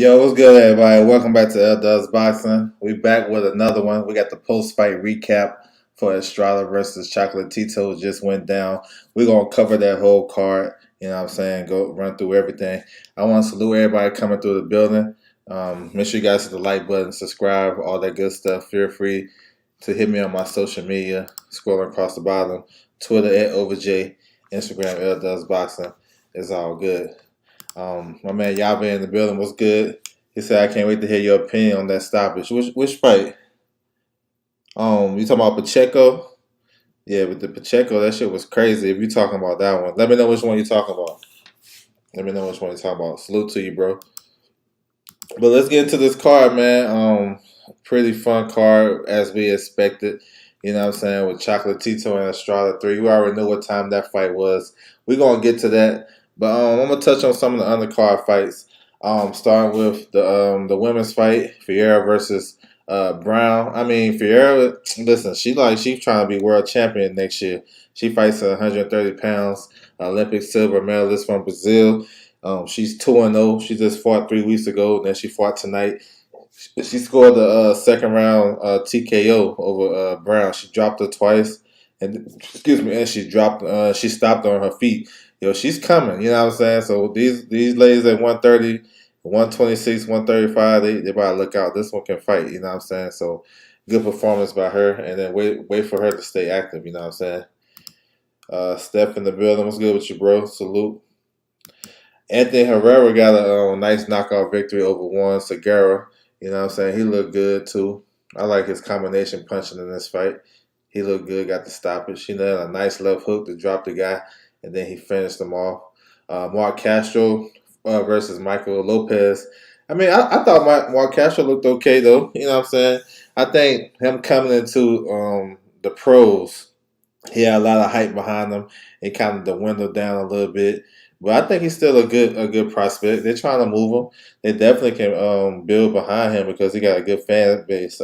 Yo, what's good, everybody? Welcome back to L Dubs Boxing. We back with another one. We got the post-fight recap for Estrada versus Chocolatito just went down. We're gonna cover that whole card. You know what I'm saying? Go run through everything. I want to salute everybody coming through the building. Make sure you guys hit the like button, subscribe, all that good stuff. Feel free to hit me on my social media, scrolling across the bottom. Twitter at OverJ, Instagram L Dubs Boxing. It's all good. My man Yabe in the building. What's good? He said, "I can't wait to hear your opinion on that stoppage." Which fight? You talking about Pacheco? Yeah, with the Pacheco, that shit was crazy. If you talking about that one, let me know which one you talking about. Let me know which one you talking about. Salute to you, bro. But let's get into this card, man. Pretty fun card as we expected. You know what I'm saying? With Chocolatito and Estrada 3. We already knew what time that fight was. We're gonna get to that. But I'm gonna touch on some of the undercard fights. Starting with the women's fight, Fiera versus Brown. I mean, Fiera, listen, she's trying to be world champion next year. She fights at 130 pounds, Olympic silver medalist from Brazil. She's 2-0. She just fought 3 weeks ago. Then she fought tonight. She scored the second round TKO over Brown. She dropped her twice, and excuse me, and she dropped. She stopped on her feet. She's coming. You know what I'm saying? So these ladies at 130, 126, 135, they about to look out. This one can fight. You know what I'm saying? So good performance by her, and then wait for her to stay active. You know what I'm saying? Steph in the building. What's good with you, bro? Salute. Anthony Herrera got a nice knockout victory over Juan Segura. You know what I'm saying? He looked good, too. I like his combination punching in this fight. He looked good, got the stoppage. He nailed a nice left hook to drop the guy, and then he finished him off. Mark Castro versus Michael Lopez. I mean, I thought Mark Castro looked okay, though. You know what I'm saying? I think him coming into the pros, he had a lot of hype behind him. It kind of the window down a little bit. But I think he's still a good prospect. They're trying to move him. They definitely can build behind him because he got a good fan base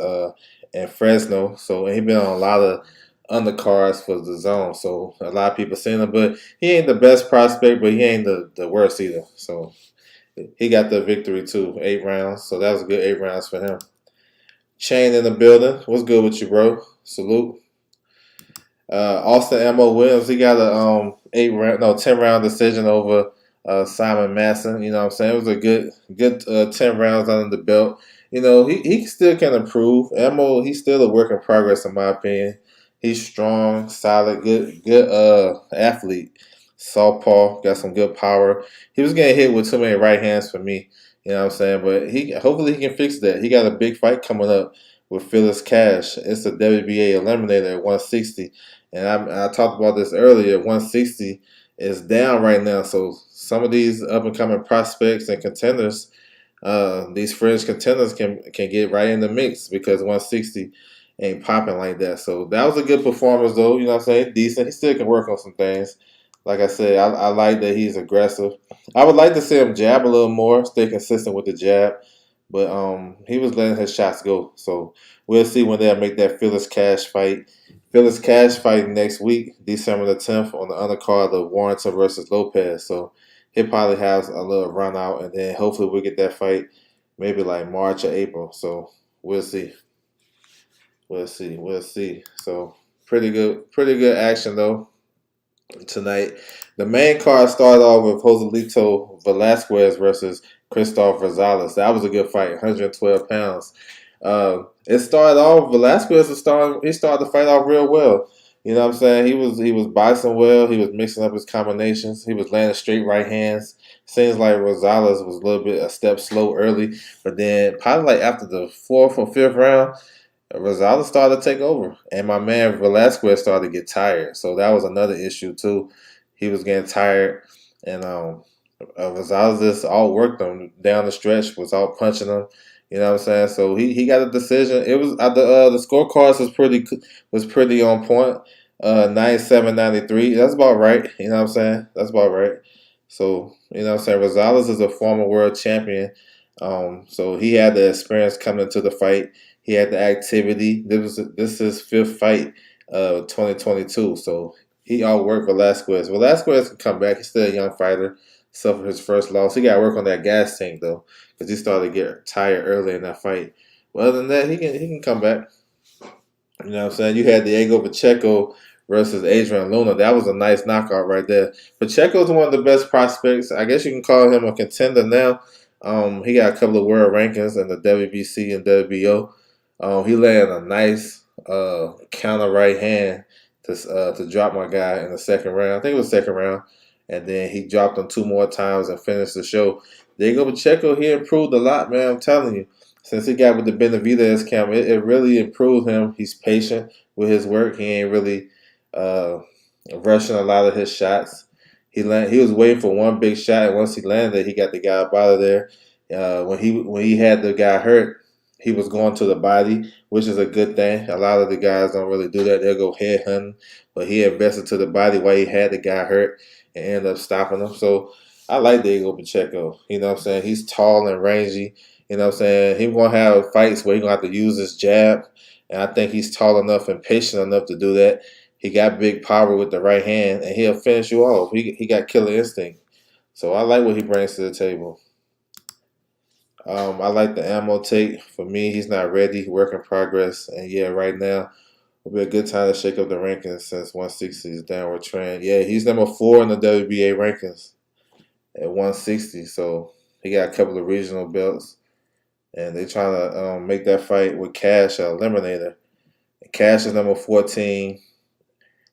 in Fresno. So he been on a lot of undercards for the zone. So a lot of people seen him, but he ain't the best prospect, but he ain't the worst either. So he got the victory too, 8 rounds. So that was a good 8 rounds for him. Shane in the building. What's good with you, bro? Salute. Austin Mo Williams, he got a 10 round decision over Simon Masson. You know what I'm saying? It was a good 10 rounds under the belt. He still can improve. Mo, he's still a work in progress in my opinion. He's strong, solid, good athlete. Southpaw, got some good power. He was getting hit with too many right hands for me. You know what I'm saying? But hopefully he can fix that. He got a big fight coming up with Phyllis Cash. It's a WBA eliminator at 160. And I talked about this earlier. 160 is down right now. So some of these up-and-coming prospects and contenders, these fringe contenders can get right in the mix because 160 ain't popping like that. So that was a good performance, though. You know what I'm saying? Decent. He still can work on some things. Like I said, I like that he's aggressive. I would like to see him jab a little more, stay consistent with the jab. But he was letting his shots go. So we'll see when they'll make that Phyllis Cash fight. Phyllis Cash fight next week, December the 10th, on the undercard of Warrington versus Lopez. So he'll probably have a little run out, and then hopefully we'll get that fight maybe like March or April. So we'll see. We'll see. So pretty good action though tonight. The main card started off with Joselito Velasquez versus Christoph Rosales. That was a good fight, 112 pounds. It started off, Velasquez he started the fight off real well. You know what I'm saying? He was boxing well. He was mixing up his combinations. He was landing straight right hands. Seems like Rosales was a step slow early, but then probably like after the 4th or 5th round, Rosales started to take over, and my man Velasquez started to get tired. So that was another issue too. He was getting tired, and Rosales just all worked him down the stretch, was all punching him. You know what I'm saying? So he got a decision. It was the scorecards was pretty on point. 97-93. That's about right. You know what I'm saying? That's about right. So you know what I'm saying. Rosales is a former world champion. So he had the experience coming into the fight. He had the activity. This is his 5th fight, 2022. So he outworked Velasquez. Velasquez can come back. He's still a young fighter. suffered his first loss. He got to work on that gas tank though, because he started to get tired early in that fight. But other than that, he can come back. You know what I'm saying? You had Diego Pacheco versus Adrian Luna. That was a nice knockout right there. Pacheco's one of the best prospects. I guess you can call him a contender now. He got a couple of world rankings in the WBC and WBO. He landed a nice counter right hand to drop my guy in the second round. I think it was second round. And then he dropped him two more times and finished the show. Diego Pacheco, he improved a lot, man. I'm telling you. Since he got with the Benavidez camp, it really improved him. He's patient with his work. He ain't really rushing a lot of his shots. He was waiting for one big shot, and once he landed, he got the guy up out of there. When he had the guy hurt, he was going to the body, which is a good thing. A lot of the guys don't really do that. They'll go head hunting, but he invested to the body while he had the guy hurt and ended up stopping him. So I like Diego Pacheco. You know what I'm saying? He's tall and rangy. You know what I'm saying? He's going to have fights where he's going to have to use his jab. And I think he's tall enough and patient enough to do that. He got big power with the right hand, and he'll finish you off. He got killer instinct. So I like what he brings to the table. I like the ammo take. For me, he's not ready. Work in progress. And yeah, right now will be a good time to shake up the rankings since 160 is downward trend. Yeah, he's number 4 in the WBA rankings at 160. So he got a couple of regional belts. And they're trying to make that fight with Cash an eliminator. And Cash is number 14.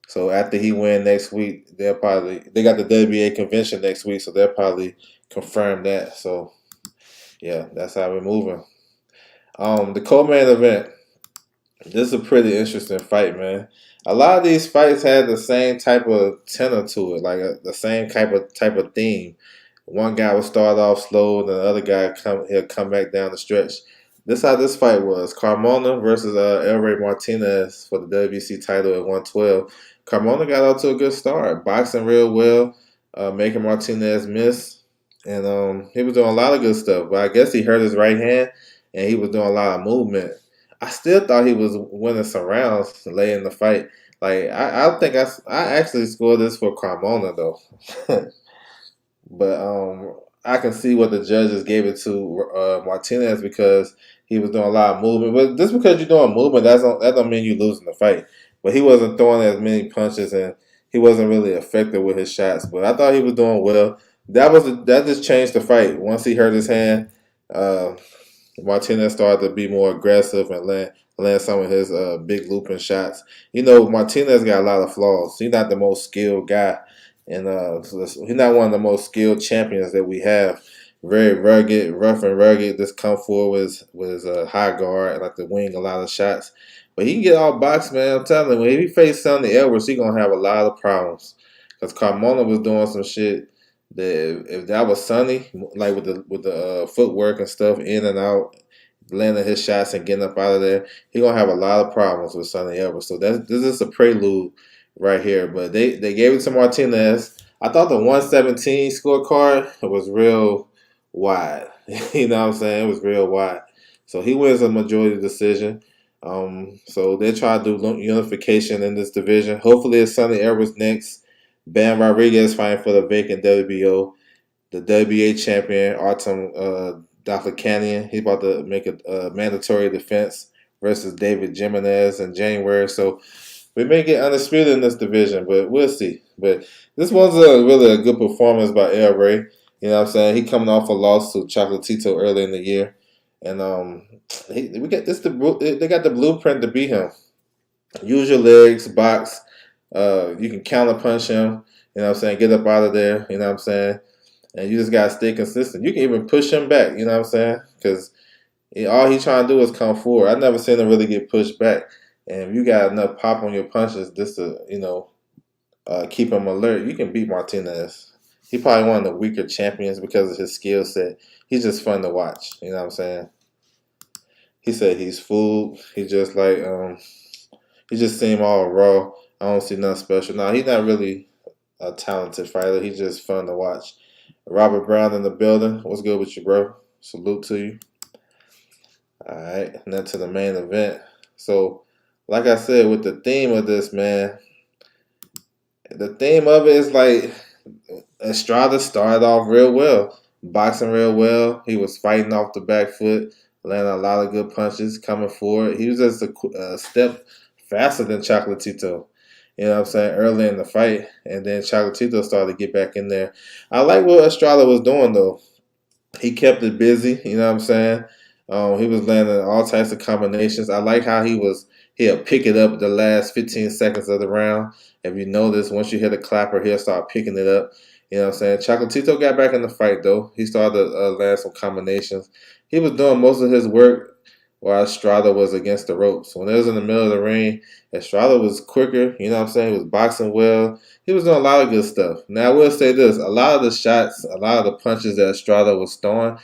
So after he win next week, they got the WBA convention next week, so they'll probably confirm that. So yeah, that's how we're moving. The co-main event. This is a pretty interesting fight, man. A lot of these fights had the same type of tenor to it, like the same type of theme. One guy would start off slow, and the other guy he'll come back down the stretch. This how this fight was: Carmona versus El Rey Martinez for the WBC title at 112. Carmona got out to a good start, boxing real well, making Martinez miss, and he was doing a lot of good stuff. But I guess he hurt his right hand, and he was doing a lot of movement. I still thought he was winning some rounds late in the fight. Like I think I actually scored this for Carmona though. But I can see what the judges gave it to Martinez because he was doing a lot of movement. But just because you're doing movement, that don't mean you're losing the fight. But he wasn't throwing as many punches, and he wasn't really effective with his shots. But I thought he was doing well. That just changed the fight. Once he hurt his hand, Martinez started to be more aggressive and land some of his big looping shots. You know, Martinez got a lot of flaws. He's not the most skilled guy. And he's not one of the most skilled champions that we have. Very rugged, rough and rugged. Just come forward with his high guard and like to wing a lot of shots. But he can get all boxed, man. I'm telling you, when he faced Sonny Edwards, he's gonna have a lot of problems. Because Carmona was doing some shit that if that was Sonny, like with the footwork and stuff, in and out, landing his shots and getting up out of there, he's gonna have a lot of problems with Sonny Edwards. So this is a prelude right here. But they gave it to Martinez. I thought the 117 scorecard was real wide. You know what I'm saying? It was real wide. So he wins a majority decision. So they try to do unification in this division. Hopefully it's Sonny Edwards next. Bam Rodriguez fighting for the vacant WBO. The WBA champion, Artem Daflakanian. He's about to make a mandatory defense versus David Jimenez in January. So we may get undisputed in this division, but we'll see. But this was really a good performance by El Rey. You know what I'm saying? He coming off a loss to Chocolatito early in the year. And they got the blueprint to beat him. Use your legs, box. You can counter punch him. You know what I'm saying? Get up out of there. You know what I'm saying? And you just got to stay consistent. You can even push him back. You know what I'm saying? Because all he's trying to do is come forward. I've never seen him really get pushed back. And if you got enough pop on your punches just to, keep him alert, you can beat Martinez. He's probably one of the weaker champions because of his skill set. He's just fun to watch. You know what I'm saying? He said he's fooled. He just he just seemed all raw. I don't see nothing special. No, he's not really a talented fighter. He's just fun to watch. Robert Brown in the building. What's good with you, bro? Salute to you. All right, and then to the main event. So, like I said, with the theme of this, man, the theme of it is like Estrada started off real well, boxing real well. He was fighting off the back foot, landing a lot of good punches, coming forward. He was just a step faster than Chocolatito. You know what I'm saying? Early in the fight, and then Chocolatito started to get back in there. I like what Estrada was doing though. He kept it busy. You know what I'm saying? He was landing all types of combinations. I like how he'll pick it up the last 15 seconds of the round. If you notice, once you hit a clapper, he'll start picking it up. You know what I'm saying? Chocolatito got back in the fight though. He started to land some combinations. He was doing most of his work while Estrada was against the ropes. When it was in the middle of the ring, Estrada was quicker. You know what I'm saying? He was boxing well. He was doing a lot of good stuff. Now, I will say this. A lot of the shots, a lot of the punches that Estrada was throwing,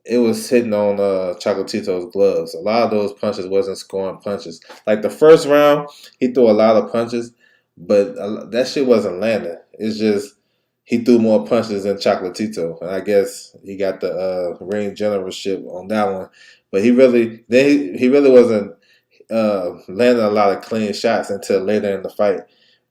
it was hitting on Chocolatito's gloves. A lot of those punches wasn't scoring punches. Like the first round, he threw a lot of punches, but that shit wasn't landing. It's just he threw more punches than Chocolatito, and I guess he got the ring generalship on that one. But he really wasn't landing a lot of clean shots until later in the fight.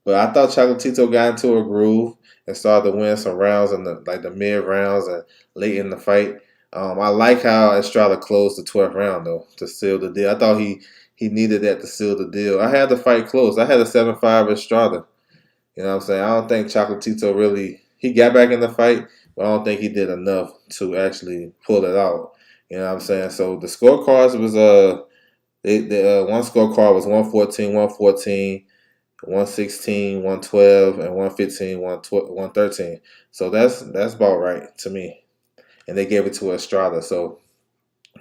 But I thought Chocolatito got into a groove and started to win some rounds in the mid rounds and late in the fight. I like how Estrada closed the 12th round though to seal the deal. I thought he needed that to seal the deal. I had the fight close. I had a 7-5 Estrada. You know what I'm saying? I don't think Chocolatito really he got back in the fight, but I don't think he did enough to actually pull it out. You know what I'm saying? So the scorecards was the one scorecard was 114, 114, 116, 112, and 115, 113. So that's about right to me. And they gave it to Estrada. So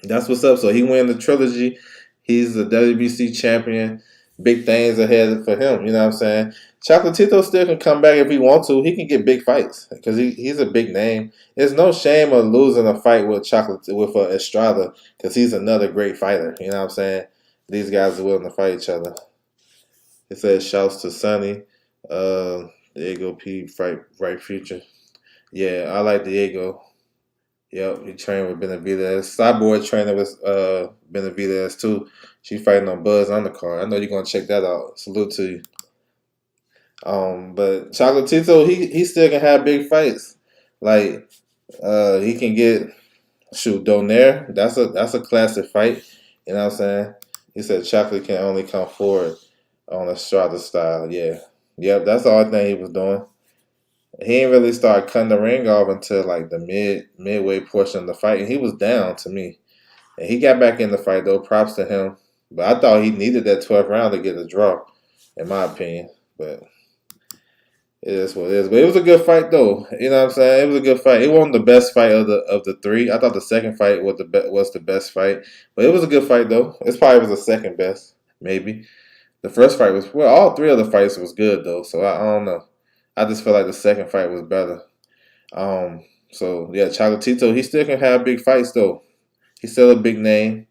that's what's up. So he won the trilogy. He's the WBC champion. Big things ahead for him. You know what I'm saying? Chocolatito still can come back if he wants to. He can get big fights because he's a big name. There's no shame of losing a fight with Estrada because he's another great fighter. You know what I'm saying? These guys are willing to fight each other. It says shouts to Sonny. Diego P. Fight Right Future. Yeah, I like Diego. Yep, he trained with Benavidez. Cyborg training with Benavidez too. She fighting on Buzz Undercard. I know you're gonna check that out. Salute to you. But Chocolatito, he still can have big fights. Like he can get Donaire. That's a classic fight. You know what I'm saying? He said Chocolate can only come forward on a Strata style. Yeah. Yep, that's the only thing he was doing. He didn't really start cutting the ring off until like the midway portion of the fight, and he was down to me. And he got back in the fight though. Props to him. But I thought he needed that 12th round to get a draw, in my opinion. But it is what it is. But it was a good fight though. You know what I'm saying? It was a good fight. It wasn't the best fight of the three. I thought the second fight was the best fight. But it was a good fight though. It probably was the second best, maybe. The first fight was all three of the fights was good though. So I don't know. I just feel like the second fight was better. So yeah, Chocolatito, he still can have big fights though. He's still a big name.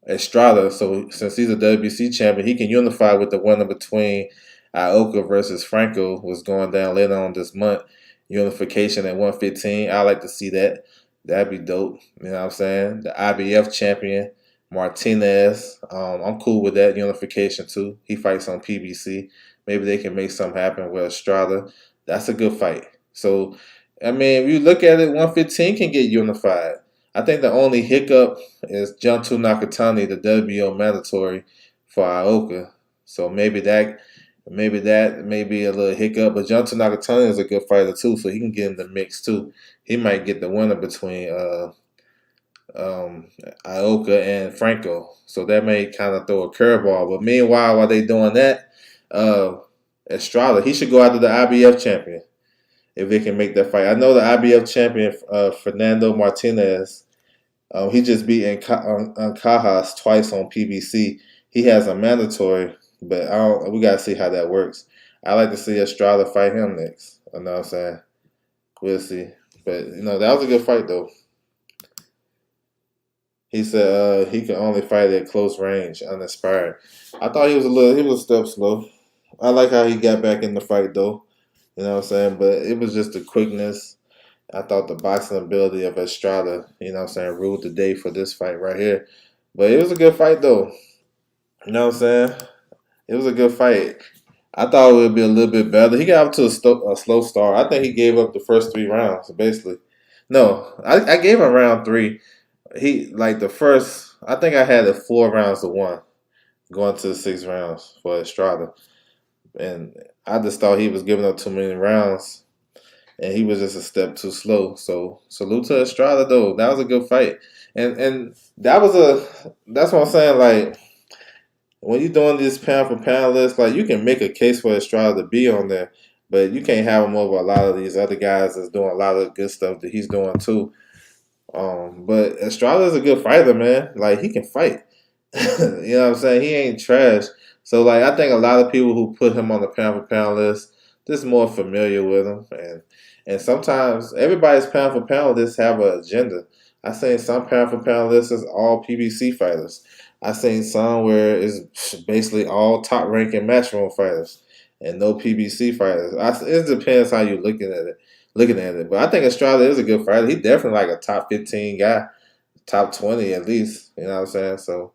Estrada, so since he's a WBC champion, he can unify with the winner between Ioka versus Franco was going down later on this month. Unification at 115. I like to see that. That'd be dope. You know what I'm saying? The IBF champion, Martinez. I'm cool with that unification too. He fights on PBC. Maybe they can make something happen with Estrada. That's a good fight. So, I mean, if you look at it, 115 can get unified. I think the only hiccup is Junto Nakatani, the WO mandatory for Ioka. So maybe that may be a little hiccup. But Junto Nakatani is a good fighter too, so he can get in the mix too. He might get the winner between Ioka and Franco. So that may kind of throw a curveball. But meanwhile, while they doing that, Estrada, he should go after the IBF champion if they can make that fight. I know the IBF champion, Fernando Martinez, he just beat Cajas twice on PBC. He has a mandatory, but we got to see how that works. I like to see Estrada fight him next. You know what I'm saying? We'll see. But, that was a good fight, though. He said he could only fight at close range, uninspired. I thought he was a step slow. I like how he got back in the fight, though. You know what I'm saying? But it was just the quickness. I thought the boxing ability of Estrada, ruled the day for this fight right here. But it was a good fight, though. You know what I'm saying? It was a good fight. I thought it would be a little bit better. He got up to a slow start. I think he gave up the first 3 rounds, basically. No, I gave him round three. He like the first. I think I had it 4 rounds to one going to the 6 rounds for Estrada, and I just thought he was giving up too many rounds, and he was just a step too slow. So salute to Estrada though. That was a good fight, and that was a. That's what I'm saying. Like when you're doing this pound for pound list, like you can make a case for Estrada to be on there, but you can't have him over a lot of these other guys that's doing a lot of good stuff that he's doing too. But Estrada is a good fighter, man. Like he can fight. You know what I'm saying? He ain't trash. So like I think a lot of people who put him on the pound for pound list just more familiar with him, and sometimes everybody's pound for pound lists have an agenda. I seen some pound for pound lists is all PBC fighters. I seen some where it's basically all top ranking matchroom fighters and no PBC fighters. It depends how you're looking at it. But I think Estrada is a good fighter. He's definitely like a top 15 guy, top 20 at least. You know what I'm saying? So.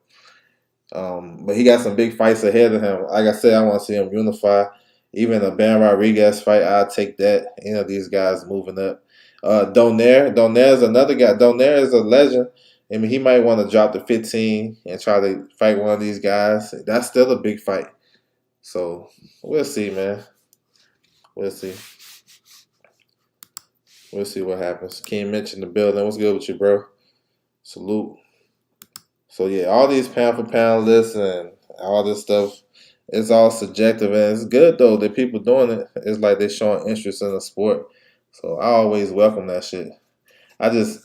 But he got some big fights ahead of him. Like I said, I want to see him unify. Even a Ben Rodriguez fight, I'll take that. You know, these guys moving up. Donaire is another guy. Donaire is a legend. I mean, he might want to drop to 15 and try to fight one of these guys. That's still a big fight. So, we'll see, man. We'll see. We'll see what happens. King Mitch in the building. What's good with you, bro? Salute. So yeah, all these pound for pound lists and all this stuff, it's all subjective, and it's good though that people doing it. It's like they're showing interest in the sport. So I always welcome that shit. I just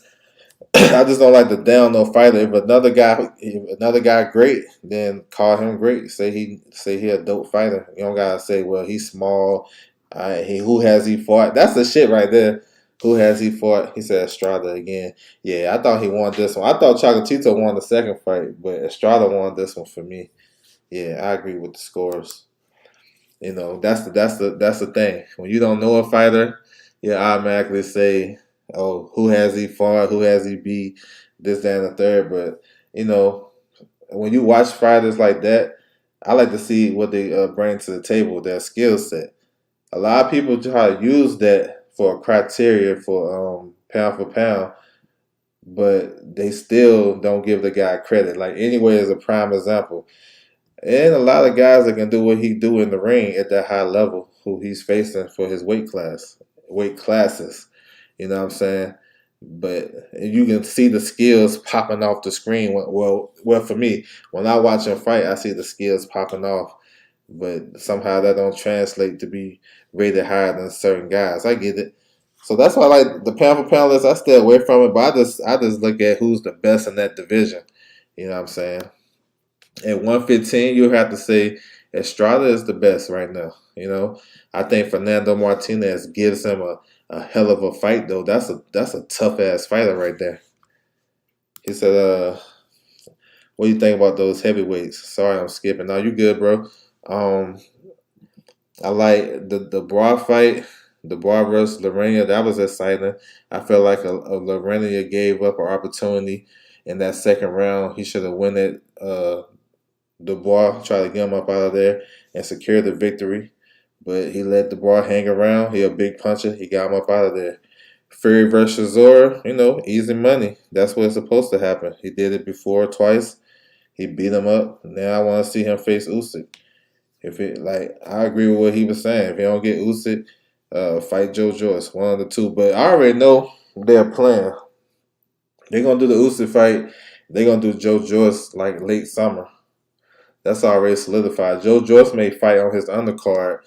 I just don't like to down no fighter. If another guy great, then call him great. Say he a dope fighter. You don't gotta say, well, he's small. Who has he fought? That's the shit right there. Who has he fought? He said Estrada again. Yeah, I thought he won this one. I thought Chocolatito won the second fight, but Estrada won this one for me. Yeah, I agree with the scores. You know, that's the thing. When you don't know a fighter, you automatically say, "Oh, who has he fought? Who has he beat? This, that, and the third." But you know, when you watch fighters like that, I like to see what they bring to the table, their skill set. A lot of people try to use that for a criteria for pound for pound, but they still don't give the guy credit. Like Anyway is a prime example. And a lot of guys that can do what he do in the ring at that high level, who he's facing for his weight classes. You know what I'm saying? But you can see the skills popping off the screen. Well, for me, when I watch him fight, I see the skills popping off. But somehow that don't translate to be rated higher than certain guys. I get it. So that's why I like the pound for pound list. I stay away from it, but I just look at who's the best in that division. You know what I'm saying? At 115, you have to say Estrada is the best right now. You know, I think Fernando Martinez gives him a hell of a fight though. That's a tough ass fighter right there. He said, what do you think about those heavyweights? Sorry, I'm skipping. No, you good, bro. Um, I like the Bra fight, the Bra versus Lorena. That was exciting. I felt like a Lorena gave up an opportunity in that second round. He should have won it. Dubois tried to get him up out of there and secure the victory, but he let Dubois hang around. He a big puncher. He got him up out of there. Fury versus Zora, easy money. That's what's supposed to happen. He did it before twice. He beat him up. Now I want to see him face Usyk. I agree with what he was saying. If he don't get Usyk, fight Joe Joyce, one of the two. But I already know their plan. They're gonna do the Usyk fight. They're gonna do Joe Joyce like late summer. That's already solidified. Joe Joyce may fight on his undercard,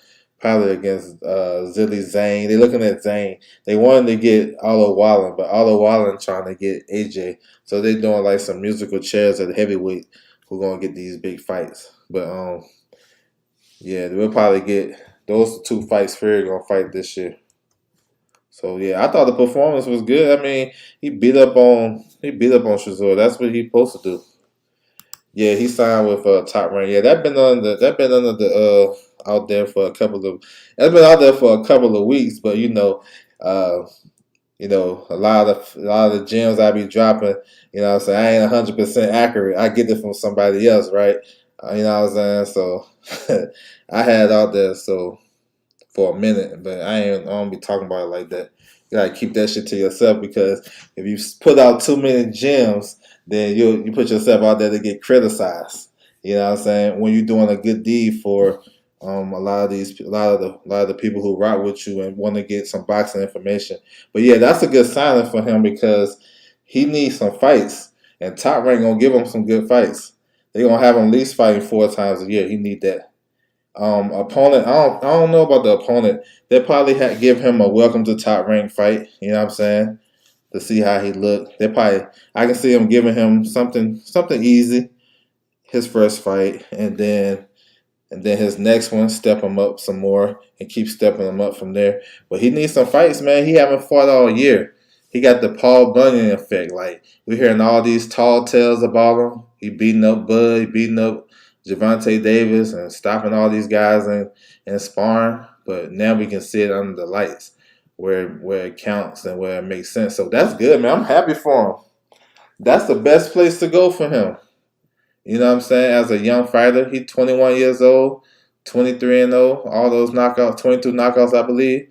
probably against Zilly Zane. They're looking at Zane. They wanted to get Otto Wallen, but Otto Wallen trying to get AJ. So they're doing like some musical chairs at heavyweight who gonna get these big fights. But yeah, we'll probably get those two fights Fury gonna fight this year. So yeah, I thought the performance was good. I mean, he beat up on Shazor. That's what he's supposed to do. Yeah, he signed with Top Rank. Yeah, that been under the out there for a couple of that's been out there for a couple of weeks. But uh, a lot of the gems I be dropping. I ain't 100% accurate. I get it from somebody else, right? You know what I'm saying? So I had out there for a minute, but I don't be talking about it like that. You gotta keep that shit to yourself because if you put out too many gems, then you put yourself out there to get criticized. You know what I'm saying? When you're doing a good deed for a lot of the people who rock with you and want to get some boxing information. But yeah, that's a good signing for him because he needs some fights, and Top Rank gonna give him some good fights. They gonna have him at least fighting 4 times a year. He need that. Opponent, I don't know about the opponent. They probably give him a welcome to Top Rank fight. You know what I'm saying? To see how he looked. I can see him giving him something easy, his first fight, and then his next one, step him up some more and keep stepping him up from there. But he needs some fights, man. He haven't fought all year. He got the Paul Bunyan effect. Like, we're hearing all these tall tales about him. He beating up Bud, he beating up Javante Davis and stopping all these guys in sparring. But now we can see it under the lights where it counts and where it makes sense. So that's good, man. I'm happy for him. That's the best place to go for him. You know what I'm saying? As a young fighter, he's 21 years old, 23-0, all those knockouts, 22 knockouts, I believe.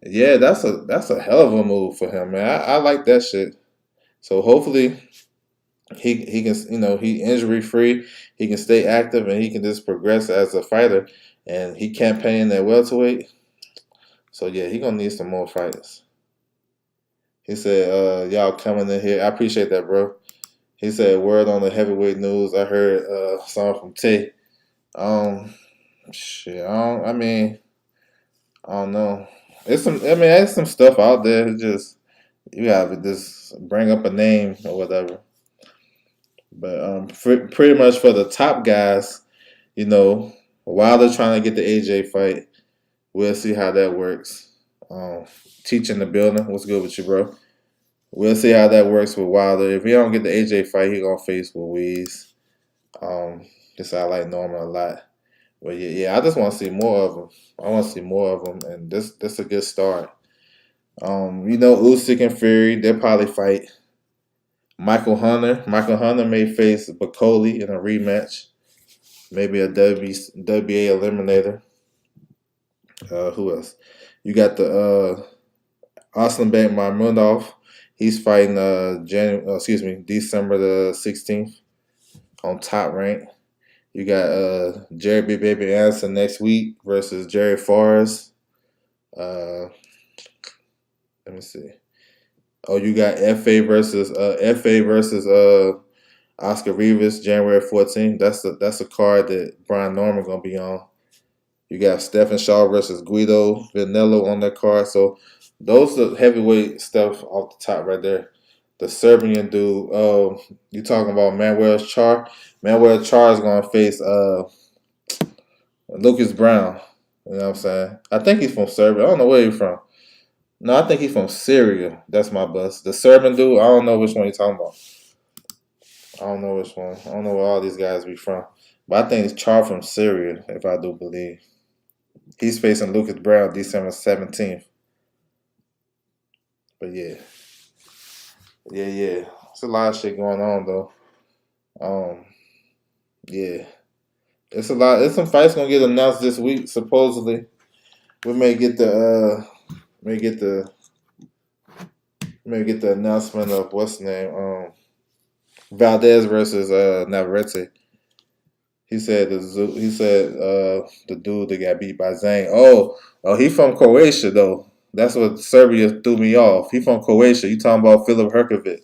Yeah, that's a hell of a move for him, man. I like that shit. So hopefully he can, he injury free, he can stay active, and he can just progress as a fighter. And he campaigned at welterweight, so yeah, he gonna need some more fighters. He said, "Y'all coming in here. I appreciate that, bro." He said, "Word on the heavyweight news. I heard something from Tay. Um, shit. I don't know. There's some stuff out there. It's just you gotta just bring up a name or whatever. But pretty much for the top guys, you know, while they're trying to get the AJ fight, we'll see how that works. Teaching the building. What's good with you, bro? We'll see how that works with Wilder. If he don't get the AJ fight, he gonna face Louise. Just I like Norman a lot. But yeah, I just want to see more of them. I want to see more of them, and this a good start. Usyk and Fury, they'll probably fight Michael Hunter. Michael Hunter may face Bacoli in a rematch, maybe a WBA eliminator. Who else? You got the Aslanbek Marmudov. He's fighting December the 16th on Top Rank. You got Jerry B. Baby Anderson next week versus Jerry Forrest. Let me see. Oh, you got FA versus Oscar Rivas January 14th. That's a card that Brian Norman gonna be on. You got Stephen Shaw versus Guido Vanillo on that card. So those are heavyweight stuff off the top right there. The Serbian dude, you talking about Manuel Char? Manuel Char is gonna face Lucas Brown. You know what I'm saying? I think he's from Serbia. I don't know where he's from. No, I think he's from Syria. That's my bust. The Serbian dude, I don't know which one you're talking about. I don't know which one. I don't know where all these guys be from. But I think it's Char from Syria, if I do believe. He's facing Lucas Brown December 17th. But yeah. Yeah. It's a lot of shit going on though. Yeah. It's a lot. There's some fights gonna get announced this week, supposedly. We may get the announcement of what's the name? Valdez versus Navarrete. He said the dude that got beat by Zhang. Oh, he from Croatia though. That's what Serbia threw me off. He from Croatia. You talking about Filip Hrgović?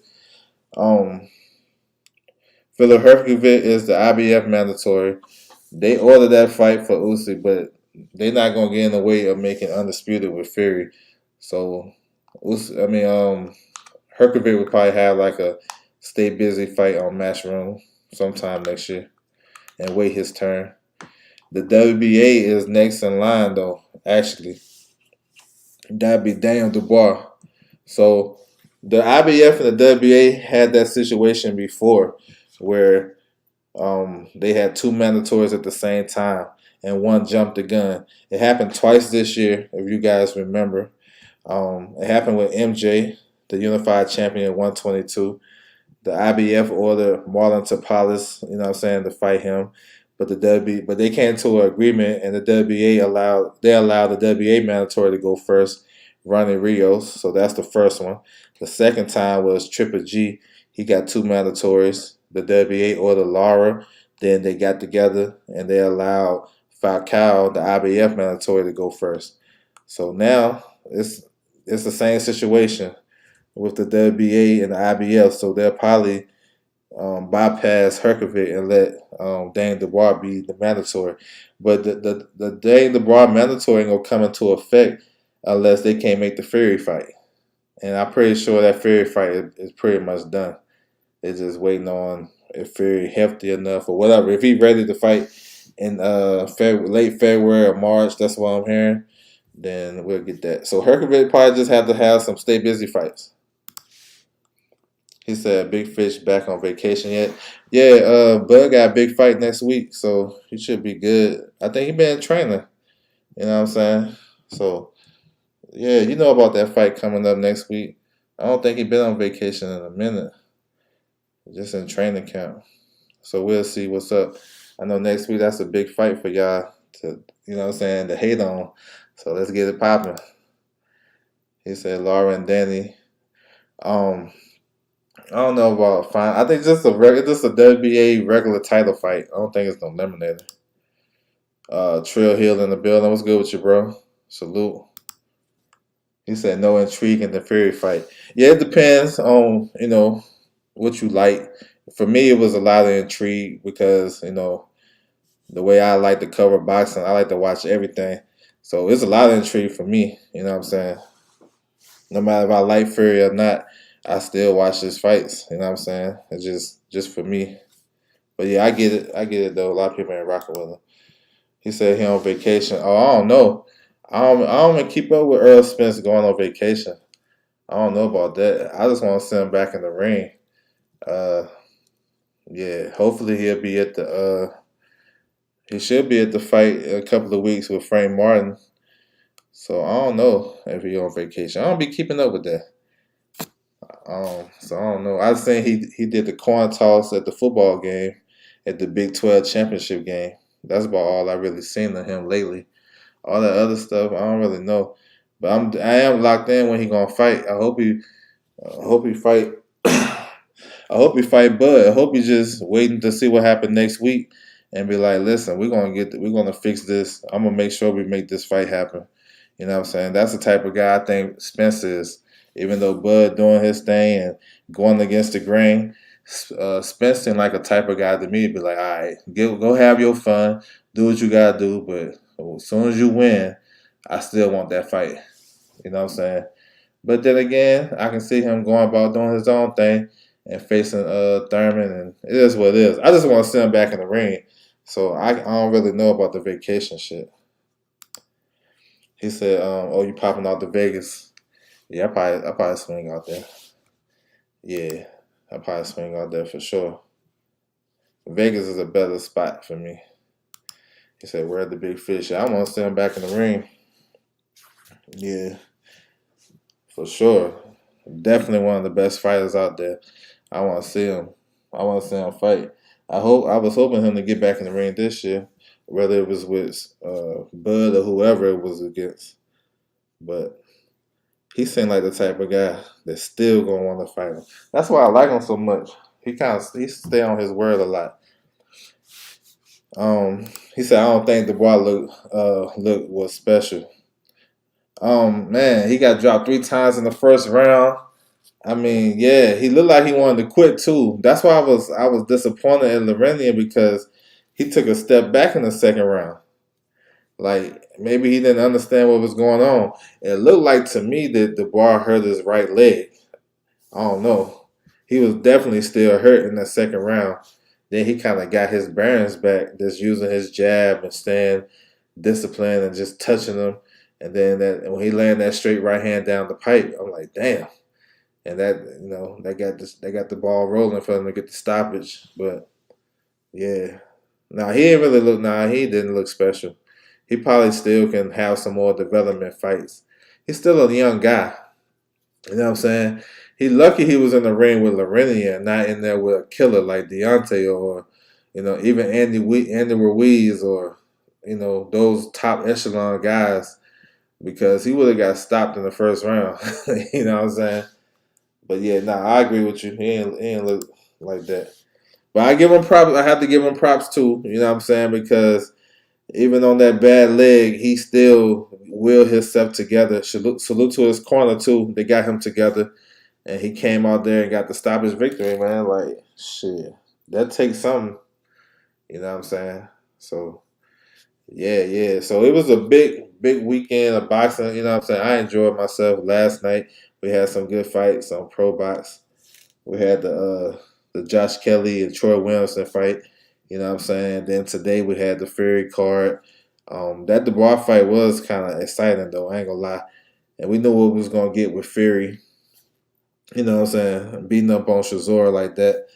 Filip Hrgović is the IBF mandatory. They ordered that fight for Usyk, but they're not gonna get in the way of making undisputed with Fury. So, Hrgović would probably have like a stay busy fight on Matchroom sometime next year and wait his turn. The WBA is next in line though. Actually, that'd be Daniel Dubois. So the IBF and the WBA had that situation before where they had two mandatories at the same time and one jumped the gun. It happened twice this year, if you guys remember. It happened with MJ, the unified champion at 122. The IBF ordered Marlon Tapales, to fight him. but but they came to an agreement, and the WBA allowed the WBA mandatory to go first, Ronnie Rios. So that's the first one. The second time was Triple G. He got 2 mandatories. The WBA ordered Lara. Then they got together and they allowed Falcao, the IBF mandatory, to go first. So now it's the same situation with the WBA and the IBF. So they'll probably bypass Herkovic and let Dane Dubois be the mandatory. But the Dane Dubois mandatory ain't gonna come into effect unless they can't make the Fury fight. And I'm pretty sure that Fury fight is pretty much done. They're just waiting on if Fury healthy enough or whatever. If he's ready to fight in late February or March, that's what I'm hearing, then we'll get that. So Herkovic probably just have to have some stay busy fights. He said Big Fish back on vacation yet. Yeah, Bud got a big fight next week, so he should be good. I think he been training. You know what I'm saying? So, yeah, you know about that fight coming up next week. I don't think he been on vacation in a minute. Just in training camp. So we'll see what's up. I know next week that's a big fight for y'all to, you know what I'm saying, to hate on. So let's get it popping. He said Laura and Danny. I don't know about fine. I think just a WBA regular title fight. I don't think it's no eliminator. Trill Hill in the building. What's good with you, bro? Salute. He said no intrigue in the Fury fight. Yeah, it depends on, what you like. For me, it was a lot of intrigue because, the way I like to cover boxing, I like to watch everything. So it's a lot of intrigue for me, you know what I'm saying? No matter if I like Fury or not, I still watch his fights, you know what I'm saying? It's just for me. But yeah, I get it though. A lot of people ain't rocking with him. He said he on vacation. Oh, I don't know. I don't even keep up with Earl Spence going on vacation. I don't know about that. I just want to see him back in the ring. Yeah, hopefully he'll be at the he should be at the fight in a couple of weeks with Frank Martin. So I don't know if he on vacation. I don't be keeping up with that. So I don't know. I was saying he did the coin toss at the football game, at the Big 12 championship game. That's about all I really seen of him lately. All that other stuff, I don't really know. But I am locked in when he gonna fight. I hope he fight. I hope he fight Bud. I hope he's just waiting to see what happens next week and be like, listen, we're gonna fix this. I'm gonna make sure we make this fight happen. You know what I'm saying? That's the type of guy I think Spence is. Even though Bud doing his thing and going against the grain, Spence seemed like a type of guy to me to be like, all right, go have your fun, do what you gotta do, but as soon as you win, I still want that fight. You know what I'm saying? But then again, I can see him going about doing his own thing and facing Thurman, and it is what it is. I just want to see him back in the ring. So I don't really know about the vacation shit. He said, oh, you popping out to Vegas. Yeah, I probably swing out there. Yeah, I probably swing out there for sure. Vegas is a better spot for me. He said, where's the big fish? I want to see him back in the ring. Yeah, for sure. Definitely one of the best fighters out there. I want to see him. I want to see him fight. I was hoping him to get back in the ring this year, whether it was with Bud or whoever it was against. But he seemed like the type of guy that's still gonna want to fight him. That's why I like him so much. He stay on his word a lot. He said I don't think Dubois look was special. Man, he got dropped 3 times in the first round. I mean, yeah, he looked like he wanted to quit too. That's why I was disappointed in Laurentian because he took a step back in the second round. Like maybe he didn't understand what was going on. It looked like to me that Dubois hurt his right leg. I don't know. He was definitely still hurt in the second round. Then he kind of got his bearings back, just using his jab and staying disciplined and just touching him. And then when he landed that straight right hand down the pipe, I'm like, damn. And that got the ball rolling for him to get the stoppage. But yeah, he didn't look special. He probably still can have some more development fights. He's still a young guy. You know what I'm saying? He lucky he was in the ring with Laurentian, not in there with a killer like Deontay or Even Andy Ruiz or those top echelon guys, because he would have got stopped in the first round. You know what I'm saying? But yeah, nah, I agree with you. He ain't look like that. But I give him props. I have to give him props too. You know what I'm saying? Because even on that bad leg, he still willed himself together. Salute to his corner too. They got him together, and he came out there and got the stoppage victory. Man, like shit, that takes something. You know what I'm saying? So yeah, yeah. So it was a big weekend of boxing. You know what I'm saying? I enjoyed myself last night. We had some good fights on Pro Box. We had the Josh Kelly and Troy Williamson fight. You know what I'm saying? Then today we had the Fury card. That Dubois fight was kind of exciting though. I ain't gonna lie. And we knew what we was gonna get with Fury. You know what I'm saying? Beating up on Shazor like that.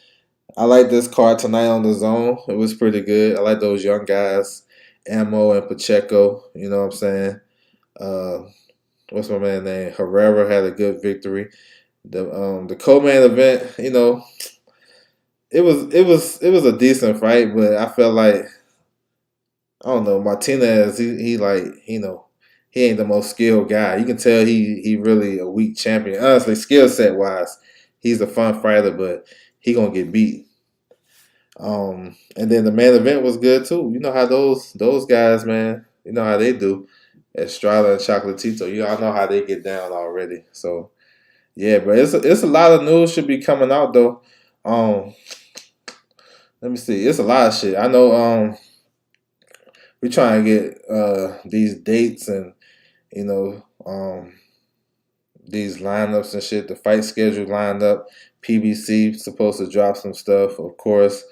I like this card tonight on the zone. It was pretty good. I like those young guys, Ammo and Pacheco. You know what I'm saying? Uh, what's my man name? Herrera had a good victory. The co-main event, it was a decent fight, but I felt like I don't know Martinez. He like he ain't the most skilled guy. You can tell he really a weak champion. Honestly, skill set wise, he's a fun fighter, but he gonna get beat. And then the main event was good too. You know how those guys, man. You know how they do. Estrada and Chocolatito. You all know how they get down already. So yeah, but it's a lot of news should be coming out though. Let me see. It's a lot of shit. I know. We're trying to get these dates and you know these lineups and shit. The fight schedule lined up. PBC supposed to drop some stuff, of course.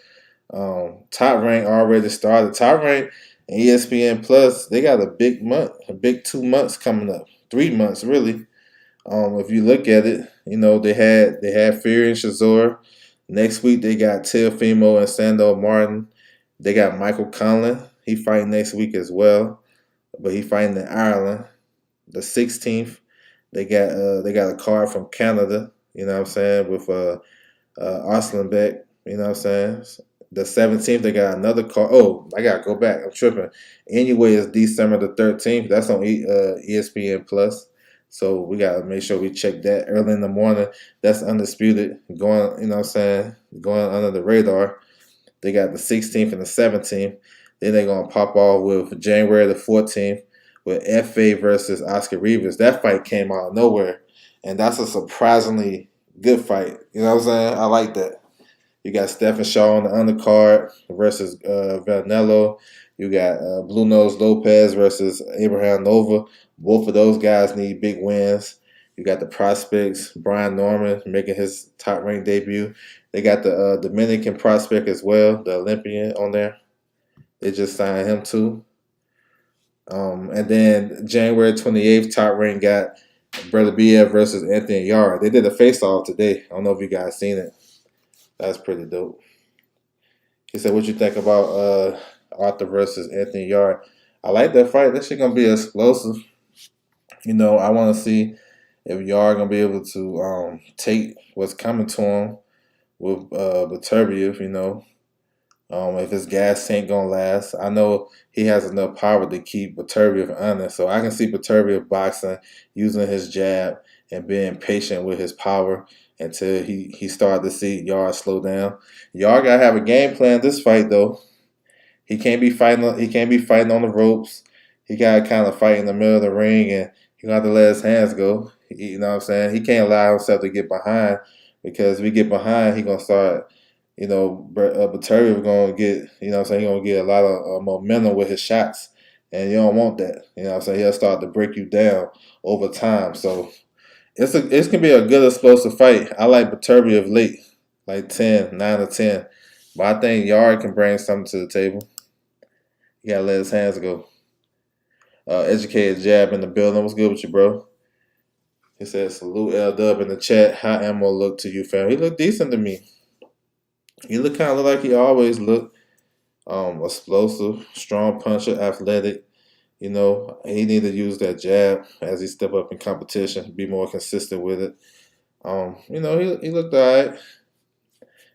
Top Rank already started. Top Rank and ESPN Plus, they got a big month, a big 2 months coming up. 3 months really. If you look at it, they had Fury and Shazor. Next week they got Teofimo and Sando Martin. They got Michael Conlon. He fighting next week as well, but he fighting in Ireland. The 16th, they got a card from Canada. You know what I'm saying, with Arslan Beck. You know what I'm saying. The 17th, they got another card. Oh, I gotta go back. I'm tripping. Anyway, it's December the 13th. That's on ESPN Plus. So we gotta make sure we check that early in the morning. That's undisputed. Going, you know what I'm saying, going under the radar. They got the 16th and the 17th. Then they're gonna pop off with January the 14th with FA versus Oscar Rivas. That fight came out of nowhere, and that's a surprisingly good fight. You know what I'm saying? I like that. You got Stephen Shaw on the undercard versus Vanello. You got Blue Nose Lopez versus Abraham Nova. Both of those guys need big wins. You got the prospects, Brian Norman making his top rank debut. They got the Dominican prospect as well, the Olympian on there. They just signed him too. And then January 28th, top rank got Brother BF versus Anthony Yard. They did a face-off today. I don't know if you guys seen it. That's pretty dope. He said, "What you think about Arthur versus Anthony Yard?" I like that fight. That shit gonna be explosive. I want to see if Yard gonna be able to take what's coming to him with Beterbiev. If his gas tank gonna last. I know he has enough power to keep Beterbiev honest, so I can see Beterbiev boxing, using his jab and being patient with his power until he started to see Yard slow down. Yard gotta have a game plan this fight though. He can't be fighting. He can't be fighting on the ropes. He gotta kind of fight in the middle of the ring, and he gonna have to let his hands go. You know what I'm saying? He can't allow himself to get behind, because if he get behind, he gonna start. Baturi gonna get. You know what I'm saying? He gonna get a lot of momentum with his shots, and you don't want that. You know what I'm saying? He'll start to break you down over time. So it's gonna be a good explosive fight. I like Baturi of late, like 9 or 10. But I think Yard can bring something to the table. You gotta let his hands go. Educated Jab in the building. What's good with you, bro? He said, salute L Dub in the chat. How Ammo look to you, fam? He looked decent to me. He looked kind of like he always looked. Explosive, strong puncher, athletic. He need to use that jab as he step up in competition, be more consistent with it. He looked all right.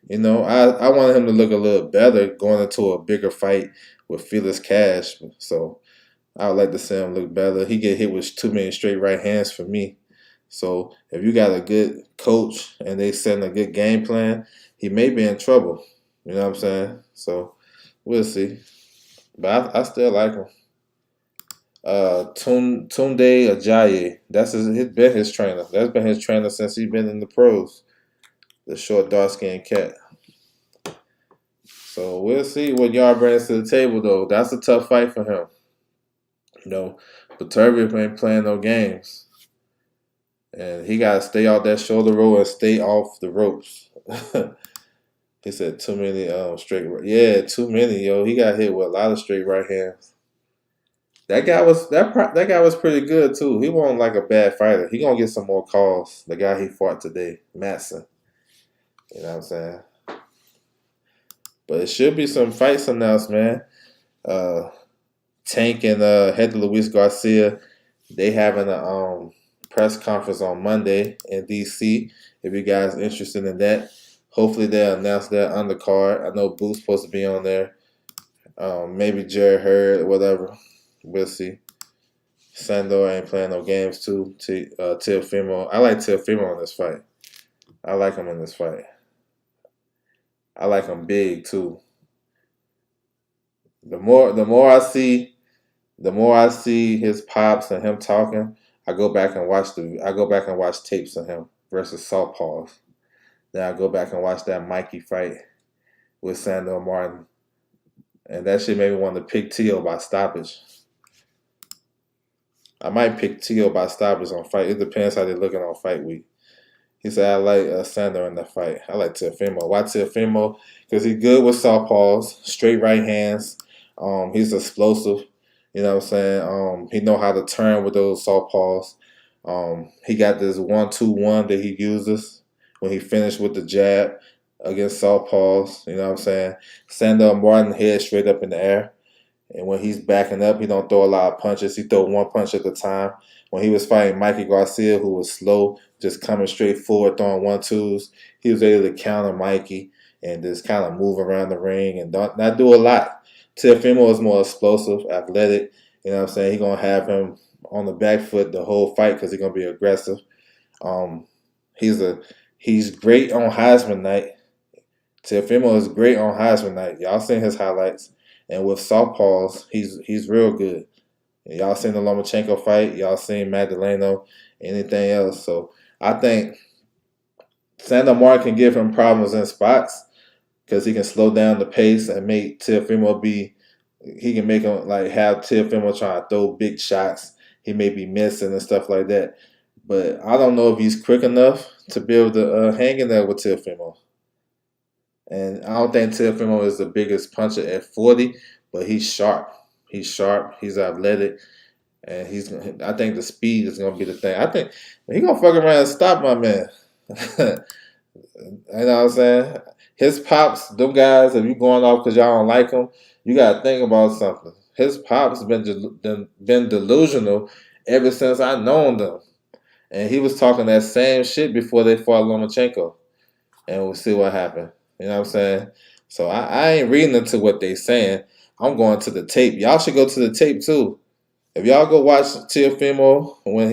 You know, I wanted him to look a little better going into a bigger fight with Felix Cash. So I would like to see him look better. He get hit with too many straight right hands for me. So if you got a good coach and they send a good game plan, he may be in trouble. You know what I'm saying? So we'll see. But I still like him. Tunde Ajayi. That's been his trainer. That's been his trainer since he's been in the pros. The short, dark skinned cat. So we'll see what Yard brings to the table, though. That's a tough fight for him. You know, Petervia ain't playing no games. And he got to stay out that shoulder roll and stay off the ropes. He said too many straight. Yeah, too many, yo. He got hit with a lot of straight right hands. That guy was pretty good too. He wasn't like a bad fighter. He gonna get some more calls. The guy he fought today, Matson. You know what I'm saying? But it should be some fights announced, man. Tank and Hector Luis Garcia, they having a press conference on Monday in DC. If you guys are interested in that, hopefully they'll announce that undercard. I know Boo's supposed to be on there. Maybe Jared Hurd, whatever. We'll see. Sandor ain't playing no games too. Teofimo. I like Teofimo in this fight. I like him in this fight. I like him big too. The more I see his pops and him talking, I go back and watch tapes of him versus Southpaws. Then I go back and watch that Mikey fight with Sandor Martin. And that shit made me want to pick Teo by stoppage. I might pick Teo by stoppage on fight. It depends how they're looking on fight week. He said, I like Sandor in the fight. I like Teofimo. Why Teofimo? Because he's good with southpaws, straight right hands. He's explosive. You know what I'm saying? He know how to turn with those southpaws. He got this 1-2-1 that he uses when he finished with the jab against southpaws. You know what I'm saying? Sandor Martin head straight up in the air. And when he's backing up, he don't throw a lot of punches. He throw one punch at a time. When he was fighting Mikey Garcia, who was slow, just coming straight forward, throwing 1-2s, he was able to counter Mikey and just kind of move around the ring and not do a lot. Teofimo is more explosive, athletic. You know what I'm saying? He's going to have him on the back foot the whole fight because he's going to be aggressive. He's great on Heisman night. Teofimo is great on Heisman night. Y'all seen his highlights. And with southpaws, he's real good. Y'all seen the Lomachenko fight. Y'all seen Magdaleno. Anything else. So I think Sandor Martin can give him problems in spots because he can slow down the pace and make Teofimo he can make him like have Teofimo trying to throw big shots. He may be missing and stuff like that. But I don't know if he's quick enough to be able to hang in there with Teofimo. And I don't think Teofimo is the biggest puncher at 40, but he's sharp. He's sharp. He's athletic. And I think the speed is going to be the thing. I think he's going to fuck around and stop my man. You know what I'm saying? His pops, them guys, if you going off because y'all don't like him, you got to think about something. His pops been delusional ever since I known them. And he was talking that same shit before they fought Lomachenko. And we'll see what happened. You know what I'm saying? So I ain't reading into what they saying. I'm going to the tape. Y'all should go to the tape too. If y'all go watch Teofimo when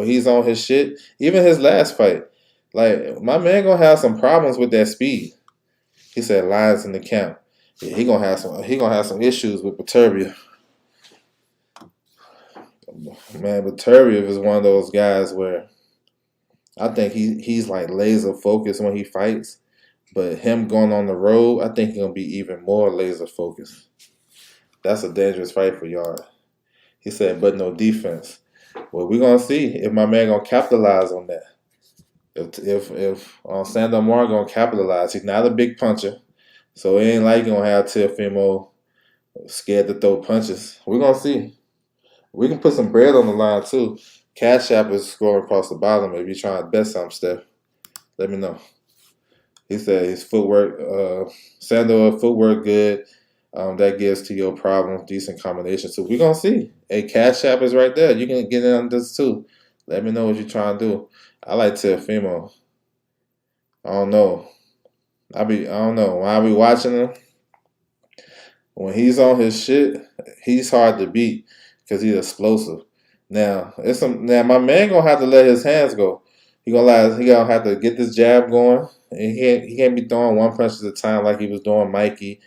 he's on his shit, even his last fight, like my man gonna have some problems with that speed. He said lines in the camp. Yeah, he gonna have some issues with Petervia. Man, Petervia is one of those guys where I think he's like laser focused when he fights. But him going on the road, I think he's going to be even more laser focused. That's a dangerous fight for Yard. He said, but no defense. Well, we're going to see if my man going to capitalize on that. If Sandor Martin going to capitalize. He's not a big puncher. So it ain't like you're going to have Teofimo scared to throw punches. We're going to see. We can put some bread on the line, too. Cash App is scrolling across the bottom. If you're trying to bet something, Steph, let me know. He said his footwork, Sandor footwork good. That gives to your problem decent combination. So we're gonna see. Hey, Cash App is right there. You can get in on this too. Let me know what you're trying to do. I like Teofimo. I don't know. I don't know. When I be watching him, when he's on his shit, he's hard to beat because he's explosive. Now my man gonna have to let his hands go. He gonna have to get this jab going, and he can't be throwing one punch at a time like he was doing Mikey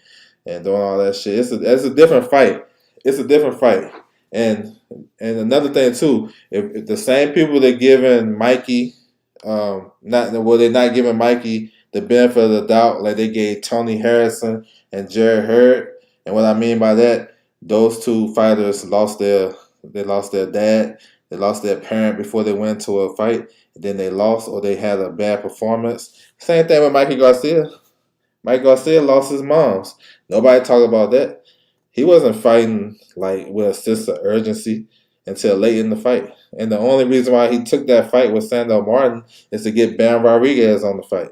and doing all that shit. It's a different fight. It's a different fight. And and another thing too, if the same people that giving Mikey, they're not giving Mikey the benefit of the doubt like they gave Tony Harrison and Jared Hurd. And what I mean by that, those two fighters lost their dad, they lost their parent before they went to a fight. And then they lost or they had a bad performance. Same thing with Mikey Garcia. Mike Garcia lost his moms. Nobody talk about that. He wasn't fighting like with a sense of urgency until late in the fight. And the only reason why he took that fight with Sandor Martin is to get Bam Rodriguez on the fight.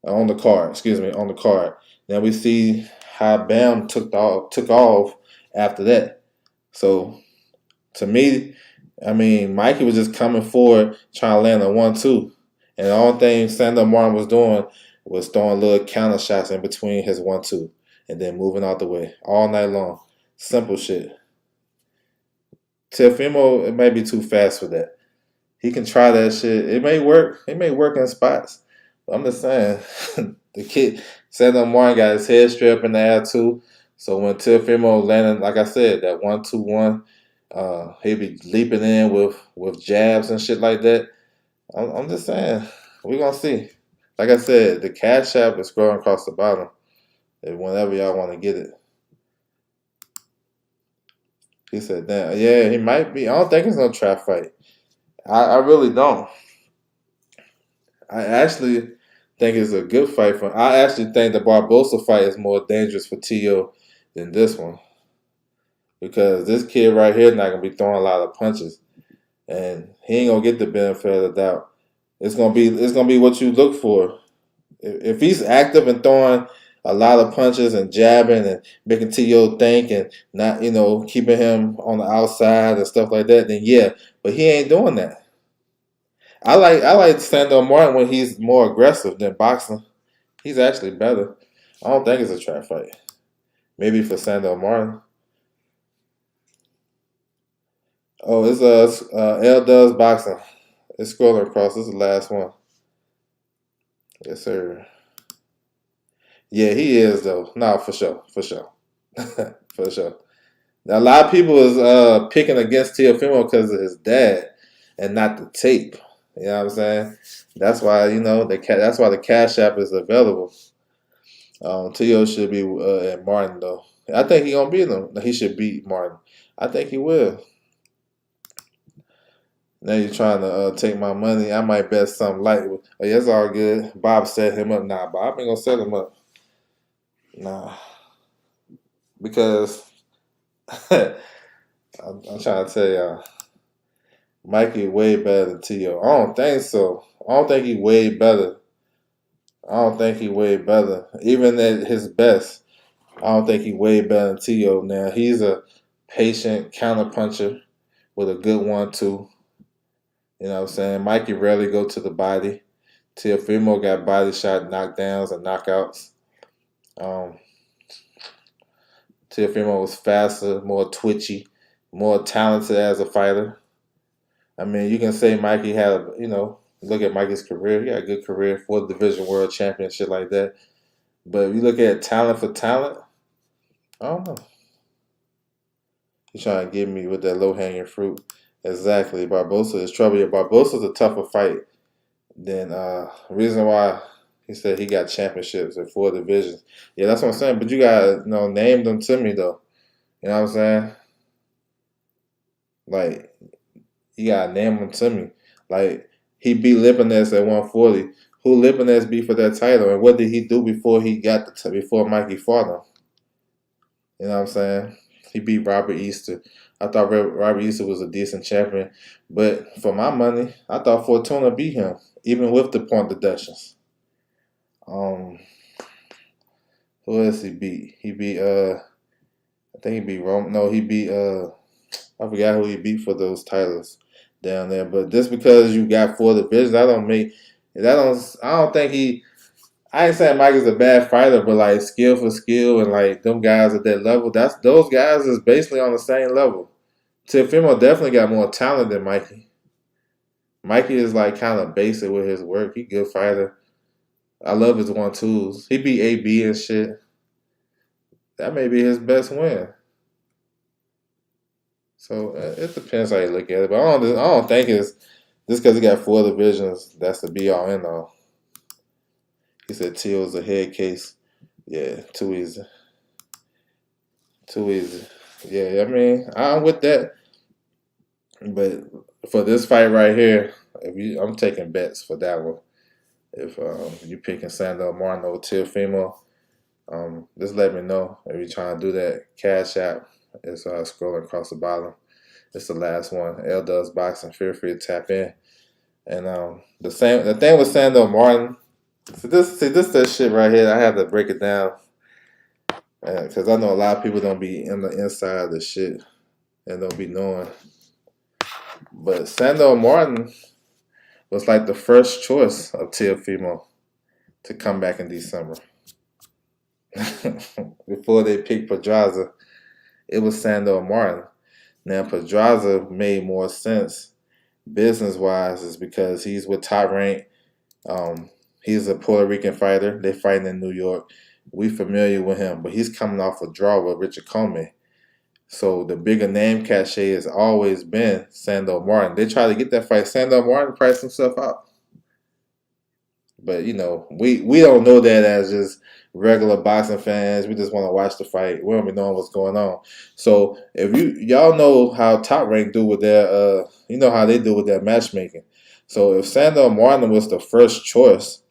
On the card, excuse me, on the card. Now we see how Bam took off after that. So to me, I mean, Mikey was just coming forward trying to land a 1-2. And the only thing Sandor Martin was doing was throwing little counter shots in between his 1-2 and then moving out the way all night long. Simple shit. Teofimo, it may be too fast for that. He can try that shit. It may work. It may work in spots. But I'm just saying, the kid, Sandor Martin got his head straight up in the air too. So when Teofimo landing, like I said, that 1-2-1, he'll be leaping in with jabs and shit like that. I'm just saying, we're gonna see. Like I said, the cash app is scrolling across the bottom. Whenever y'all want to get it. He said, damn, yeah, he might be. I don't think it's no trap fight. I really don't. I actually think it's a good fight for him. I actually think the Barbosa fight is more dangerous for Tio than this one. Because this kid right here not gonna be throwing a lot of punches. And he ain't gonna get the benefit of the doubt. It's gonna be what you look for. If he's active and throwing a lot of punches and jabbing and making T.O. think and not, keeping him on the outside and stuff like that, then yeah. But he ain't doing that. I like Sandor Martin when he's more aggressive than boxing. He's actually better. I don't think it's a trap fight. Maybe for Sandor Martin. Oh, it's L does boxing. It's scrolling across. This is the last one. Yes, sir. Yeah, he is though. No, for sure, for sure, for sure. Now, a lot of people is picking against Teofimo because of his dad and not the tape. You know what I'm saying? That's why that's why the Cash App is available. Teo should be at Martin though. I think he gonna beat him. He should beat Martin. I think he will. Now you're trying to take my money. I might bet something light. Oh, yeah, it's all good. Bob set him up. Nah, Bob ain't gonna set him up. Nah, because I'm trying to tell y'all, Mikey way better than Tio. I don't think so. I don't think he way better. I don't think he way better. Even at his best, I don't think he way better than Tio. Now he's a patient counterpuncher with a good 1-2. You know what I'm saying? Mikey rarely go to the body. Teofimo got body shot knockdowns and knockouts. Um, Teofimo was faster, more twitchy, more talented as a fighter. I mean, you can say Mikey had, look at Mikey's career. He had a good career, 4th division world champion, shit like that. But if you look at talent for talent, I don't know. He's trying to get me with that low-hanging fruit. Exactly. Barbosa is trouble. Yeah, Barbosa's a tougher fight than reason why he said he got championships in 4 divisions. Yeah, that's what I'm saying. But you gotta, name them to me though. You know what I'm saying? Like, you gotta name them to me. Like, he beat Lipinets at 140. Who Lipinets beat for that title, and what did he do before before Mikey fought him? You know what I'm saying? He beat Robert Easter. I thought Robert Easter was a decent champion, but for my money, I thought Fortuna beat him, even with the point deductions. Who else he beat? He beat I think he beat Rome. No, he beat I forgot who he beat for those titles down there. But just because you got 4 divisions, I don't think I ain't saying Mike is a bad fighter, but like skill for skill and like them guys at that level, those guys is basically on the same level. Teofimo definitely got more talent than Mikey. Mikey is like kind of basic with his work. He good fighter. I love his 1-2s. He beat AB and shit. That may be his best win. So it depends how you look at it. But I don't think it's just because he got 4 divisions. That's the be all end all. He said Teal's a head case. Yeah, too easy. Too easy. Yeah, I mean, I'm with that. But for this fight right here, I'm taking bets for that one. If you picking Sandor Martin or Teofimo, just let me know if you're trying to do that. Cash App is scrolling across the bottom. It's the last one. L Does Boxing. Feel free to tap in. And the thing with Sandor Martin. So this that shit right here. I have to break it down because I know a lot of people don't be in the inside of the shit and don't be knowing. But Sandor Martin was like the first choice of Teofimo to come back in December. Before they picked Pedraza, it was Sandor Martin. Now Pedraza made more sense business-wise is because he's with Top Rank. He's a Puerto Rican fighter. They're fighting in New York. We familiar with him, but he's coming off a draw with Richard Comey. So the bigger name cachet has always been Sandor Martin. They try to get that fight. Sandor Martin priced himself out. But, you know, we don't know that as just regular boxing fans. We just want to watch the fight. We don't be knowing what's going on. So if y'all know how Top Rank do with their you know how they do with their matchmaking. So if Sandor Martin was the first choice,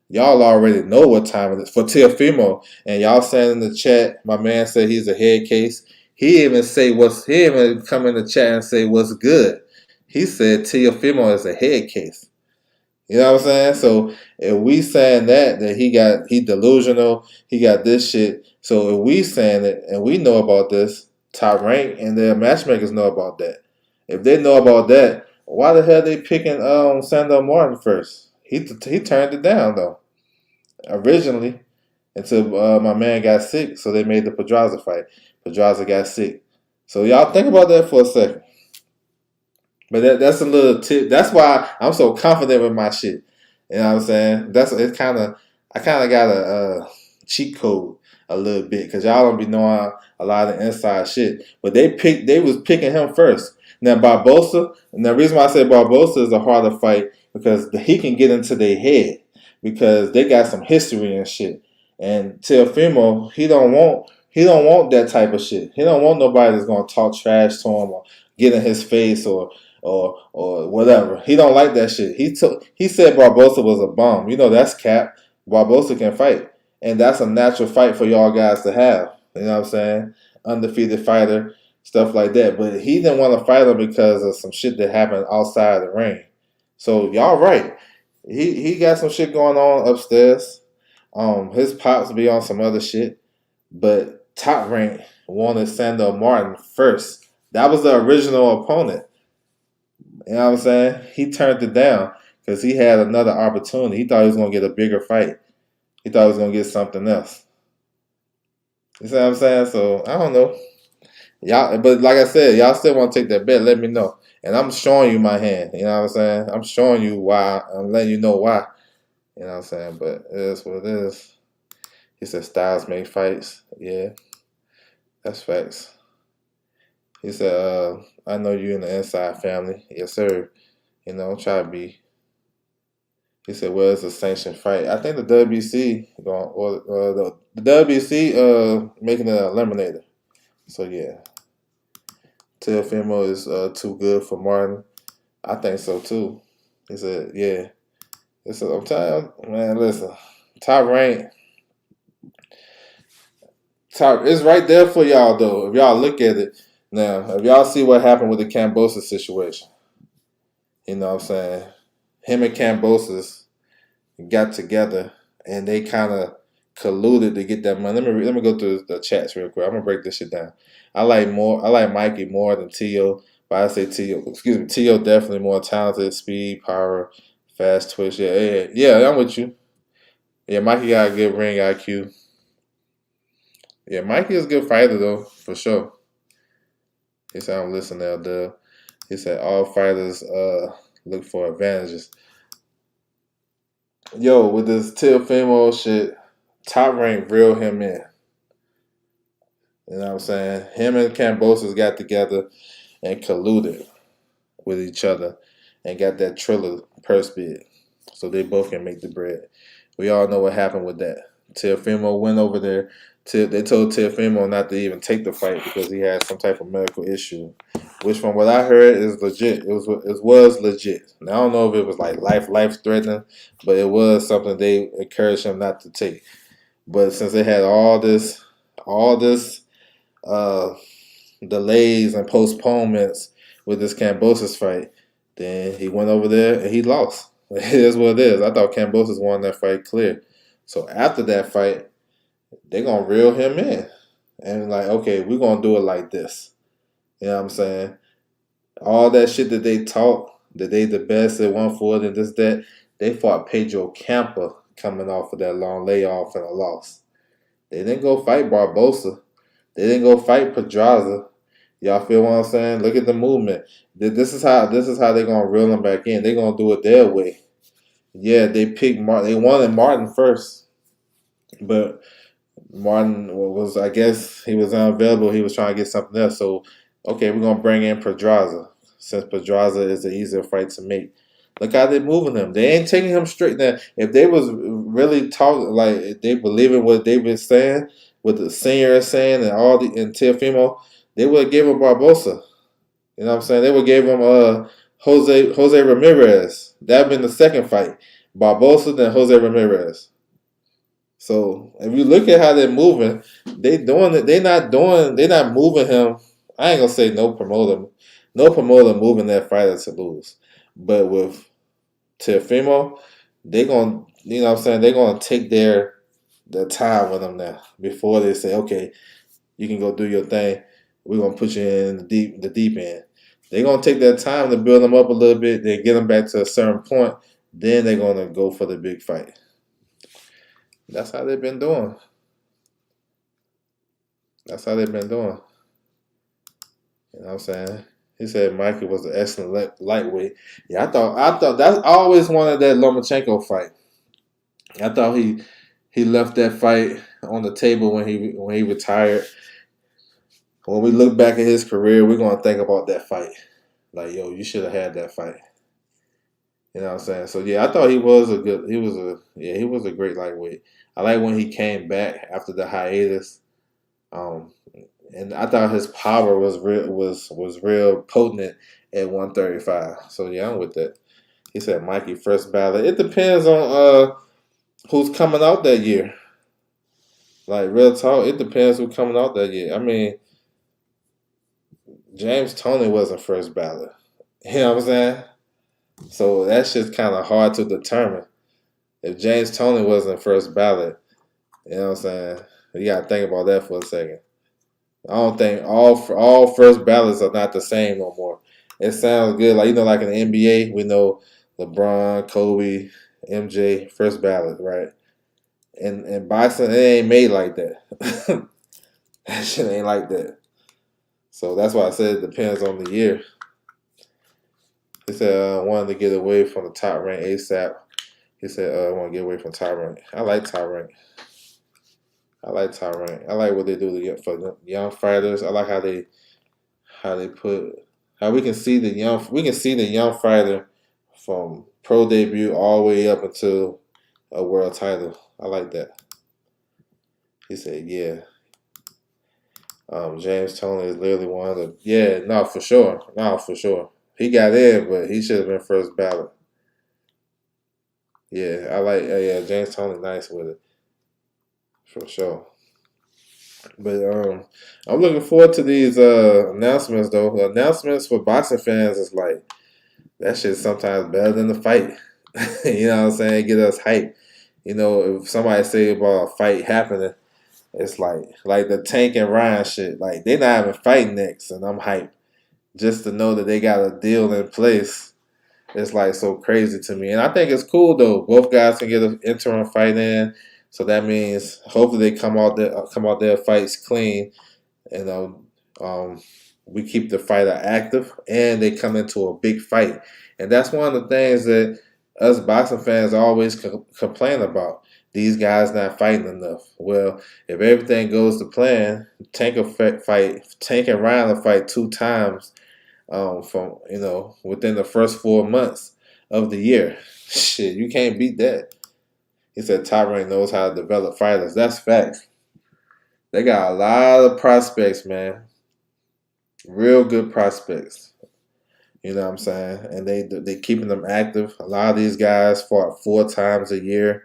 y'all already know what time it is for Teofimo. And y'all saying in the chat, my man said he's a head case. He even come in the chat and say what's good. He said Teofimo is a head case. You know what I'm saying? So if we saying that he delusional, he got this shit. So if we saying it and we know about this, Top Rank and their matchmakers know about that. If they know about that, why the hell they picking Sandor Martin first? He turned it down though. Originally, until my man got sick, so they made the Pedraza fight. Pedraza got sick. So y'all think about that for a second. But that's a little tip. That's why I'm so confident with my shit. You know what I'm saying? I kind of got a cheat code a little bit because y'all don't be knowing a lot of inside shit. But they was picking him first. Now Barbosa, and the reason why I say Barbosa is a harder fight because he can get into their head because they got some history and shit. And Teofimo, he don't want that type of shit. He don't want nobody that's gonna talk trash to him or get in his face or whatever. He don't like that shit. He said Barbosa was a bum. You know that's cap. Barbosa can fight. And that's a natural fight for y'all guys to have. You know what I'm saying? Undefeated fighter, stuff like that. But he didn't want to fight him because of some shit that happened outside the ring. So y'all right. He got some shit going on upstairs. His pops be on some other shit. But Top Rank wanted Sandor Martin first. That was the original opponent. You know what I'm saying? He turned it down because he had another opportunity. He thought he was going to get a bigger fight. He thought he was going to get something else. You see what I'm saying? So, I don't know. Y'all, but like I said, y'all still want to take that bet, let me know. And I'm showing you my hand. You know what I'm saying? I'm showing you why. I'm letting you know why. You know what I'm saying? But it is what it is. He said styles make fights. Yeah, that's facts. He said, I know you in the inside family. Yes, sir. You know, try to be. He said, well, it's a sanctioned fight. I think the WBC the WBC making it an eliminator. So yeah. Teofimo is too good for Martin. I think so too. He said, yeah. I'm telling you, man, listen. Top Rank. It's right there for y'all though. If y'all look at it. Now, if y'all see what happened with the Kambosos situation. You know what I'm saying? Him and Kambosos got together and they kind of colluded to get that money. Let me go through the chats real quick. I'm gonna break this shit down. I like Mikey more than Tio, but I say Tio definitely more talented, speed, power, fast twitch. Yeah, I'm with you. Yeah, Mikey got a good ring IQ. Yeah, Mikey is a good fighter though, for sure. He said, "I'm listening now, Dub." He said, "All fighters look for advantages." Yo, with this Teofimo shit, Top Rank reel him in. You know what I'm saying? Him and Cambosos got together and colluded with each other and got that Triller purse bid. So they both can make the bread. We all know what happened with that. Teofimo went over there. They told Teofimo not to even take the fight because he had some type of medical issue, which from what I heard is legit. It was legit. Now, I don't know if it was like life threatening, but it was something they encouraged him not to take. But since they had all this uh, delays and postponements with this Cambosos fight, then he went over there and he lost. It is what it is. I thought Cambosos won that fight clear. So after that fight, they're gonna reel him in. And like, okay, we're gonna do it like this. You know what I'm saying? All that shit that they taught, that they the best at 140 and this, that, they fought Pedro Campa coming off of that long layoff and a loss. They didn't go fight Barbosa. They didn't go fight Pedraza. Y'all feel what I'm saying? Look at the movement. This is how they're gonna reel them back in. They're gonna do it their way. Yeah, they picked Martin. They wanted Martin first, but Martin was, I guess, he was unavailable. He was trying to get something else. So, okay, we're gonna bring in Pedraza since Pedraza is an easier fight to make. Look how they're moving him. They ain't taking him straight now. If they was really talking, like if they believe in what they've been saying, what the senior is saying, and all the and Teofimo, they would have gave him Barbosa. You know what I'm saying? They would give him Jose Ramirez. That'd been the second fight. Barbosa then Jose Ramirez. So if you look at how they're moving, they doing it. They're not moving him. I ain't gonna say no promoter moving that fighter to lose. But with Teofimo, they gonna, you know what I'm saying, they're gonna take their time with him now before they say, okay, you can go do your thing. We're gonna put you in the deep end. They're gonna take their time to build them up a little bit. They get them back to a certain point. Then they're gonna go for the big fight. That's how they've been doing. That's how they've been doing. You know what I'm saying? He said Mikey was an excellent lightweight. Yeah, I thought that's I always wanted that Lomachenko fight. I thought he left that fight on the table when he retired. When we look back at his career, we're gonna think about that fight. Like, yo, you should have had that fight. You know what I'm saying? So yeah, I thought he was a great lightweight. I like when he came back after the hiatus. Um, and I thought his power was real potent at 135. So yeah, I'm with that. He said Mikey first ballot. It depends on who's coming out that year. Like real talk, it depends who's coming out that year. I mean, James Toney wasn't first ballot. You know what I'm saying? So that shit's kind of hard to determine. If James Toney wasn't first ballot, you know what I'm saying? You gotta think about that for a second. I don't think all first ballots are not the same no more. It sounds good, like like in the NBA, we know LeBron, Kobe, MJ, first ballot, right? And boxing, it ain't made like that. That shit ain't like that. So that's why I said it depends on the year. He said I wanted to get away from the top rank ASAP. He said I want to get away from top rank. I like top rank. I like top rank. I like what they do for the young fighters. I like how we can see the young fighter from pro debut all the way up until a world title. I like that. He said, yeah. James Toney is literally one of the no, for sure. No, for sure. He got in, but he should have been first ballot. Yeah, I like James Toney nice with it. For sure. But I'm looking forward to these announcements though. The announcements for boxing fans is like that shit's sometimes better than the fight. You know what I'm saying? Get us hype. If somebody say about a fight happening, it's like the Tank and Ryan shit. Like they not even fighting next, and I'm hyped just to know that they got a deal in place It's like so crazy to me. And I think it's cool though. Both guys can get an interim fight in. So that means hopefully they come out their fights clean. You know, we keep the fighter active and they come into a big fight. And that's one of the things that us boxing fans always complain about. These guys not fighting enough. Well, if everything goes to plan, Tank and Ryan will fight 2 times from within the first 4 months of the year. Shit, you can't beat that. He said Top Rank knows how to develop fighters. That's facts. They got a lot of prospects, man. Real good prospects. You know what I'm saying? And they keeping them active. A lot of these guys fought 4 times a year,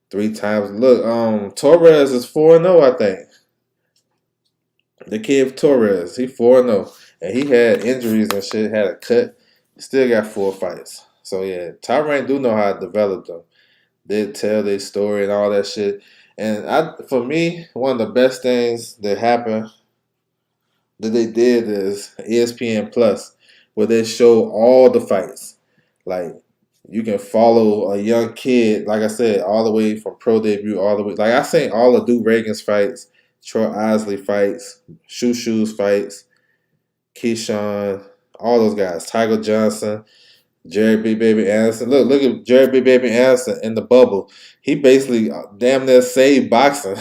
3 times. Look, Torres is 4-0, I think. The kid Torres, he 4-0. And he had injuries and shit, had a cut. Still got 4 fights. So yeah, Top Rank do know how to develop them. They tell their story and all that shit. And for me, one of the best things that happened that they did is ESPN Plus, where they show all the fights. Like you can follow a young kid, like I said, all the way from pro debut, all the way. Like I seen all of Duke Reagan's fights, Troy Isley fights, Shoes fights, Keyshawn, all those guys, Tiger Johnson. Jerry B. Baby Anderson. Look at Jerry B. Baby Anderson in the bubble. He basically damn near saved boxing.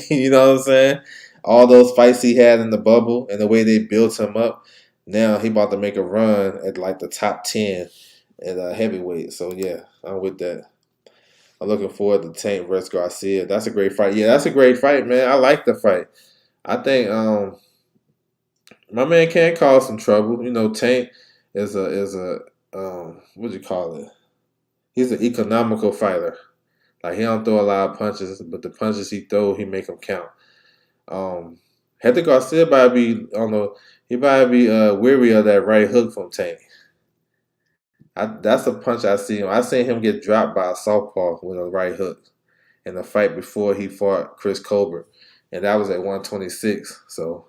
You know what I'm saying? All those fights he had in the bubble and the way they built him up. Now he about to make a run at like the top 10 at heavyweight. So yeah, I'm with that. I'm looking forward to Tank versus Garcia. That's a great fight. Yeah, that's a great fight, man. I like the fight. I think my man can cause some trouble. You know, Tank is a what do you call it? He's an economical fighter. Like he don't throw a lot of punches, but the punches he throw, he make them count. Hector Garcia might be on the he might be weary of that right hook from Tank. That's a punch I see him. I seen him get dropped by a southpaw with a right hook in the fight before he fought Chris Colbert, and that was at 126. So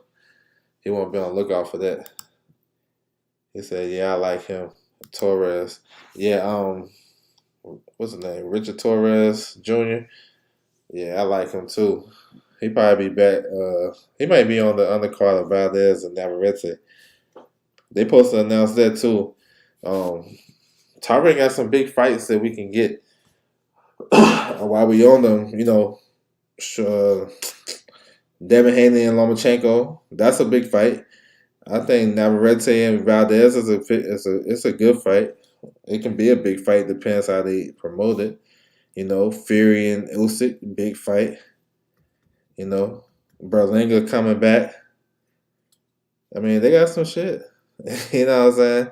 he won't be on the lookout for that. He said, "Yeah, I like him." Torres. Yeah, what's his name? Richard Torres Jr. Yeah, I like him too. He probably be back. He might be on the undercard of Valdez and Navarrete. They supposed to announce that too. Tarek got some big fights that we can get while we on them. You know, Devin Haney and Lomachenko. That's a big fight. I think Navarrete and Valdez it's a good fight. It can be a big fight, depends how they promote it. You know, Fury and Usyk, big fight. You know, Berlinga coming back. I mean, they got some shit. You know what I'm saying?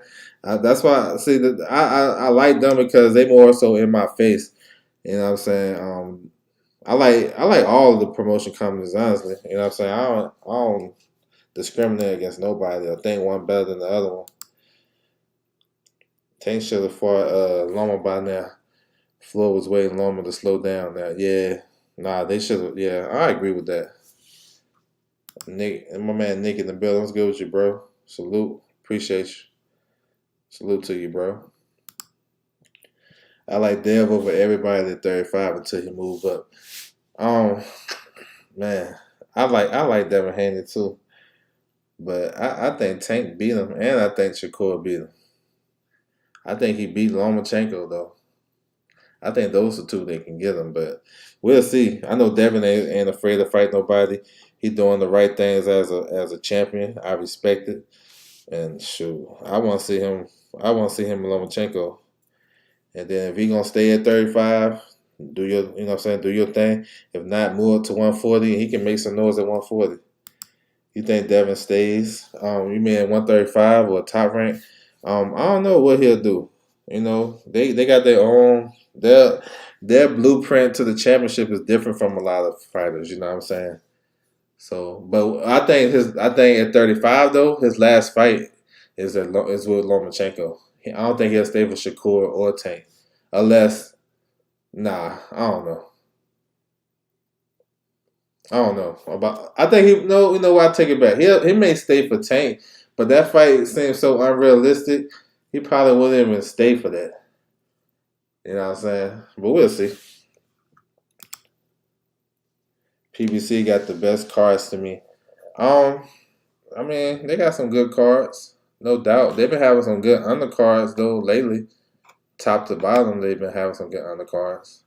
That's why see that I like them because they more so in my face. You know what I'm saying? I like all of the promotion companies honestly. You know what I'm saying? I don't discriminate against nobody or think one better than the other one. Tank should have fought Loma by now. Floor was waiting Loma to slow down now. Yeah. Nah, they should have. Yeah, I agree with that. Nick and my man Nick in the building. What's good with you, bro? Salute. Appreciate you. Salute to you, bro. I like Dev over everybody at 35 until he move up. Man, I like Devin Haney too. But I think Tank beat him, and I think Shakur beat him. I think he beat Lomachenko, though. I think those are two that can get him, but we'll see. I know Devin ain't afraid to fight nobody. He doing the right things as a champion. I respect it. And shoot, I want to see him. I want to see him and Lomachenko. And then if he gonna stay at 35, do your you know what I'm saying, do your thing. If not, move up to 140. He can make some noise at 140. You think Devin stays? You mean at 135 or top rank? I don't know what he'll do. You know, they got their own their blueprint to the championship is different from a lot of fighters. You know what I'm saying? So, but I think at 35 though, his last fight is with Lomachenko. I don't think he'll stay for Shakur or Tank, unless I don't know. I don't know about. I think he no. You know what? I take it back. He may stay for Tank, but that fight seems so unrealistic. he probably wouldn't even stay for that. You know what I'm saying? But we'll see. PBC got the best cards to me. Um, I mean, they got some good cards, no doubt. They've been having some good undercards though lately. Top to bottom, they've been having some good undercards.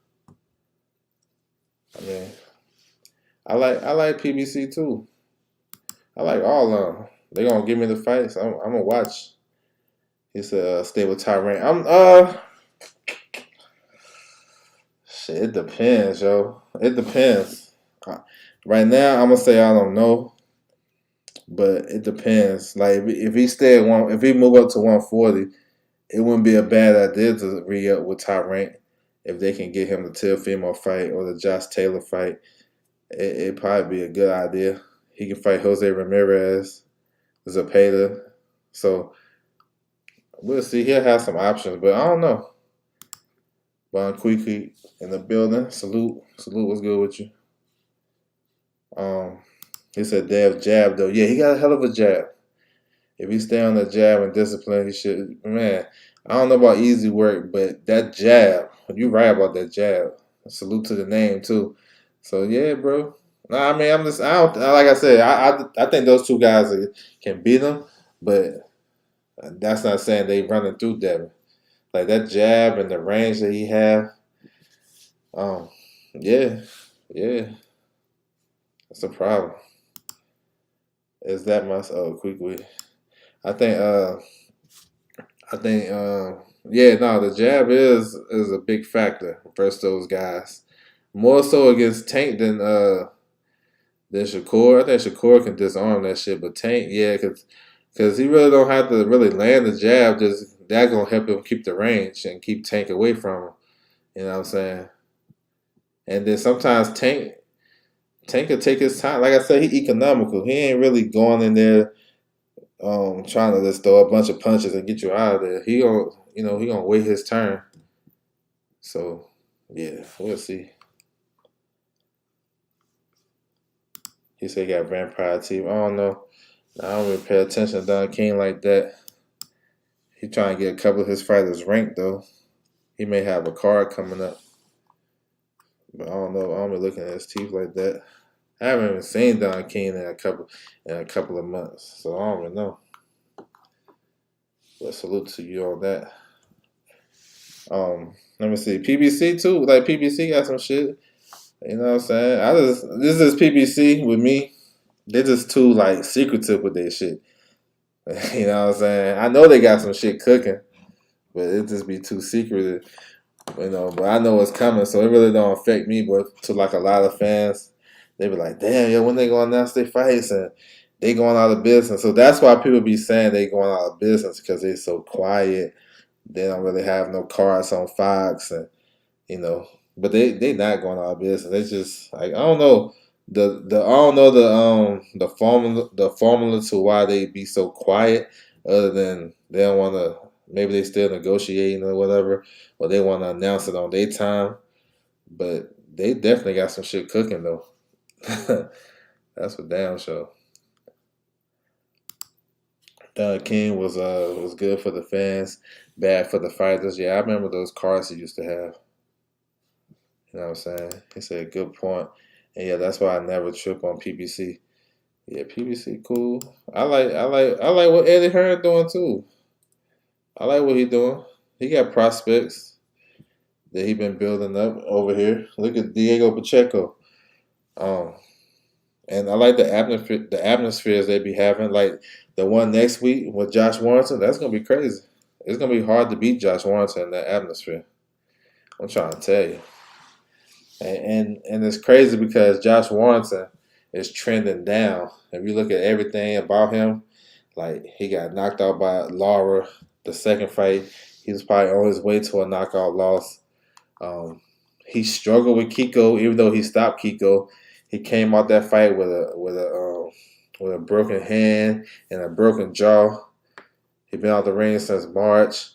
I mean, I like PBC too. I like all of them. They gonna give me the fights. I'm gonna watch. He said, "Stay with Tyrant." Shit. It depends, yo. It depends. Right now, I'm gonna say I don't know, but it depends. Like if he stay at if he move up to 140, it wouldn't be a bad idea to re up with Tyrant if they can get him the Teofimo fight or the Josh Taylor fight. It'd probably be a good idea. He can fight Jose Ramirez, Zepeda. So we'll see. He'll have some options, but I don't know. Bon Quique in the building. Salute. What's good with you? He said Dev jab though. Yeah, he got a hell of a jab. If he stay on the jab and discipline, he should. Man, I don't know about easy work, but that jab. You right about that jab. Salute to the name too. So yeah, bro. Nah, I mean, I'm just. I don't. Like I said, I think those two guys can beat him, but that's not saying they running through Devin. Like that jab and the range that he have. Um, yeah, yeah, that's a problem. Is that much? Oh, quickly. I think. I think. Yeah, no, the jab is a big factor versus those guys. More so against Tank than Shakur. I think Shakur can disarm that shit, but Tank, yeah, because he really don't have to really land the jab. Just that gonna help him keep the range and keep Tank away from him. You know what I'm saying? And then sometimes Tank could take his time. Like I said, he economical. He ain't really going in there trying to just throw a bunch of punches and get you out of there. He gonna wait his turn. So yeah, we'll see. He said he got Vampire Team. I don't know. I don't really pay attention to Don King like that. He trying to get a couple of his fighters ranked though. He may have a card coming up, but I don't know. I don't be looking at his teeth like that. I haven't even seen Don King in a couple of months, so I don't even know. But salute to you on that. Let me see. PBC too. Like PBC got some shit. You know what I'm saying? This is PBC with me. They're just too like secretive with their shit. You know what I'm saying? I know they got some shit cooking, but it just be too secretive. But I know it's coming, so it really don't affect me. But to like a lot of fans, they be like, "Damn, yo, when they gonna announce their fights and they going out of business?" So that's why people be saying they going out of business because they so quiet. They don't really have no cards on Fox, and you know, but they not going out of business. They just like I don't know I don't know the formula to why they be so quiet. Other than they don't want to, maybe they still negotiating or whatever, or they want to announce it on their time. But they definitely got some shit cooking though. That's for damn sure. King was good for the fans, bad for the fighters. Yeah, I remember those cards he used to have. You know what I'm saying? He said good point. And yeah, that's why I never trip on PBC. Yeah, PBC cool. I like what Eddie Hearn doing too. I like what he doing. He got prospects that he been building up over here. Look at Diego Pacheco. Um, and I like the atmospheres they be having. Like the one next week with Josh Warrington, that's gonna be crazy. It's gonna be hard to beat Josh Warrington in that atmosphere. I'm trying to tell you. And it's crazy because Josh Warrington is trending down. If you look at everything about him, like he got knocked out by Lara the second fight. He was probably on his way to a knockout loss. He struggled with Kiko, even though he stopped Kiko. He came out that fight with a broken hand and a broken jaw. He been out the ring since March.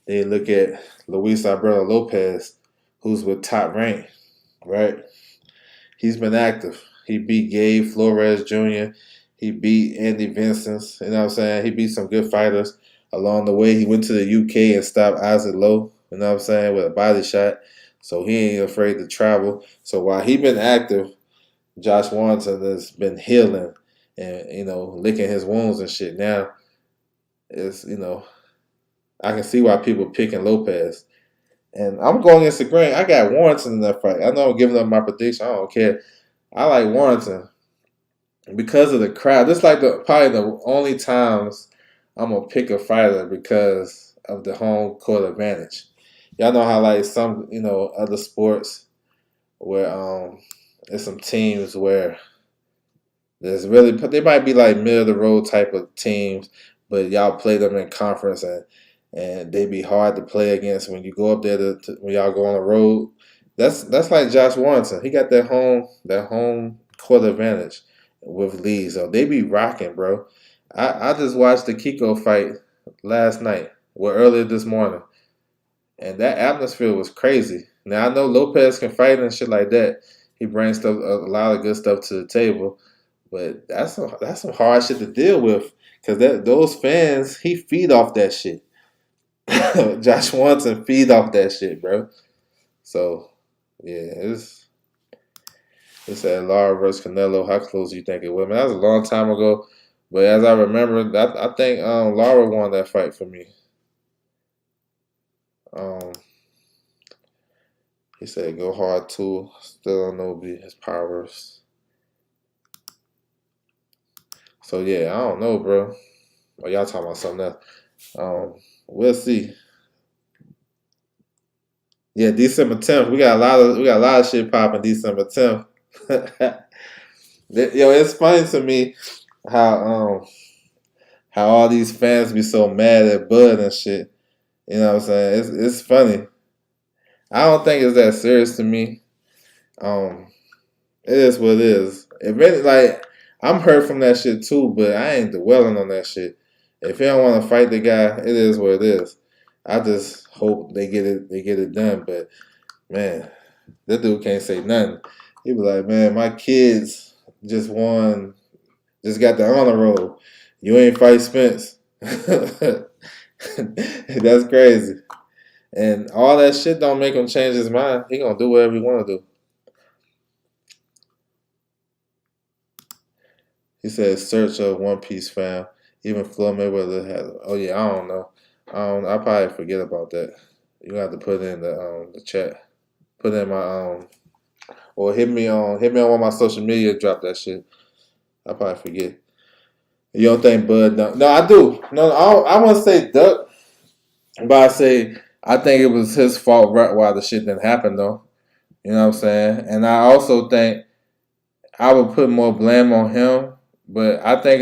Then you look at Luis Alberto Lopez, who's with Top Rank, right? He's been active. He beat Gabe Flores Jr. He beat Andy Vincent. You know what I'm saying? He beat some good fighters. along the way. He went to the UK and stopped Isaac Lowe, you know what I'm saying, with a body shot. So he ain't afraid to travel. So while he been active, Josh Warrington has been healing and, licking his wounds and shit. Now, it's, I can see why people picking Lopez. And I'm going against the grain. I got Warrington in that fight. I know I'm giving up my prediction. I don't care. I like Warrington because of the crowd. This is like probably the only times I'm gonna pick a fighter because of the home court advantage. Y'all know how like some other sports where there's some teams where they might be like middle of the road type of teams, but y'all play them in conference and they be hard to play against when you go up there when y'all go on the road. That's like Josh Warrington. He got that home court advantage with Lee, so they be rocking, bro. I just watched the Kiko fight last night, earlier this morning, and that atmosphere was crazy. Now I know Lopez can fight and shit like that. He brings a lot of good stuff to the table, but that's some hard shit to deal with because those fans, he feed off that shit. Josh Warrington feed off that shit, bro. So yeah, it's at Lara versus Canelo. How close do you think it was? Man, that was a long time ago, but as I remember, I think Lara won that fight for me. He said go hard too. Still don't know his powers. So yeah, I don't know, bro. Oh, y'all talking about something else. We'll see. Yeah, December 10th. We got a lot of shit popping December 10th. Yo, it's funny to me how all these fans be so mad at Bud and shit. You know what I'm saying? It's funny. I don't think it's that serious to me. It is what it is. If any, like, I'm hurt from that shit too, but I ain't dwelling on that shit. If he don't want to fight the guy, it is what it is. I just hope they get it done. But man, that dude can't say nothing. He be like, man, my kids just got the honor roll. You ain't fight Spence. That's crazy. And all that shit don't make him change his mind. He gonna do whatever he wanna do. He said, search of One Piece found. Even Floyd Mayweather has. Oh yeah, I don't know. I probably forget about that. You have to put it in the chat. Put it in my or hit me on one of my social media. Drop that shit. I probably forget. You don't think Bud? No, I do. No, I want to say Duck, but I think it was his fault right why the shit didn't happen though. You know what I'm saying? And I also think I would put more blame on him, but I think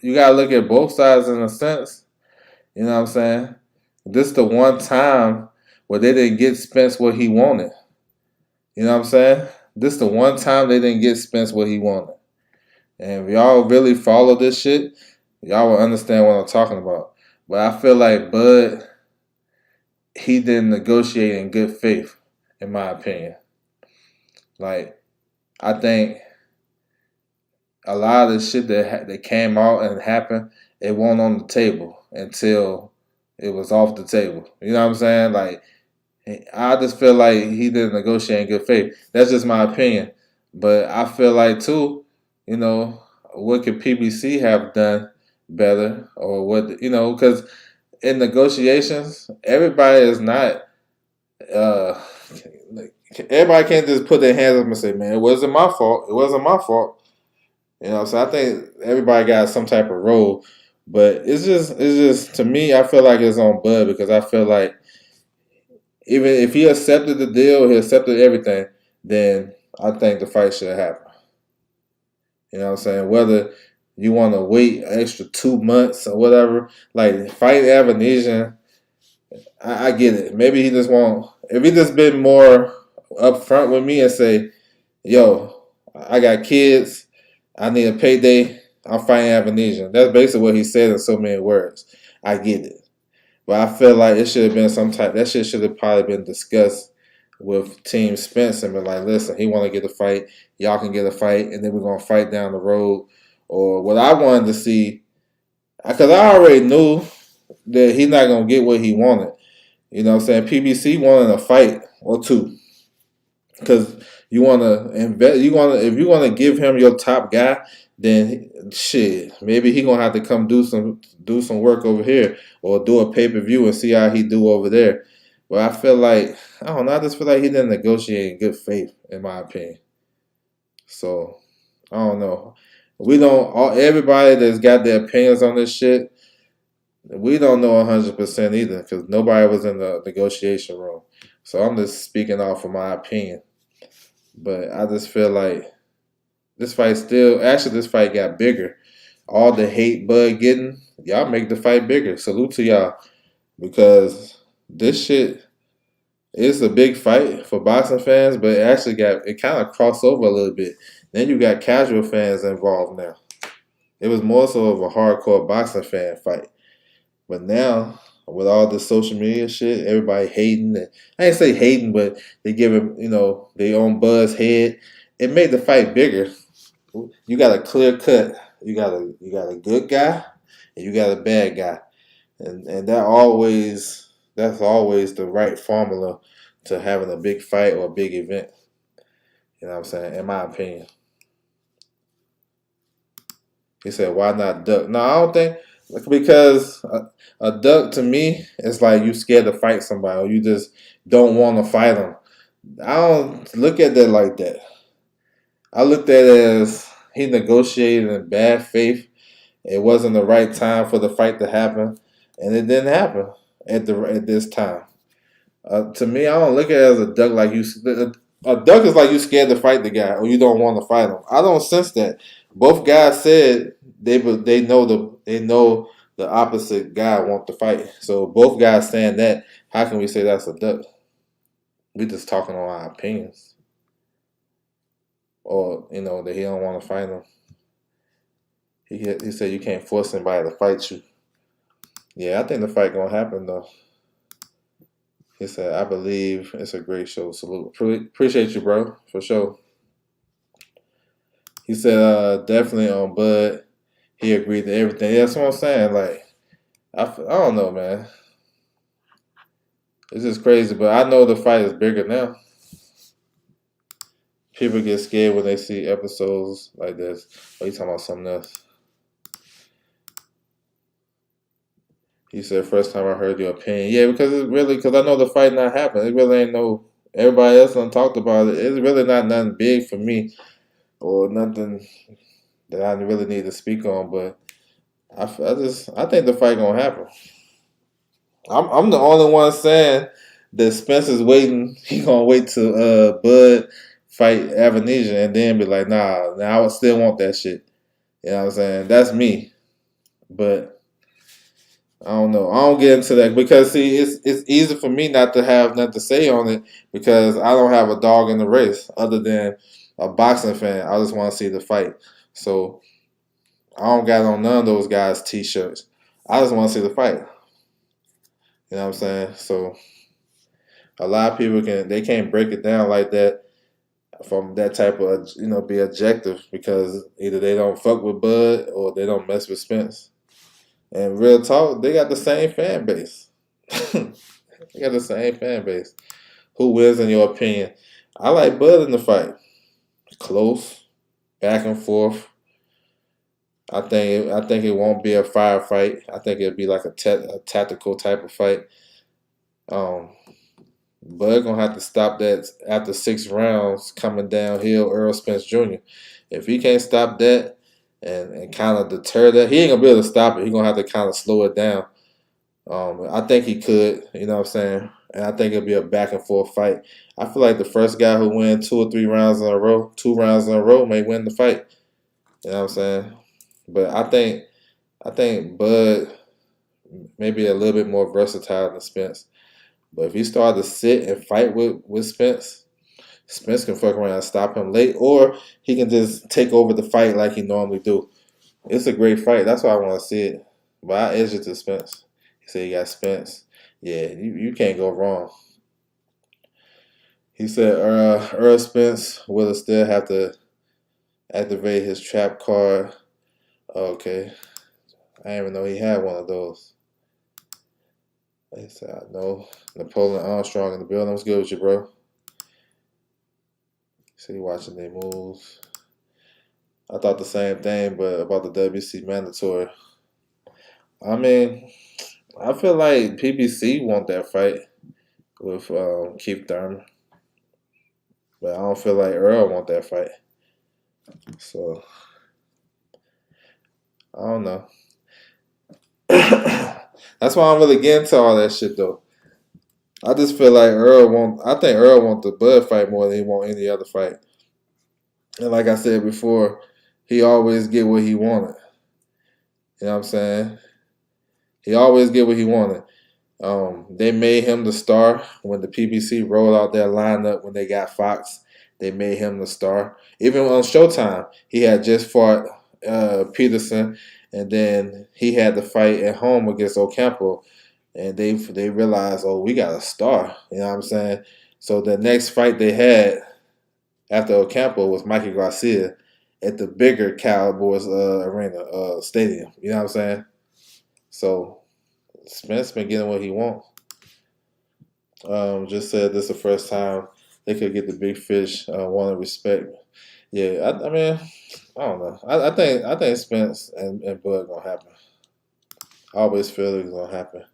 you gotta look at both sides in a sense. You know what I'm saying? This is the one time where they didn't get Spence what he wanted. You know what I'm saying? This is the one time they didn't get Spence what he wanted. And if y'all really follow this shit, y'all will understand what I'm talking about. But I feel like Bud, he didn't negotiate in good faith, in my opinion. Like, I think a lot of the shit that came out and happened, it wasn't on the table until it was off the table. You know what I'm saying? Like, I just feel like he didn't negotiate in good faith. That's just my opinion. But I feel like, too, what could PBC have done better? Or what, because in negotiations, everybody is not, everybody can't just put their hands up and say, man, it wasn't my fault. It wasn't my fault. So I think everybody got some type of role. But it's just, to me, I feel like it's on Bud because I feel like even if he accepted the deal, he accepted everything, then I think the fight should happen. You know what I'm saying? Whether you want to wait an extra 2 months or whatever, like fight Avenesian, I get it. Maybe he just if he just been more upfront with me and say, yo, I got kids, I need a payday, I'm fighting Avenesian. That's basically what he said in so many words. I get it. But I feel like it should have been that shit should have probably been discussed with Team Spence and been like, listen, he want to get a fight, y'all can get a fight, and then we're going to fight down the road. Or what I wanted to see, because I already knew that he's not gonna get what he wanted. You know what I'm saying? PBC wanted a fight or two. Because you want to invest, if you want to give him your top guy, then shit, maybe he gonna have to come do some work over here or do a pay-per-view and see how he do over there. But I feel like I don't know. I just feel like he didn't negotiate in good faith, in my opinion. So I don't know. We don't. Everybody that's got their opinions on this shit, we don't know 100% either because nobody was in the negotiation room. So I'm just speaking off of my opinion. But I just feel like this fight got bigger. All the hate Bud getting, y'all make the fight bigger. Salute to y'all. Because this shit is a big fight for boxing fans, but it kind of crossed over a little bit. Then you got casual fans involved now. It was more so of a hardcore boxing fan fight. But now, with all the social media shit, everybody hating. I ain't say hating, but they give it, their own buzz head. It made the fight bigger. You got a clear cut. You got a good guy, and you got a bad guy, and that's always the right formula to having a big fight or a big event. You know what I'm saying? In my opinion. He said, "Why not duck?" No, I don't think because a duck to me is like you scared to fight somebody or you just don't want to fight them. I don't look at that like that. I looked at it as he negotiated in bad faith. It wasn't the right time for the fight to happen, and it didn't happen at this time. To me, I don't look at it as a duck like you. A duck is like you scared to fight the guy or you don't want to fight him. I don't sense that. Both guys said they know the opposite guy want to fight. So both guys saying that. How can we say that's a duck? We just talking on our opinions, or that he don't want to fight him. He said you can't force anybody to fight you. Yeah, I think the fight gonna happen though. He said, I believe it's a great show. Salute. Appreciate you, bro, for sure. He said, definitely on Bud. He agreed to everything. Yeah, that's what I'm saying. Like, I don't know, man. It's just crazy, but I know the fight is bigger now. People get scared when they see episodes like this. Are you talking about something else? He said, first time I heard your opinion. Yeah, because I know the fight not happening. It really ain't no, everybody else done talked about it. It's really not nothing big for me or nothing that I really need to speak on. But I think the fight going to happen. I'm the only one saying that Spence is waiting. He going to wait till Bud fight Avanesia and then be like, nah, I would still want that shit. You know what I'm saying? That's me. But I don't know. I don't get into that because see, it's easy for me not to have nothing to say on it because I don't have a dog in the race other than a boxing fan. I just want to see the fight. So I don't got on none of those guys' t-shirts. I just want to see the fight. You know what I'm saying? So a lot of people can't break it down like that from that type of be objective because either they don't fuck with Bud or they don't mess with Spence. And real talk, they got the same fan base. They got the same fan base. Who wins in your opinion? I like Bud in the fight. Close, back and forth. I think it won't be a firefight. I think it'll be like a tactical type of fight. Bud gonna have to stop that after 6 rounds coming downhill. Earl Spence Jr. If he can't stop that and kind of deter that, he ain't gonna be able to stop it. He gonna have to kind of slow it down. I think he could, you know what I'm saying? And I think it'll be a back and forth fight. I feel like the first guy who wins 2 or 3 rounds in a row, 2 rounds in a row may win the fight. You know what I'm saying? But I think Bud may be a little bit more versatile than Spence. But if he started to sit and fight with Spence, Spence can fuck around and stop him late, or he can just take over the fight like he normally do. It's a great fight. That's why I want to see it. But I edge it to Spence. He said he got Spence. Yeah, you can't go wrong. He said Earl Spence will still have to activate his trap card. Okay. I didn't even know he had one of those. Like I said, I know Napoleon Armstrong in the building. What's good with you, bro? See, watching their moves. I thought the same thing, but about the WC mandatory. I mean, I feel like PBC want that fight with Keith Thurman, but I don't feel like Earl want that fight. So I don't know. That's why I'm really getting to all that shit though. I just feel like I think Earl want the Bud fight more than he want any other fight. And like I said before, he always get what he wanted. You know what I'm saying? He always get what he wanted. They made him the star when the PBC rolled out their lineup when they got Fox. They made him the star. Even on Showtime, he had just fought Peterson, and then he had the fight at home against Ocampo, and they realized, oh, we got a star. You know what I'm saying? So the next fight they had after Ocampo was Mikey Garcia at the bigger Cowboys arena stadium. You know what I'm saying? So Spence been getting what he wants. Just said this is the first time they could get the big fish. Wanting respect. Yeah, I mean, I don't know. I think Spence and Bud gonna happen. I always feel it's gonna happen.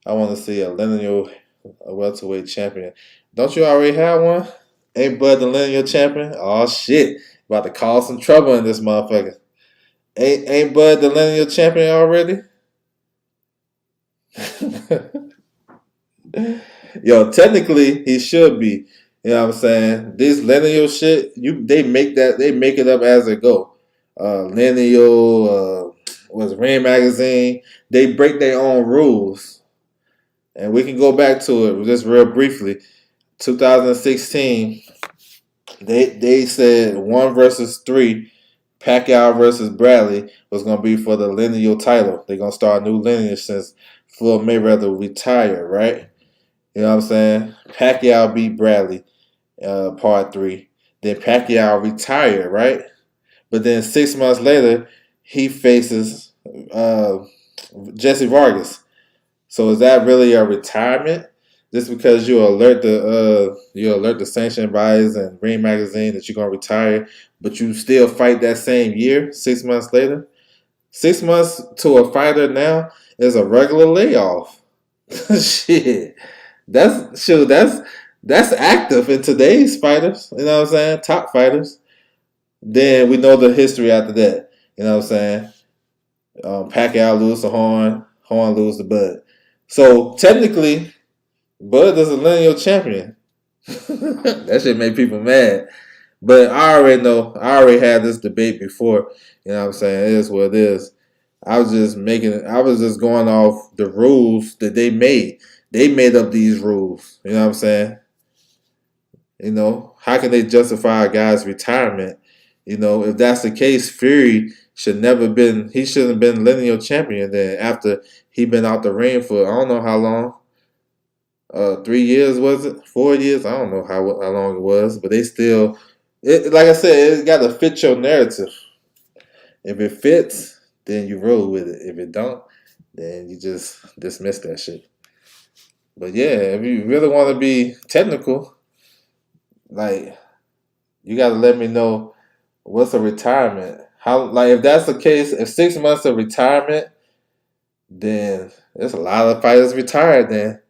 I want to see a lineal welterweight champion. Don't you already have one? Ain't Bud the lineal champion? Oh shit! About to cause some trouble in this motherfucker. Ain't Bud the lineal champion already? Yo, technically he should be. You know what I'm saying? This lineal shit, they make it up as they go. Lineal was Ring Magazine. They break their own rules. And we can go back to it just real briefly. 2016, they said 1 versus 3, Pacquiao versus Bradley was gonna be for the lineal title. They're gonna start a new lineage since Floyd Mayweather retired, right? You know what I'm saying? Pacquiao beat Bradley, part 3. Then Pacquiao retired, right? But then 6 months later, he faces Jesse Vargas. So is that really a retirement? Just because you alert the sanction bodies and Ring Magazine that you're gonna retire, but you still fight that same year, 6 months later? 6 months to a fighter now is a regular layoff. Shit. That's active in today's fighters. You know what I'm saying? Top fighters. Then we know the history after that. You know what I'm saying? Pacquiao lose to Horn, Horn lose to Bud. So technically, Bud is a lineal champion. That shit made people mad. But I already know. I already had this debate before. You know what I'm saying? It is what it is. I was just going off the rules that they made. They made up these rules. You know what I'm saying? You know, how can they justify a guy's retirement? You know, if that's the case, Fury he shouldn't have been lineal champion then after he been out the ring for I don't know how long. 3 years was it? 4 years? I don't know how long it was, but they still like I said, it gotta fit your narrative. If it fits, then you roll with it. If it don't, then you just dismiss that shit. But yeah, if you really want to be technical, like you got to let me know what's a retirement. How like if that's the case, if 6 months of retirement, then there's a lot of fighters retired. Then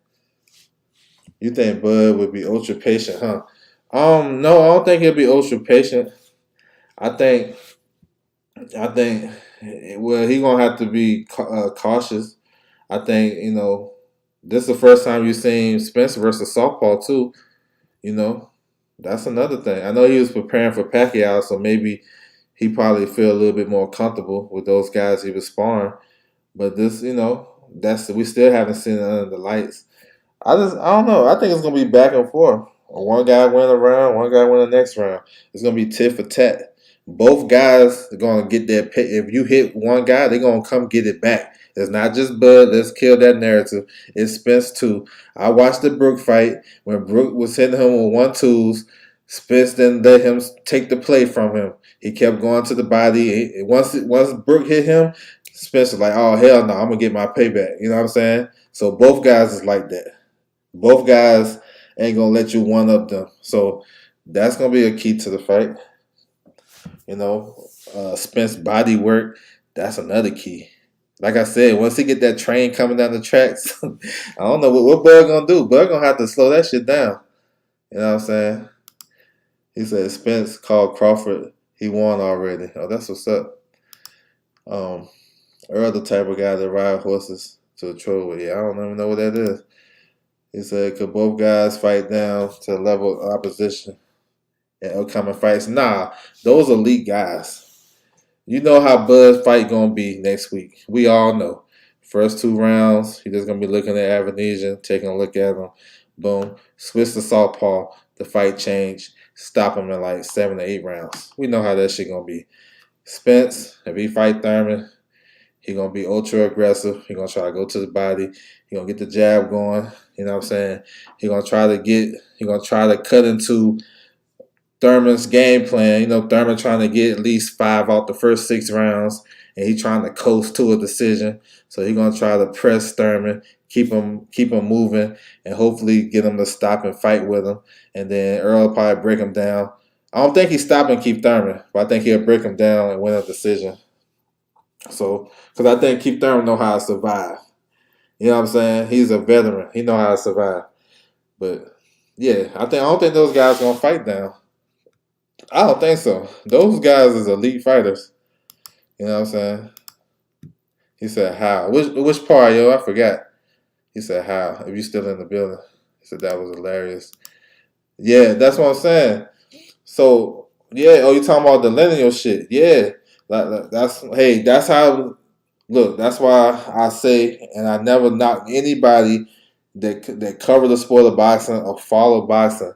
you think Bud would be ultra patient, huh? No, I don't think he'll be ultra patient. I think, well, he gonna have to be cautious. I think this is the first time you've seen Spence versus Southpaw too. You know, that's another thing. I know he was preparing for Pacquiao, so maybe he probably feel a little bit more comfortable with those guys he was sparring. But this, we still haven't seen it under the lights. I don't know. I think it's gonna be back and forth. One guy win a round, one guy win the next round. It's gonna be tit for tat. Both guys are gonna get their pay. If you hit one guy, they're gonna come get it back. It's not just Bud. Let's kill that narrative. It's Spence too. I watched the Brook fight when Brook was hitting him with 1-2s. Spence didn't let him take the play from him. He kept going to the body. Once Brook hit him, Spence is like, oh hell no, I'm gonna get my payback. You know what I'm saying? So both guys is like that. Both guys ain't gonna let you one up them. So that's gonna be a key to the fight. You know, Spence body work, that's another key. Like I said, once he get that train coming down the tracks, I don't know what Bud gonna do. Bud gonna have to slow that shit down. You know what I'm saying? He said Spence called Crawford. He won already. Oh, that's what's up. Earl the type of guy that ride horses to a troll. Yeah, I don't even know what that is. He said, could both guys fight down to level opposition in upcoming fights? Nah, those elite guys. You know how Bud's fight gonna be next week. We all know. First 2 rounds, he just gonna be looking at Avenesian, taking a look at him. Boom. Switch to southpaw. The fight change. Stop him in like 7 to 8 rounds. We know how that shit gonna be. Spence, if he fight Thurman, he gonna be ultra aggressive. He gonna try to go to the body. He gonna get the jab going. You know what I'm saying? He gonna try to cut into Thurman's game plan. You know, Thurman trying to get at least 5 out the first 6 rounds, and he trying to coast to a decision. So he gonna try to press Thurman, keep him moving, and hopefully get him to stop and fight with him. And then Earl will probably break him down. I don't think he stop and keep Thurman, but I think he'll break him down and win a decision. So, because I think Keith Thurman know how to survive. You know what I'm saying? He's a veteran. He know how to survive. But yeah, I don't think those guys gonna fight down. I don't think so. Those guys is elite fighters. You know what I'm saying? He said how? Which part, yo? I forgot. He said how? If you still in the building. He said that was hilarious. Yeah, that's what I'm saying. So yeah, oh, you talking about the lineal shit? Yeah, that's how. Look, that's why I say, and I never knock anybody that cover the sport of boxing or follow boxing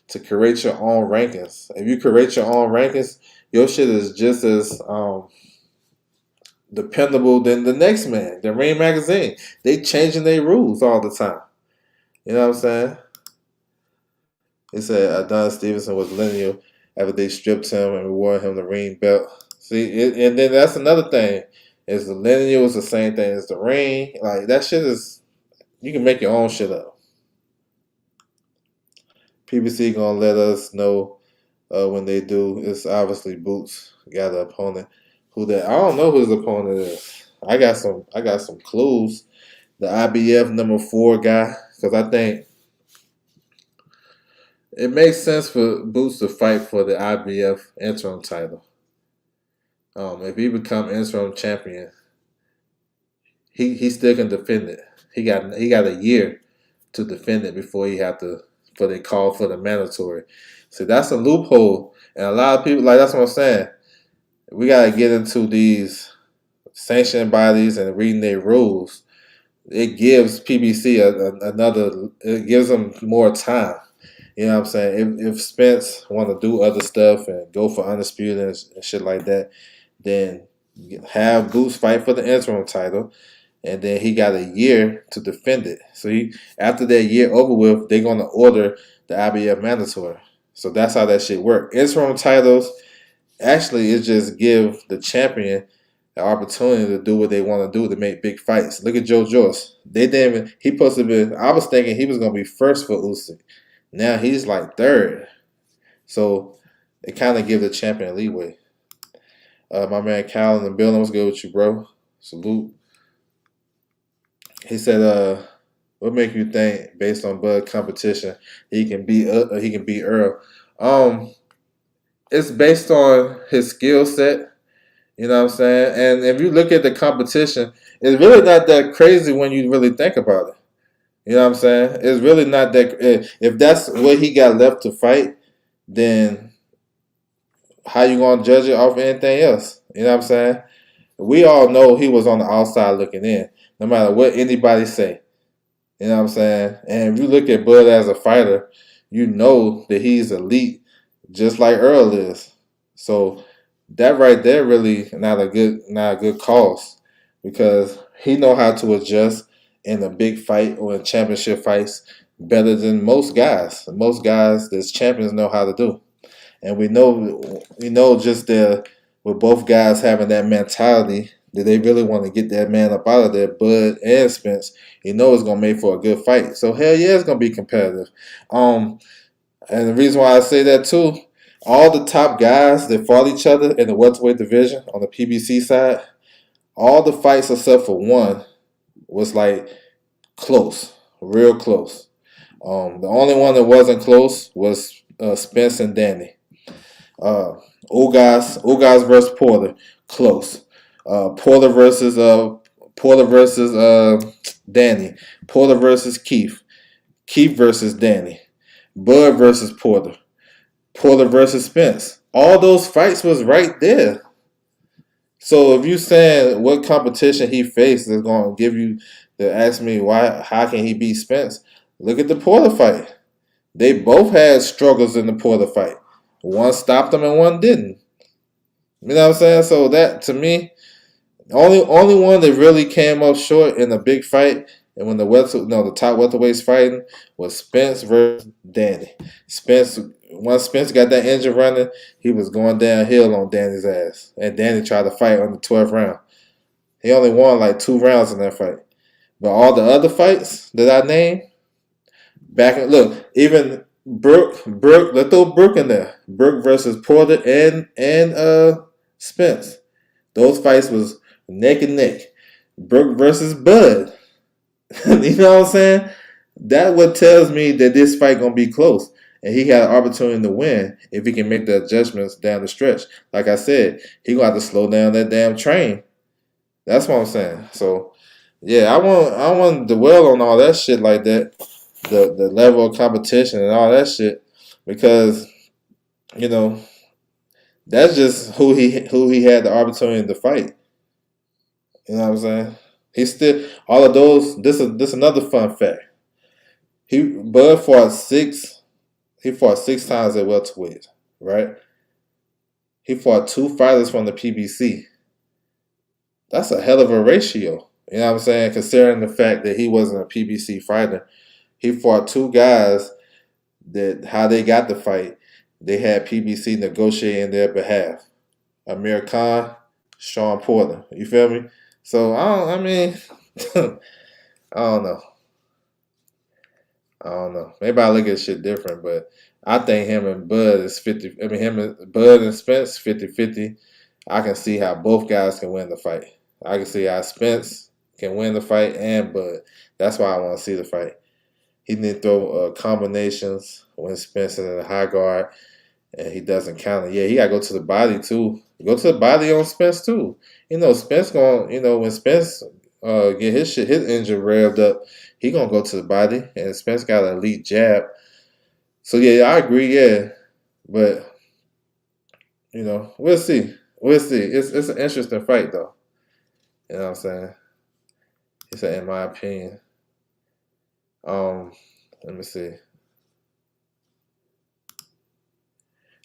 to create your own rankings. If you create your own rankings, your shit is just as dependable than the next man. The Ring Magazine, they changing their rules all the time. You know what I'm saying? He said Adonis Stevenson was lineal after they stripped him and rewarded him the ring belt. See, and then that's another thing. Is the lineal is the same thing as the ring. Like, that shit is, you can make your own shit up. PBC gonna let us know when they do. It's obviously Boots got an opponent. Who that? I don't know who his opponent is. I got some clues. The IBF number 4 guy, because I think it makes sense for Boots to fight for the IBF interim title. If he become interim champion, he still can defend it. He got a year to defend it before they call for the mandatory. So that's a loophole, and a lot of people, like, that's what I'm saying. We gotta get into these sanctioned bodies and reading their rules. It gives PBC it gives them more time. You know what I'm saying? If Spence want to do other stuff and go for undisputed and shit like that, then have Boots fight for the interim title, and then he got a year to defend it. So after that year over with, they're gonna order the IBF mandatory. So that's how that shit work. Interim titles actually it just give the champion the opportunity to do what they want to do to make big fights. Look at Joe Joyce. They didn't even. He supposed to be. I was thinking he was gonna be first for Usyk. Now he's like 3rd. So it kind of give the champion leeway. My man Cal in the building, what's good with you, bro? Salute. He said, what make you think, based on Bud competition, he can beat Earl? It's based on his skill set. You know what I'm saying? And if you look at the competition, it's really not that crazy when you really think about it. You know what I'm saying? It's really not that. If that's what he got left to fight, then how you gonna judge it off anything else? You know what I'm saying? We all know he was on the outside looking in, no matter what anybody say. You know what I'm saying? And if you look at Bud as a fighter, you know that he's elite, just like Earl is. So that right there really not a good cause, because he know how to adjust in a big fight or in championship fights better than most guys. Most guys that's champions know how to do. And we know just with both guys having that mentality Did they really want to get that man up out of there? Bud and Spence, you know it's gonna make for a good fight. So hell yeah, it's gonna be competitive. And the reason why I say that too, all the top guys that fought each other in the welterweight division on the PBC side, all the fights except for one was like close, real close. The only one that wasn't close was Spence and Danny. Ugas versus Porter, close. Porter versus Danny. Porter versus Keith. Keith versus Danny. Bud versus Porter. Porter versus Spence. All those fights was right there. So if you saying what competition he faced is going to give you to ask me how can he beat Spence, look at the Porter fight. They both had struggles in the Porter fight. One stopped them and one didn't. You know what I'm saying? So that to me, only one that really came up short in a big fight and when the top welterweights fighting was Spence versus Danny. Once Spence got that engine running, he was going downhill on Danny's ass. And Danny tried to fight on the 12th round. He only won like 2 rounds in that fight. But all the other fights that I named, even Brooke, let's throw Brooke in there. Brooke versus Porter and Spence. Those fights was neck and neck. Brooke versus Bud. You know what I'm saying? That what tells me that this fight gonna be close. And he had an opportunity to win if he can make the adjustments down the stretch. Like I said, he gonna have to slow down that damn train. That's what I'm saying. So yeah, I want to dwell on all that shit like that. The level of competition and all that shit. Because, you know, that's just who he had the opportunity to fight. You know what I'm saying? He still all of those. This another fun fact. Bud fought 6 times at welterweight, right? He fought 2 fighters from the PBC. That's a hell of a ratio. You know what I'm saying? Considering the fact that he wasn't a PBC fighter, he fought 2 guys that how they got the fight, they had PBC negotiating their behalf. Amir Khan, Sean Porter. You feel me? So I don't know. Maybe I look at shit different, but I think him and Bud is 50. I mean, him and Bud and Spence 50-50. I can see how both guys can win the fight. I can see how Spence can win the fight and Bud. That's why I want to see the fight. He need to throw combinations when Spence is in the high guard and he doesn't counter. Yeah, he got to go to the body too. Go to the body on Spence too. You know, Spence when Spence get his engine revved up, he gonna go to the body, and Spence got an elite jab. So yeah, I agree. Yeah, but you know, we'll see. It's an interesting fight though. You know what I'm saying? It's in my opinion. Let me see.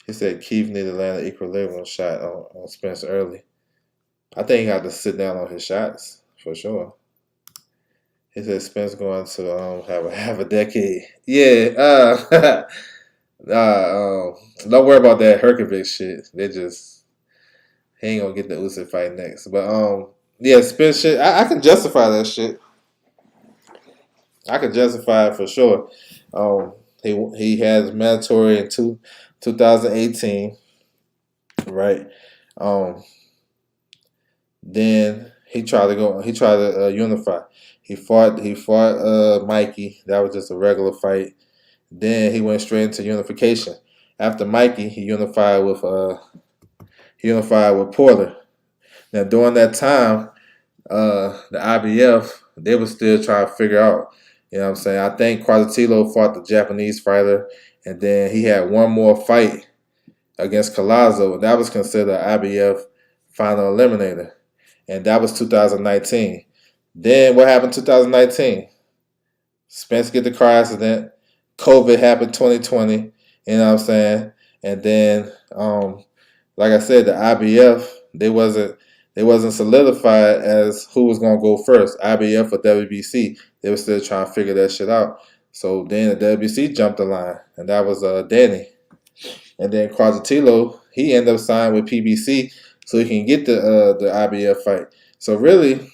He said Keith needed to land an equilibrium shot on Spence early. I think he got to sit down on his shots for sure. He said Spence going to have a decade. Yeah. Don't worry about that Herkovic shit. He ain't gonna get the Usyk fight next. But yeah, Spence shit. I can justify that shit. I can justify it for sure. He has mandatory in 2018, right? Then he tried to unify. He fought Mikey. That was just a regular fight. Then he went straight into unification. After Mikey, he unified with Porter. Now during that time, the IBF, they were still trying to figure out. You know what I'm saying? I think Chocolatito fought the Japanese fighter, and then he had one more fight against Collazo, and that was considered IBF final eliminator. And that was 2019. Then what happened 2019? Spence get the car accident. COVID happened 2020. You know what I'm saying? And then, like I said, the IBF, they wasn't solidified as who was going to go first, IBF or WBC. They were still trying to figure that shit out. So then the WBC jumped the line, and that was Danny. And then Chocolatito, he ended up signing with PBC so he can get the IBF fight. So really,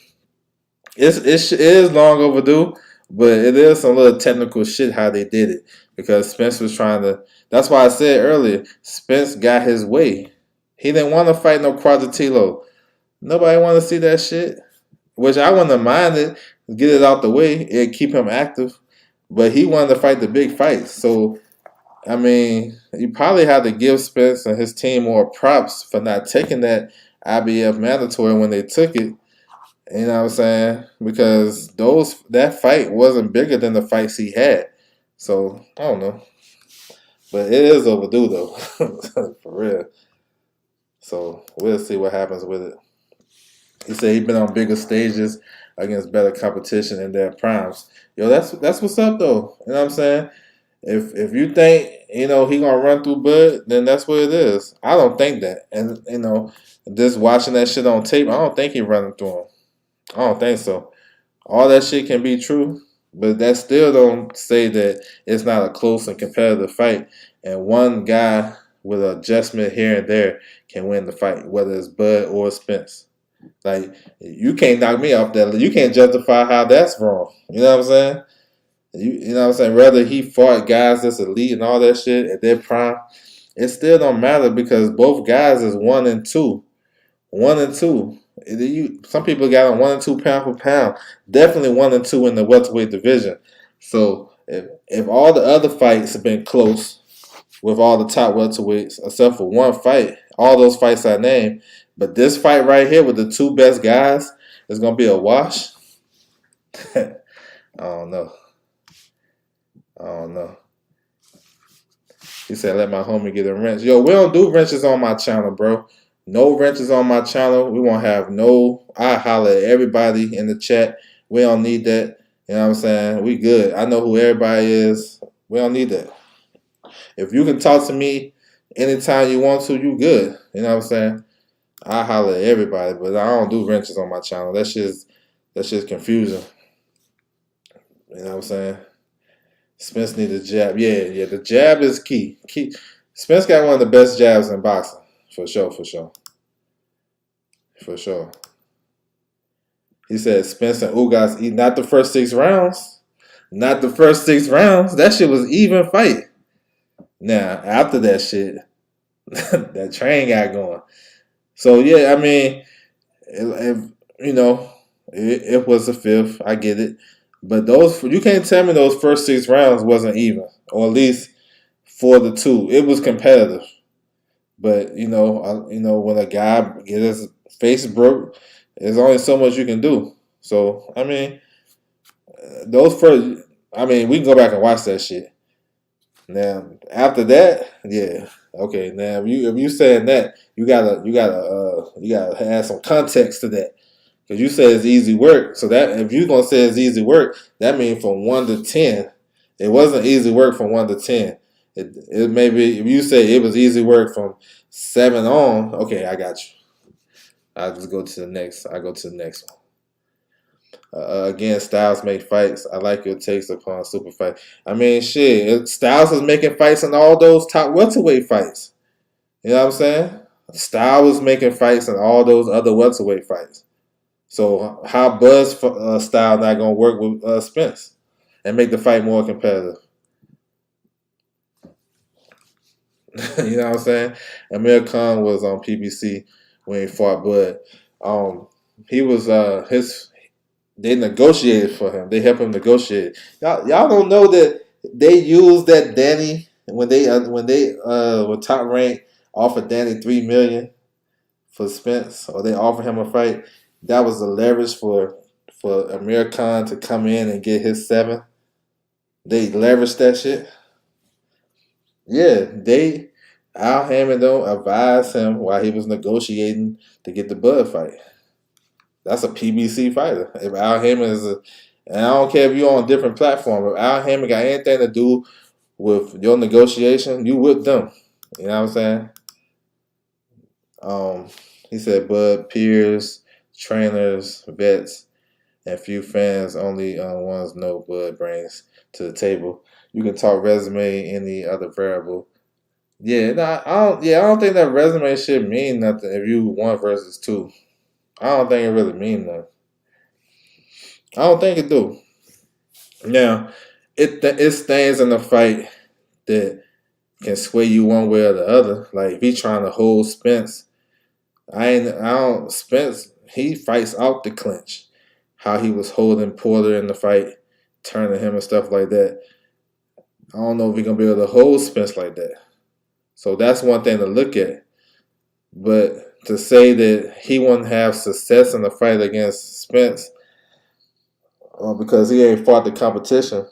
it is long overdue, but it is some little technical shit how they did it because Spence was trying to. That's why I said earlier, Spence got his way. He didn't want to fight no Quadratilo. Nobody want to see that shit. Which I wouldn't have minded. Get it out the way. It keep him active. But he wanted to fight the big fights. So I mean, you probably had to give Spence and his team more props for not taking that IBF mandatory when they took it. You know what I'm saying? Because that fight wasn't bigger than the fights he had. So I don't know. But it is overdue though. For real. So we'll see what happens with it. He said he's been on bigger stages against better competition in their primes. Yo, that's what's up though. You know what I'm saying? If you think he gonna run through Bud, then that's what it is. I don't think that, and just watching that shit on tape, I don't think he running through him. I don't think so. All that shit can be true, but that still don't say that it's not a close and competitive fight. And one guy with an adjustment here and there can win the fight, whether it's Bud or Spence. Like you can't knock me off that. You can't justify how that's wrong. You know what I'm saying? You know what I'm saying? Whether he fought guys that's elite and all that shit at their prime, it still don't matter because both guys is 1-2. 1-2. Some people got on 1-2 pound for pound. Definitely 1-2 in the welterweight division. So if all the other fights have been close with all the top welterweights, except for one fight, all those fights I named, but this fight right here with the two best guys is gonna be a wash. I don't know. I don't know. He said, let my homie get a wrench. Yo, we don't do wrenches on my channel, bro. No wrenches on my channel. We won't have no. I holler at everybody in the chat. We don't need that. You know what I'm saying? We good. I know who everybody is. We don't need that. If you can talk to me anytime you want to, you good. You know what I'm saying? I holler at everybody, but I don't do wrenches on my channel. That's just confusing. You know what I'm saying? Spence need a jab. Yeah, the jab is key. Spence got one of the best jabs in boxing. For sure. He said Spence and Ugas eat not the first 6 rounds. Not the first 6 rounds. That shit was even fight. Now, after that shit, that train got going. So, yeah, I mean, it was a fifth. I get it. But you can't tell me those first 6 rounds wasn't even, or at least 4-2. It was competitive. But when a guy get his face broke, there's only so much you can do. So I mean, we can go back and watch that shit. Now after that, yeah, okay. Now if you saying that, you gotta add some context to that. Because you say it's easy work. So that if you're going to say it's easy work, that means from 1 to 10. It wasn't easy work from 1 to 10. It may be, if you say it was easy work from 7 on, okay, I got you. I'll just go to the next. I go to the next one. Again, Styles make fights. I like your takes upon super fight. I mean, shit, Styles is making fights in all those top welterweight fights. You know what I'm saying? Styles was making fights in all those other welterweight fights. So how Bud's style not gonna work with Spence and make the fight more competitive? You know what I'm saying? Amir Khan was on PBC when he fought Bud. He was they negotiated for him. They helped him negotiate. Y'all don't know that they used that Danny when they were top ranked, offered Danny $3 million for Spence, or they offered him a fight. That was the leverage for Amir Khan to come in and get his 7. They leveraged that shit. Yeah, Al Hammond don't advise him while he was negotiating to get the Bud fight. That's a PBC fighter. If Al Hammond and I don't care if you're on a different platform, if Al Hammond got anything to do with your negotiation, you with them. You know what I'm saying? He said Bud peers, trainers, vets, and few fans only ones know Bud brings to the table. You can talk resume, any other variable. Yeah, I don't think that resume should mean nothing if you 1 versus 2. I don't think it really mean nothing. I don't think it do. Now, it stands in the fight that can sway you one way or the other. Like if he's trying to hold Spence, I don't Spence. He fights out the clinch. How he was holding Porter in the fight, turning him and stuff like that. I don't know if he's gonna be able to hold Spence like that. So that's one thing to look at. But to say that he wouldn't have success in the fight against Spence because he ain't fought the competition,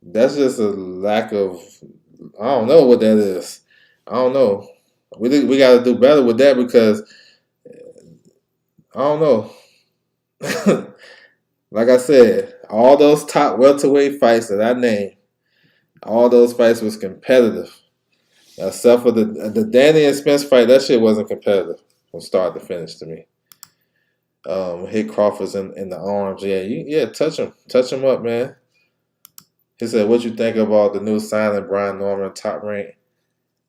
that's just a lack of. I don't know what that is. I don't know. We got to do better with that because I don't know. Like I said, all those top welterweight fights that I named, all those fights was competitive. Except for the Danny and Spence fight, that shit wasn't competitive from start to finish to me. Hit Crawford's in the arms. Yeah, touch him up, man. He said, "What you think about the new signing, Brian Norman, top rank?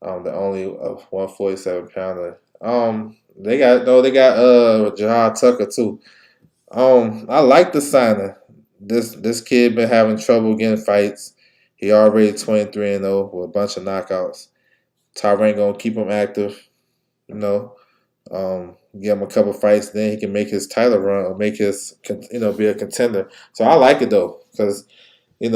The only 147 pounder. They got Jahad Tucker too. I like the signing. This kid been having trouble getting fights. He already 23-0 with a bunch of knockouts. Tyrann gonna keep him active, you know. Give him a couple fights, then he can make his title run or make his, be a contender. So I like it though, because him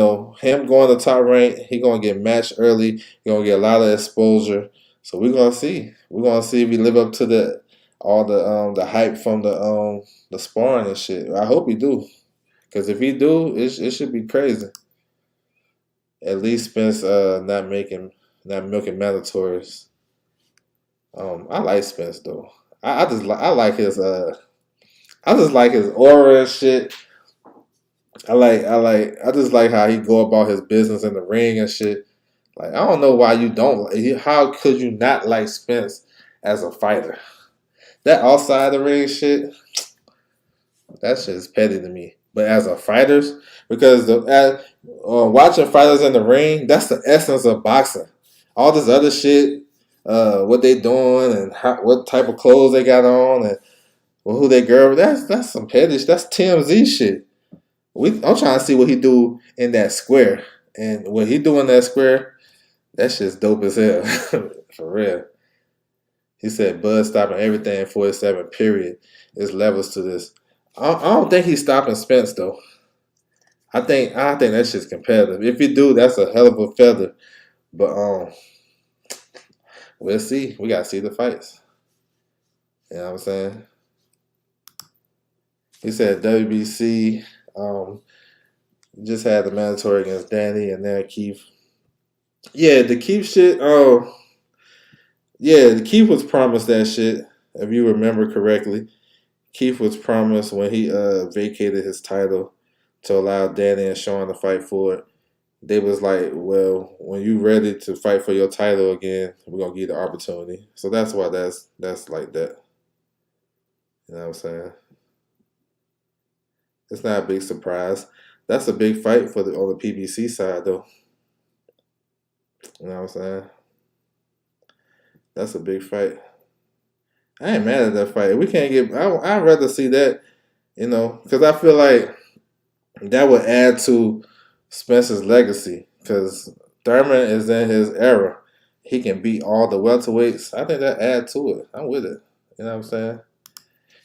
going to top rank, he gonna get matched early. He gonna get a lot of exposure. So we're gonna see. We're gonna see if he live up to all the hype from the sparring and shit. I hope he do, because if he do, it should be crazy. At least Spence not milking mandatories. I like Spence though. I like his I just like his aura and shit. I just like how he go about his business in the ring and shit. Like I don't know why you don't. How could you not like Spence as a fighter? That outside the ring shit, that shit is petty to me. But as a fighters, because watching fighters in the ring, that's the essence of boxing. All this other shit, what they doing and what type of clothes they got on and who they girl. That's some petty. That's TMZ shit. I'm trying to see what he do in that square, and what he do in that square, that shit's dope as hell, for real. He said, "Bud stopping everything in 47. Period. There's levels to this." I don't think he's stopping Spence though. I think that shit's competitive. If you do, that's a hell of a feather. But we'll see. We gotta see the fights. You know what I'm saying? He said WBC just had the mandatory against Danny and then Keith. Yeah, the Keith shit. Oh, yeah, the Keith was promised that shit. If you remember correctly, Keith was promised when he vacated his title to allow Danny and Sean to fight for it. They was like, well, when you ready to fight for your title again, we're gonna give you the opportunity. So that's why that's like that. You know what I'm saying? It's not a big surprise. That's a big fight on the PBC side though. You know what I'm saying? That's a big fight. I ain't mad at that fight. We can't get. I'd rather see that, because I feel like that would add to Spence's legacy. Because Thurman is in his era. He can beat all the welterweights. I think that add to it. I'm with it. You know what I'm saying?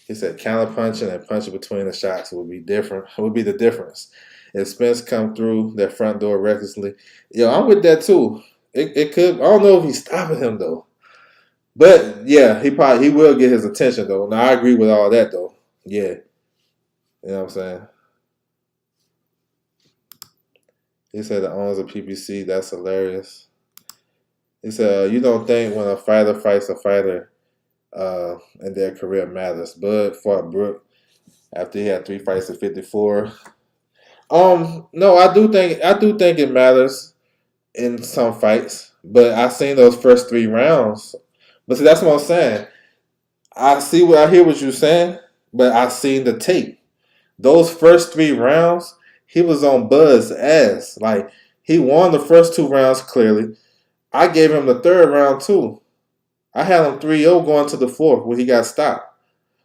He said counter punching and punching between the shots would be different. Would be the difference. If Spence come through that front door recklessly, I'm with that too. It could. I don't know if he's stopping him though. But yeah, he will get his attention though. Now I agree with all that though. Yeah. You know what I'm saying? He said the owners of PPC, that's hilarious. He said, you don't think when a fighter fights a fighter and their career matters. Bud fought Brooke after he had 3 fights at 54. No, I do think it matters in some fights. But I seen those first 3 rounds. But see, that's what I'm saying. I hear what you're saying, but I seen the tape. Those first 3 rounds, he was on Bud's ass. Like, he won the first 2 rounds clearly. I gave him the 3rd round too. I had him 3-0 going to the 4th where he got stopped.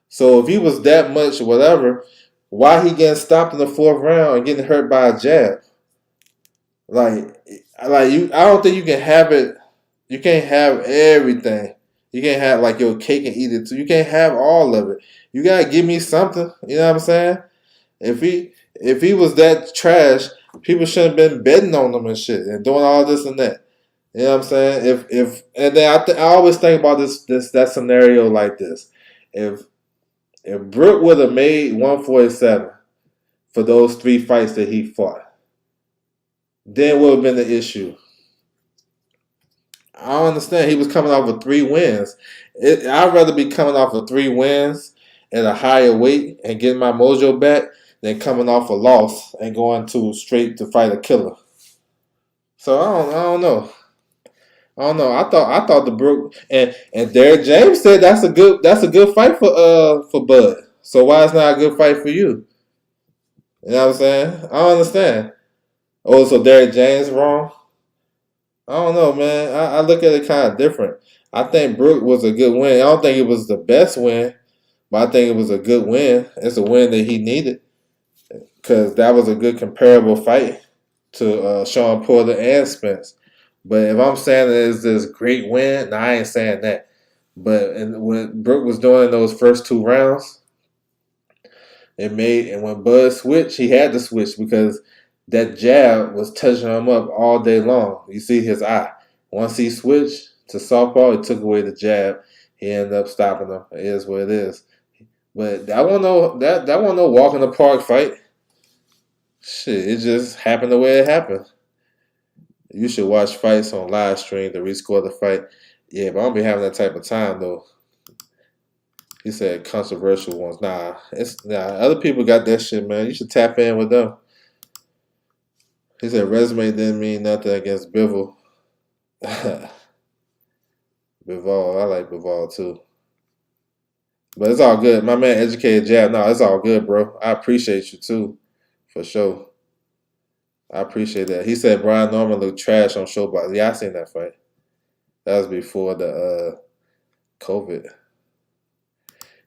So if he was that much whatever, why he getting stopped in the 4th round and getting hurt by a jab? Like, you, I don't think you can have it. You can't have everything. You can't have like your cake and eat it too. You can't have all of it. You gotta give me something. You know what I'm saying? If he was that trash, people shouldn't have been betting on him and shit and doing all this and that. You know what I'm saying? If and then I always think about that scenario like this. If if Brooke would have made 147 for those 3 fights that he fought, then what would have been the issue? I don't understand. He was coming off with 3 wins. I'd rather be coming off of 3 wins at a higher weight and getting my mojo back than coming off a loss and going to straight to fight a killer. So I don't know. I don't know. I thought the Brook and Derek James said that's a good fight for Bud. So why is not a good fight for you? You know what I'm saying? I don't understand. Oh, so Derek James wrong? I don't know, man. I look at it kind of different. I think Brook was a good win. I don't think it was the best win, but I think it was a good win. It's a win that he needed because that was a good comparable fight to Sean Porter and Spence. But if I'm saying that it's this great win, nah, I ain't saying that. But when Brook was doing those first 2 rounds, and when Bud switched, he had to switch because that jab was touching him up all day long. You see his eye. Once he switched to softball, he took away the jab. He ended up stopping him. It is what it is. But that wasn't no walk in the park fight. Shit, it just happened the way it happened. You should watch fights on live stream to rescore the fight. Yeah, but I don't be having that type of time though. He said controversial ones. Nah, other people got that shit, man. You should tap in with them. He said resume didn't mean nothing against Bivol. Bivol, I like Bivol too. But it's all good. My man educated jab. No, it's all good, bro. I appreciate you too. For sure. I appreciate that. He said Brian Norman looked trash on Showbox. Yeah, I seen that fight. That was before the COVID.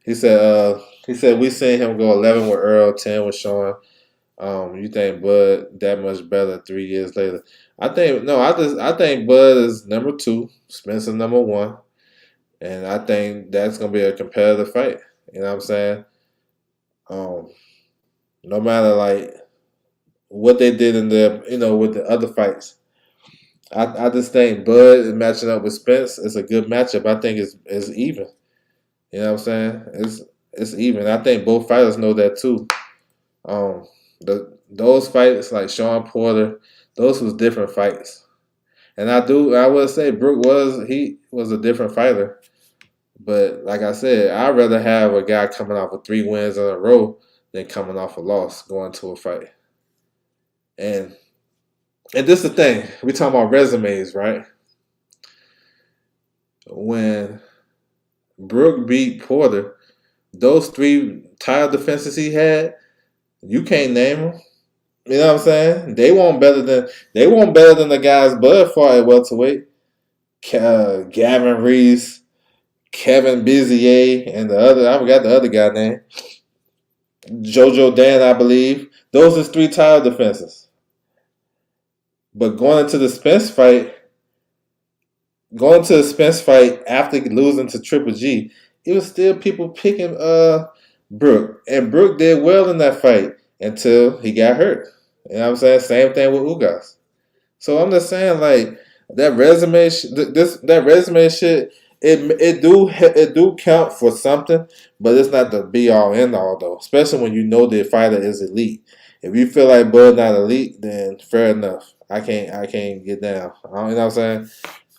He said we seen him go 11 with Earl, 10 with Sean. You think Bud that much better 3 years later? I think Bud is number 2, Spencer number 1, and I think that's gonna be a competitive fight. You know what I'm saying? No matter like what they did in with the other fights, I just think Bud matching up with Spence is a good matchup. I think it's even. You know what I'm saying? It's even. I think both fighters know that too. Those fights like Sean Porter, those was different fights. And I would say Brook was a different fighter. But like I said, I'd rather have a guy coming off of 3 wins in a row than coming off a loss going to a fight. And this is the thing. We talking about resumes, right? When Brook beat Porter, those 3 title defenses he had, you can't name them. You know what I'm saying? They won't better than the guys Bud fought at welterweight. Gavin Reese, Kevin Bizier, and the other, I forgot the other guy name. Jojo Dan, I believe. Those are 3 title defenses. But going into the Spence fight after losing to Triple G, it was still people picking Brook. And Brook did well in that fight until he got hurt. You know what I'm saying? Same thing with Ugas. So I'm just saying, like, that resume shit, it do count for something, but it's not the be all end all though. Especially when you know the fighter is elite. If you feel like Bud not elite, then fair enough. I can't get down. You know what I'm saying?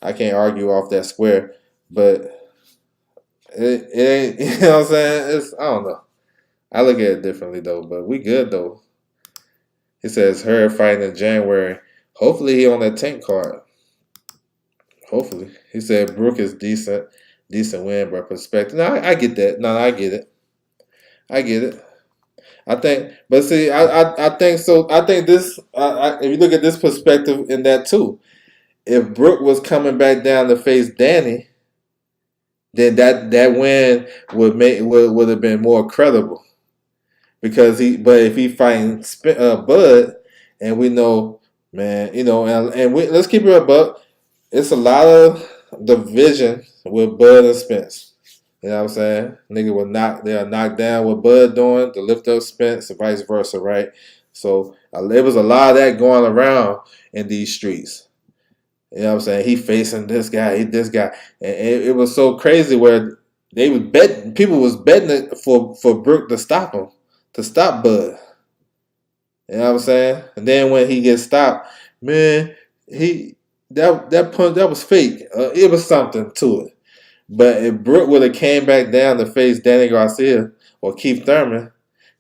I can't argue off that square, but it ain't. You know what I'm saying? I don't know. I look at it differently though, but we good though. He says Hurd fighting in January. Hopefully he on that tank card. Hopefully. He said Brook is decent win by perspective. No, I get that. No, I get it. I get it. I think, but see, I think so. I think this. If you look at this perspective in that too, if Brook was coming back down to face Danny, then that win would have been more credible because but if he fighting Bud, and we know, man, and let's keep it a buck. It's a lot of division with Bud and Spence. You know what I'm saying? Nigga they'll knock down what Bud doing to lift up Spence and vice versa, right? So there was a lot of that going around in these streets. You know what I'm saying? He facing this guy, this guy. And it was so crazy where people was betting it for Brook to stop him, to stop Bud. You know what I'm saying? And then when he gets stopped, man, that punch, that was fake. It was something to it. But if Brook would have came back down to face Danny Garcia or Keith Thurman,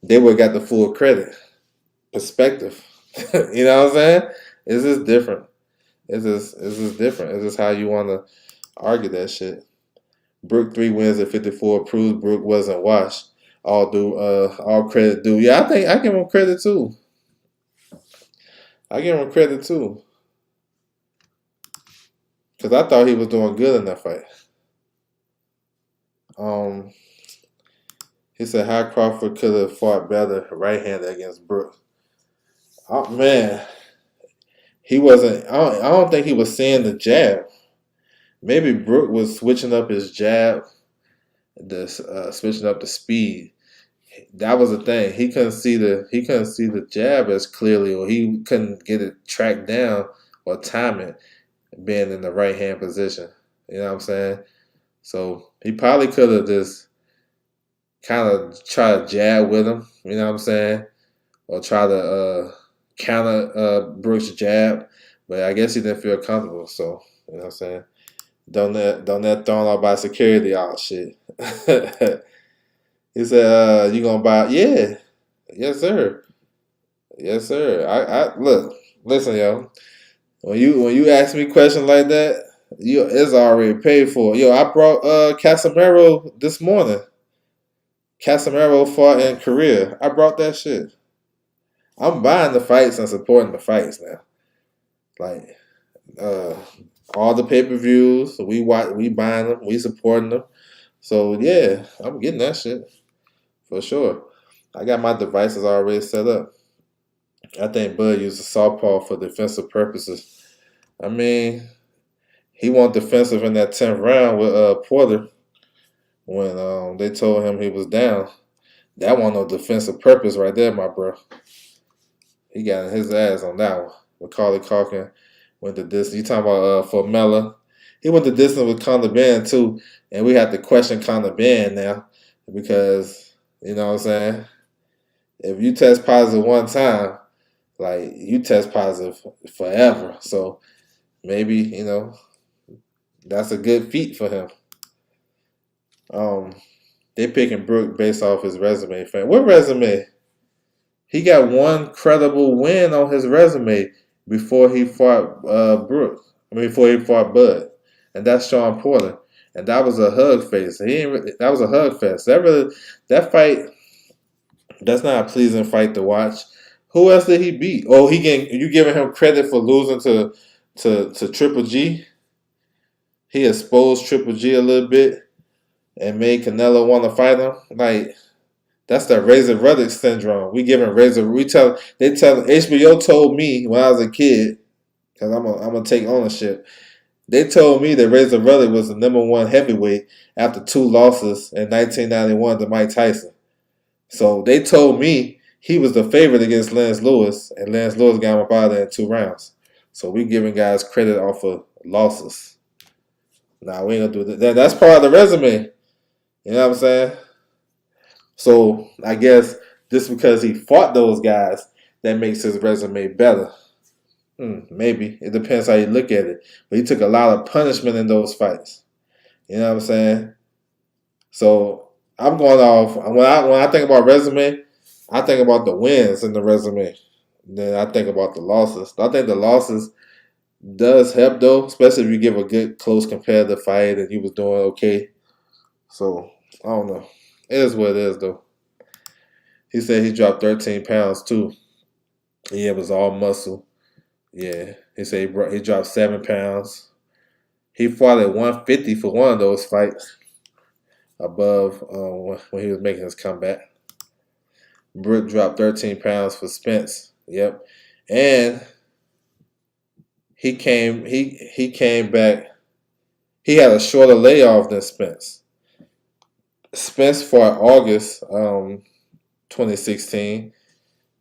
they would have got the full credit. Perspective. You know what I'm saying? It's just different. It's just different. It's just how you want to argue that shit. Brook 3 wins at 54 proves Brook wasn't washed. All credit due. Yeah, I give him credit too. Because I thought he was doing good in that fight. He said how Crawford could have fought better right-handed against Brook. Oh man, he wasn't. I don't think he was seeing the jab. Maybe Brook was switching up his jab, switching up the speed. That was the thing. He couldn't see the jab as clearly, or he couldn't get it tracked down or time it, being in the right hand position. You know what I'm saying? So he probably could have just kind of try to jab with him. You know what I'm saying? Or try to counter Brook's jab, but I guess he didn't feel comfortable. So you know what I'm saying? Don't let thrown out by security all shit. He said, "You gonna buy?" Yeah, yes sir, yes sir. I look, listen, yo. When you ask me questions like that, it's already paid for. Yo, I brought Casemiro this morning. Casemiro fought in Korea. I brought that shit. I'm buying the fights and supporting the fights now. Like all the pay-per-views, we buying them, we supporting them. So yeah, I'm getting that shit for sure. I got my devices already set up. I think Bud used a southpaw for defensive purposes. I mean, he went defensive in that 10th round with Porter when they told him he was down. That wasn't no defensive purpose right there, my bro. He got his ass on that one. Macaulay Culkin went the distance. You talking about Formella? He went the distance with Conor Ben too, and we have to question Conor Ben now because you know what I'm saying. If you test positive one time, like you test positive forever. So maybe that's a good feat for him. They picking Brook based off his resume. What resume? He got one credible win on his resume before he fought before he fought Bud, and that's Sean Porter, and that was a hug fest. That was a hug fest. That fight, that's not a pleasing fight to watch. Who else did he beat? Oh, you giving him credit for losing to Triple G? He exposed Triple G a little bit and made Canelo want to fight him. Like, that's the Razor Ruddock syndrome. They tell HBO told me when I was a kid, because I'm gonna take ownership. They told me that Razor Ruddock was the #1 heavyweight after 2 losses in 1991 to Mike Tyson. So they told me he was the favorite against Lance Lewis, and Lance Lewis got him up out of there in 2 rounds. So we giving guys credit off of losses. Nah, we ain't gonna do that. That's part of the resume. You know what I'm saying? So I guess just because he fought those guys, that makes his resume better. Maybe. It depends how you look at it. But he took a lot of punishment in those fights. You know what I'm saying? So I'm going off when I think about resume, I think about the wins in the resume. Then I think about the losses. I think the losses does help though, especially if you give a good close competitive fight and he was doing okay. So I don't know. It is what it is though. He said he dropped 13 pounds too. Yeah, it was all muscle. Yeah. He said he dropped 7 pounds. He fought at 150 for one of those fights. above when he was making his comeback. Brook dropped 13 pounds for Spence. Yep, and he came back. He had a shorter layoff than Spence. Spence fought August 2016,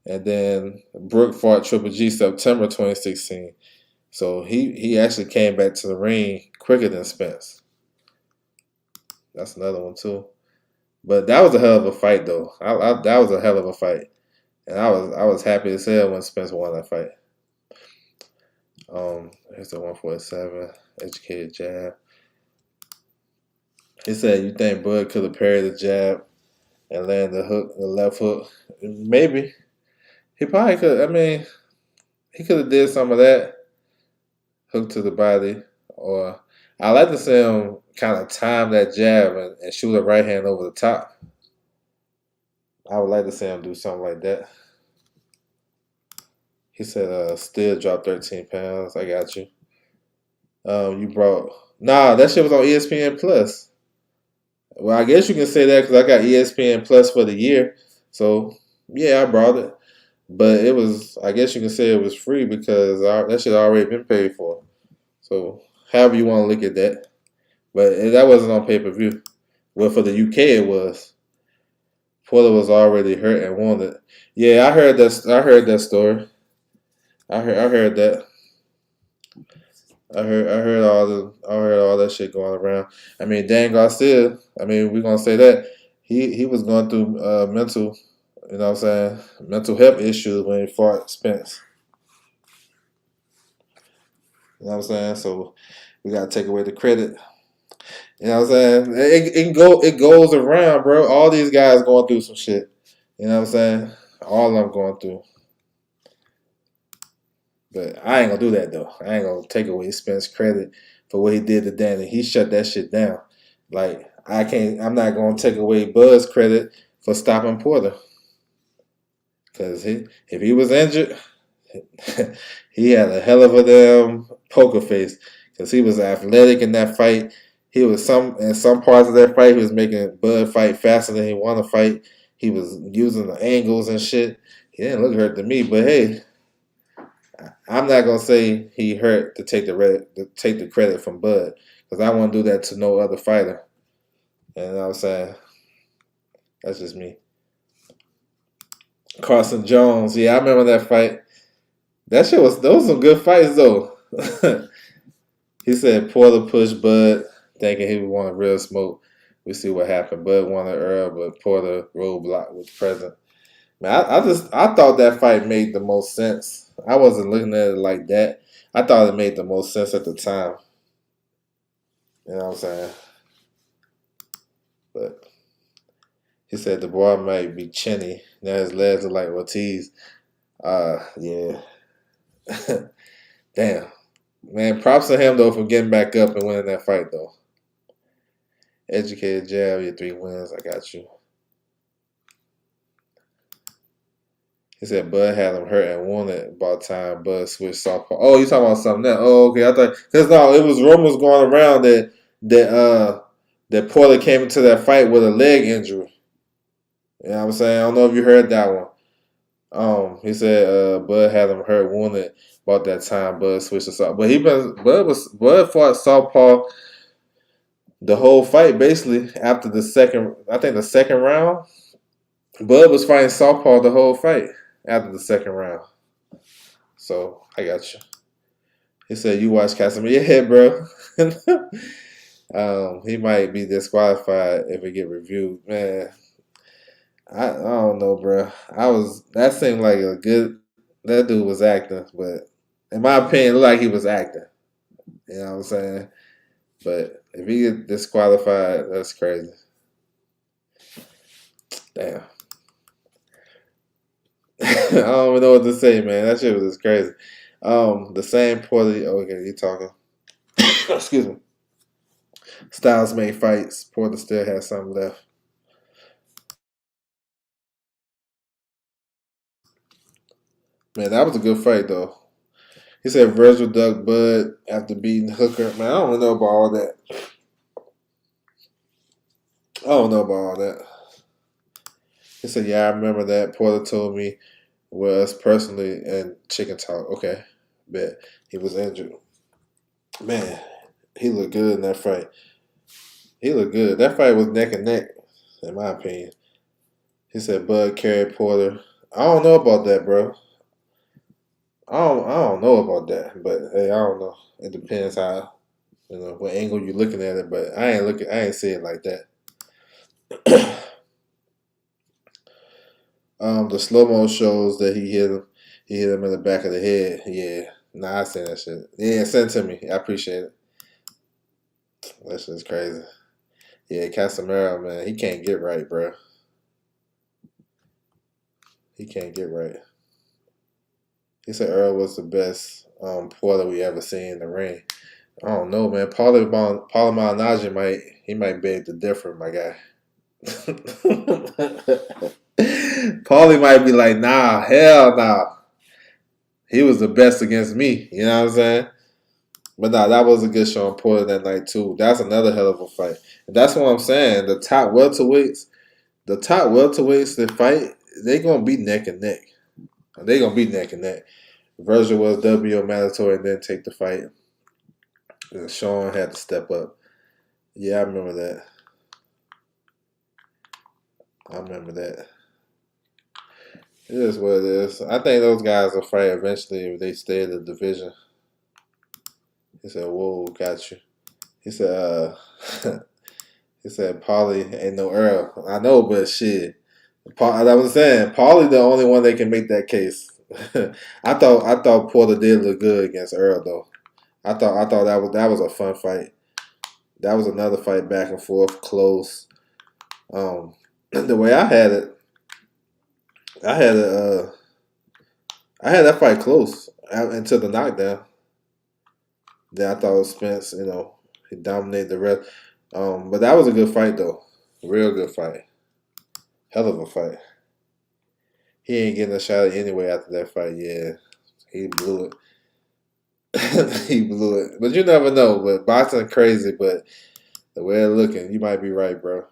and then Brook fought Triple G September 2016. So he actually came back to the ring quicker than Spence. That's another one too. But that was a hell of a fight, though. That was a hell of a fight, and I was happy as hell when Spence won that fight. Here's the 147 educated jab. He said, "You think Bud could have parried the jab and landed the left hook? Maybe. He probably could. I mean, he could have did some of that, hook to the body, or I like to see him kind of time that jab and shoot a right hand over the top. I would like to see him do something like that." He said, "Still dropped 13 pounds. I got you. You brought that shit was on ESPN Plus. Well, I guess you can say that because I got ESPN Plus for the year. So yeah, I brought it, but it was. I guess you can say it was free because that shit already been paid for. So however you want to look at that, but that wasn't on pay-per-view. Well, for the UK it was. Porter was already hurt and wounded. Yeah, I heard that. I heard that story. I heard that. I heard all that shit going around. I mean, Dan Garcia. I mean, we're gonna say that he was going through mental, you know what I'm saying, mental health issues when he fought Spence. You know what I'm saying? So we gotta take away the credit. You know what I'm saying? It goes around, bro. All these guys going through some shit. You know what I'm saying? All of them going through. But I ain't gonna do that though. I ain't gonna take away Spence credit for what he did to Danny. He shut that shit down. Like I'm not gonna take away Bud's credit for stopping Porter. Cause if he was injured, he had a hell of a damn poker face. Cause he was athletic in that fight. He was in some parts of that fight, he was making Bud fight faster than he wanted to fight. He was using the angles and shit. He didn't look hurt to me, but hey, I'm not gonna say he hurt to take the credit from Bud, because I won't do that to no other fighter. You know what I'm saying? That's just me. Carson Jones, yeah, I remember that fight. Those were some good fights though. He said Porter pushed Bud, thinking he would want real smoke. We see what happened. Bud wanted Earl, but Porter roadblock was present. Man, I thought that fight made the most sense. I wasn't looking at it like that. I thought it made the most sense at the time. You know what I'm saying? But he said the boy might be chinny. Now his legs are like Ortiz. Yeah. Damn. Man, props to him though for getting back up and winning that fight though. Educated jab, your 3 wins. I got you. He said Bud had him hurt and wounded about time Bud switched southpaw. Oh, you talking about something else? Oh, okay. I thought because no, it was rumors going around that Porter came into that fight with a leg injury. You know what I'm saying? I don't know if you heard that one. He said Bud had him hurt wounded about that time Bud switched to southpaw. But Bud fought southpaw the whole fight basically after the second round. Bud was fighting southpaw the whole fight after the second round. So I got you. He said you watch Casimir. Yeah, bro. He might be disqualified if it get reviewed. Man, I don't know, bro. That seemed like that dude was acting, but in my opinion, it looked like he was acting. You know what I'm saying? But if he get disqualified, that's crazy. Damn. I don't even know what to say, man. That shit was just crazy. The same Porter. Okay, you talking? Excuse me. Styles made fights. Porter still has something left. Man, that was a good fight though. He said Virgil ducked Bud after beating Hooker. Man, I don't know about all that. I don't know about all that. He said, yeah, I remember that. Porter told me was personally and chicken talk. Okay, bet he was injured. Man, he looked good in that fight. He looked good. That fight was neck and neck, in my opinion. He said Bud carried Porter. I don't know about that, bro. I don't know about that, but hey, I don't know. It depends how what angle you're looking at it. But I ain't see it like that. The slow mo shows that he hit him. He hit him in the back of the head. Yeah, nah, I seen that shit. Yeah, send it to me. I appreciate it. That shit's crazy. Yeah, Casemiro, man, he can't get right, bro. He can't get right. He said Earl was the best Porter we ever seen in the ring. I don't know, man. Paulie Malignaggi might beg to differ, my guy. Paulie might be like, nah, hell nah. He was the best against me. You know what I'm saying? But nah, that was a good show on Porter that night too. That's another hell of a fight. And that's what I'm saying. The top welterweights that fight, they gonna be neck and neck. They gonna be neck and neck. Virgil was W mandatory and then take the fight. And Sean had to step up. Yeah, I remember that. I remember that. It is what it is. I think those guys will fight eventually if they stay in the division. He said, "Whoa, got you." He said, he said, "Paulie ain't no Earl." I know, but shit. I was saying, Paulie the only one that can make that case. I thought Porter did look good against Earl though. I thought that was a fun fight. That was another fight back and forth, close. The way I had it, I had it. I had that fight close until the knockdown. Then I thought it was Spence. He dominated the rest. But that was a good fight though. Real good fight. Hell of a fight. He ain't getting a shot at anyway after that fight. Yeah, he blew it. He blew it. But you never know. But boxing crazy. But the way it's looking, you might be right, bro.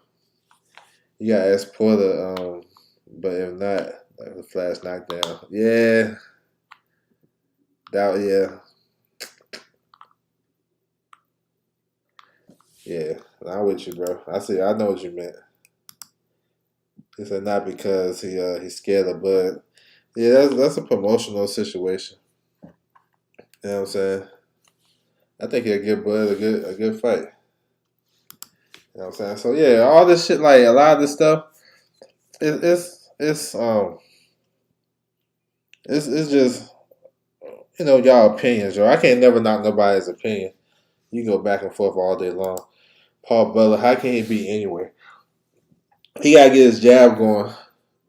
You got to ask Porter. But if not, like the flash knockdown. Yeah. Yeah. Yeah. I'm with you, bro. I know what you meant. He said not because he's scared of Bud. Yeah, that's a promotional situation. You know what I'm saying? I think he'll give Bud a good fight. You know what I'm saying? So yeah, all this shit, like a lot of this stuff, it's just y'all opinions, yo. I can't never knock nobody's opinion. You go back and forth all day long. Paul Butler, how can he beat anywhere? He gotta get his jab going.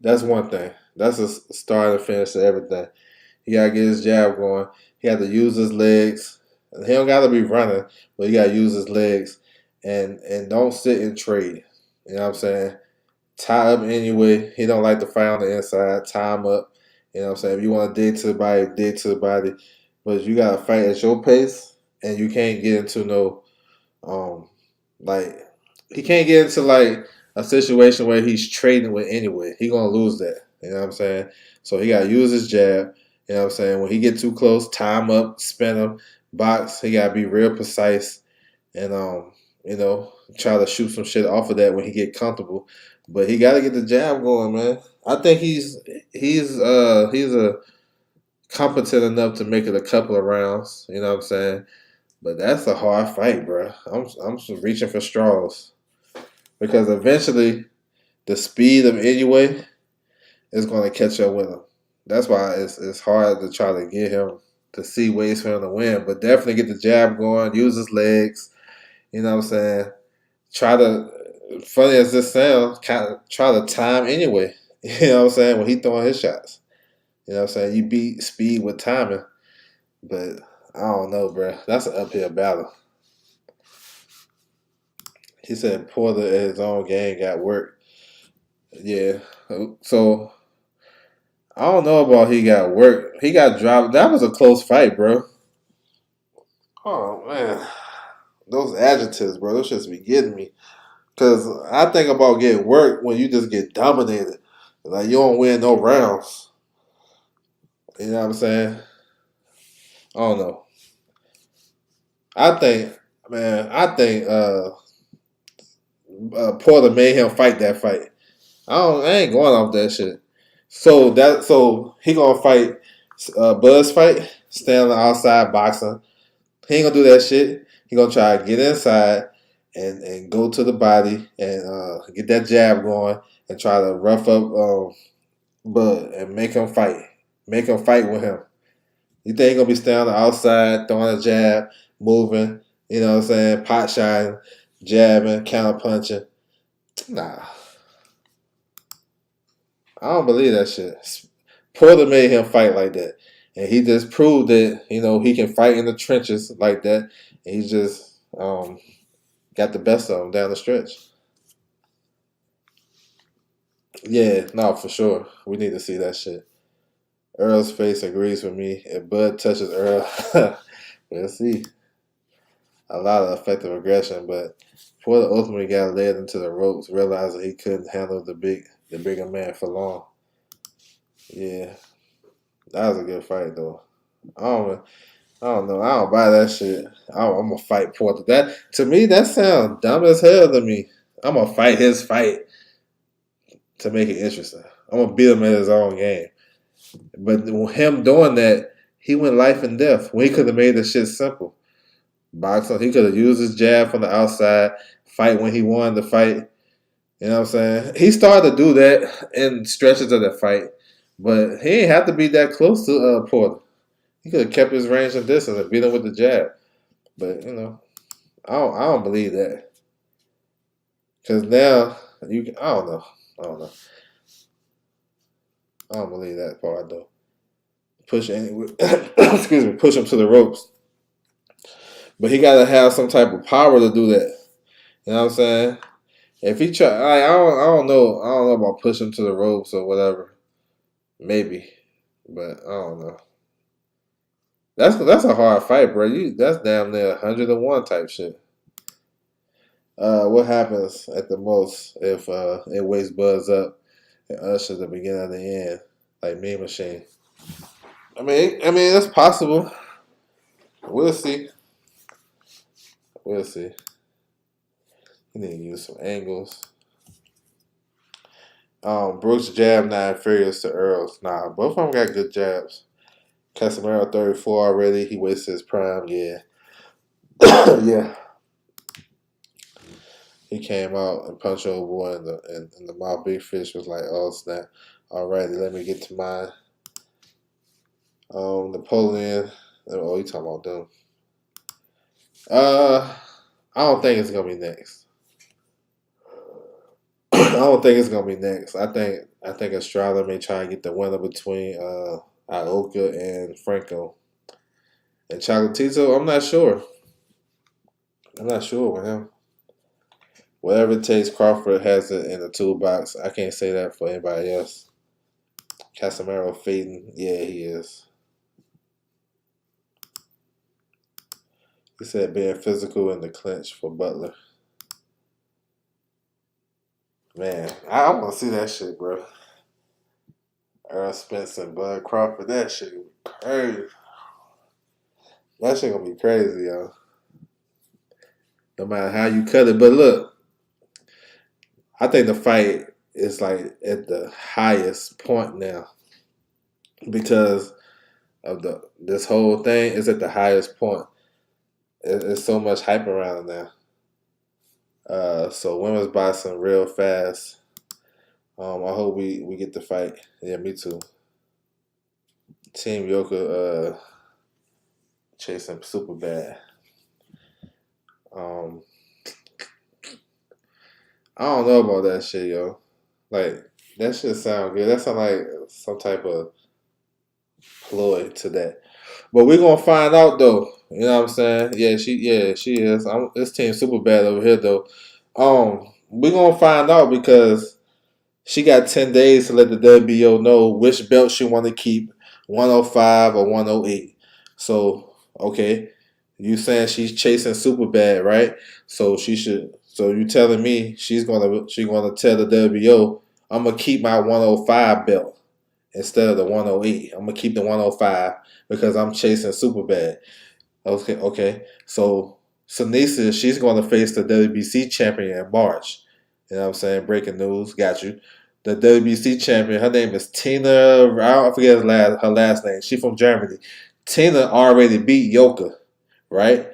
That's one thing. That's a start and finish to everything. He gotta get his jab going. He had to use his legs. He don't gotta be running, but he gotta use his legs and don't sit and trade. You know what I'm saying? Tie up anyway. He don't like to fight on the inside. Tie him up. You know what I'm saying? If you want to dig to the body, dig to the body. But you gotta fight at your pace, and you can't get into no like he can't get into like a situation where he's trading with anyway. He gonna lose that. You know what I'm saying? So he gotta use his jab. You know what I'm saying? When he get too close, tie him up, spin him, box. He gotta be real precise and try to shoot some shit off of that when he get comfortable. But he gotta get the jab going, man. I think he's a competent enough to make it a couple of rounds. You know what I'm saying? But that's a hard fight, bro. I'm just reaching for straws because eventually the speed of Inoue is going to catch up with him. That's why it's hard to try to get him to see ways for him to win. But definitely get the jab going, use his legs. You know what I'm saying? Try to, funny as this sounds, kind of try to time anyway. You know what I'm saying? When he throwing his shots. You know what I'm saying? You beat speed with timing. But I don't know, bro. That's an uphill battle. He said Porter at his own game got work. Yeah. So I don't know about he got work. He got dropped. That was a close fight, bro. Oh man. Those adjectives, bro, those just be getting me. Because I think about getting work when you just get dominated. Like, you don't win no rounds. You know what I'm saying? I don't know. I think, man, Porter made him fight that fight. I ain't going off that shit. So he gonna fight Buzz fight, stand on the outside boxing. He ain't gonna do that shit. He gonna try to get inside and go to the body and get that jab going and try to rough up Bud and make him fight. Make him fight with him. You think he gonna be standing on the outside, throwing a jab, moving, you know what I'm saying, pot shotting, jabbing, counter punching. Nah. I don't believe that shit. Porter made him fight like that. And he just proved that, he can fight in the trenches like that. And he just got the best of him down the stretch. Yeah, no, for sure. We need to see that shit. Earl's face agrees with me. If Bud touches Earl, we'll see. A lot of effective aggression, but Porter ultimately got led into the ropes, realizing he couldn't handle the bigger man for long. Yeah, that was a good fight though. I don't know. I don't buy that shit. I'm gonna fight Porter. That to me, that sounds dumb as hell to me. I'm gonna fight his fight to make it interesting. I'm gonna beat him at his own game. But him doing that, he went life and death. When he could have made the shit simple. Boxing, he could have used his jab from the outside, fight when he wanted to fight. You know what I'm saying? He started to do that in stretches of the fight, but he ain't have to be that close to Porter. He could have kept his range and distance and beat him with the jab. But I don't believe that because now I don't know. I don't know. I don't believe that part though. Excuse me, push him to the ropes. But he got to have some type of power to do that. You know what I'm saying? If he try, I don't know. I don't know about pushing to the ropes or whatever. Maybe, but I don't know. That's a hard fight, bro. That's damn near 101 type shit. What happens at the most if it wakes Buzz up and ushers the beginning of the end, like Mean Machine? I mean, that's possible. We'll see. We'll see. You need to use some angles. Brooks' jab not inferior to Earl's. Nah, both of them got good jabs. Casemiro 34 already. He wasted his prime. Yeah. Yeah. He came out and punched old boy in the mouth. Big Fish was like, oh, snap. Alrighty, let me get to mine. Napoleon. Oh, you talking about them. I don't think it's going to be next. I don't think it's going to be next. I think Estrada may try and get the winner between Ioka and Franco. And Chocolatito, I'm not sure. I'm not sure with him. Whatever it takes, Crawford has it in the toolbox. I can't say that for anybody else. Casemiro fading. Yeah, he is. He said being physical in the clinch for Butler. Man, I want to see that shit, bro. Earl Spence and Bud Crawford. That shit gonna be crazy. That shit gonna be crazy, yo. No matter how you cut it. But look, I think the fight is like at the highest point now. Because of this whole thing is at the highest point. It's so much hype around it now. So women's boxing real fast. I hope we get the fight. Yeah, me too. Team Yoka chasing super bad. I don't know about that shit, yo. Like that shit sound good. That sound like some type of ploy to that. But we're gonna find out though. You know what I'm saying? Yeah, she is. This team super bad over here though. We're gonna find out because she got 10 days to let the WBO know which belt she want to keep, 105 or 108. So, okay, you saying she's chasing super bad, right? So So you telling me she's gonna tell the WBO, I'm gonna keep my 105 belt instead of the 108. I'm gonna keep the 105 because I'm chasing super bad. Okay. So Sinisa, she's gonna face the WBC champion in March. You know what I'm saying? Breaking news, got you. The WBC champion, her name is Tina. I forget her last name. She's from Germany. Tina already beat Yoka, right?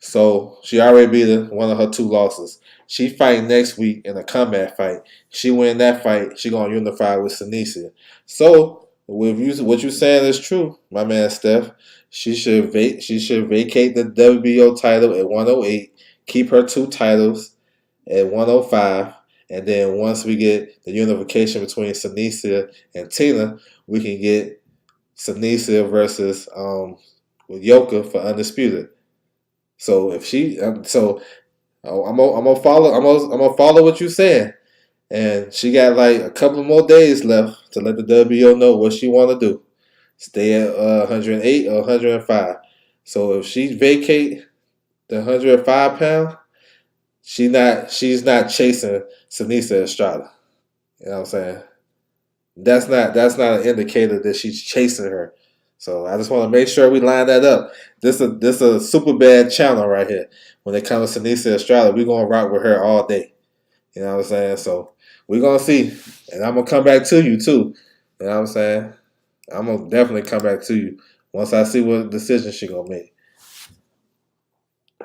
So she already beat one of her 2 losses. She fight next week in a combat fight. She win that fight, she gonna unify with Sinisa. So what you saying is true, my man Steph. She should vacate the WBO title at 108, keep her 2 titles at 105, and then once we get the unification between Sinisa and Tina, we can get Sinisa versus with Yoka for undisputed. So if she, I'm gonna follow. I'm gonna follow what you're saying, and she got like a couple more days left to let the WBO know what she want to do. Stay at 108 or 105. So if she vacate the 105 pound, she's not chasing Sinisa Estrada. You know what I'm saying? That's not an indicator that she's chasing her. So I just want to make sure we line that up. This a super bad channel right here. When it comes to Sinisa Estrada, we're gonna rock with her all day. You know what I'm saying? So we're gonna see. And I'm gonna come back to you too. You know what I'm saying? I'm gonna definitely come back to you once I see what decision she gonna make.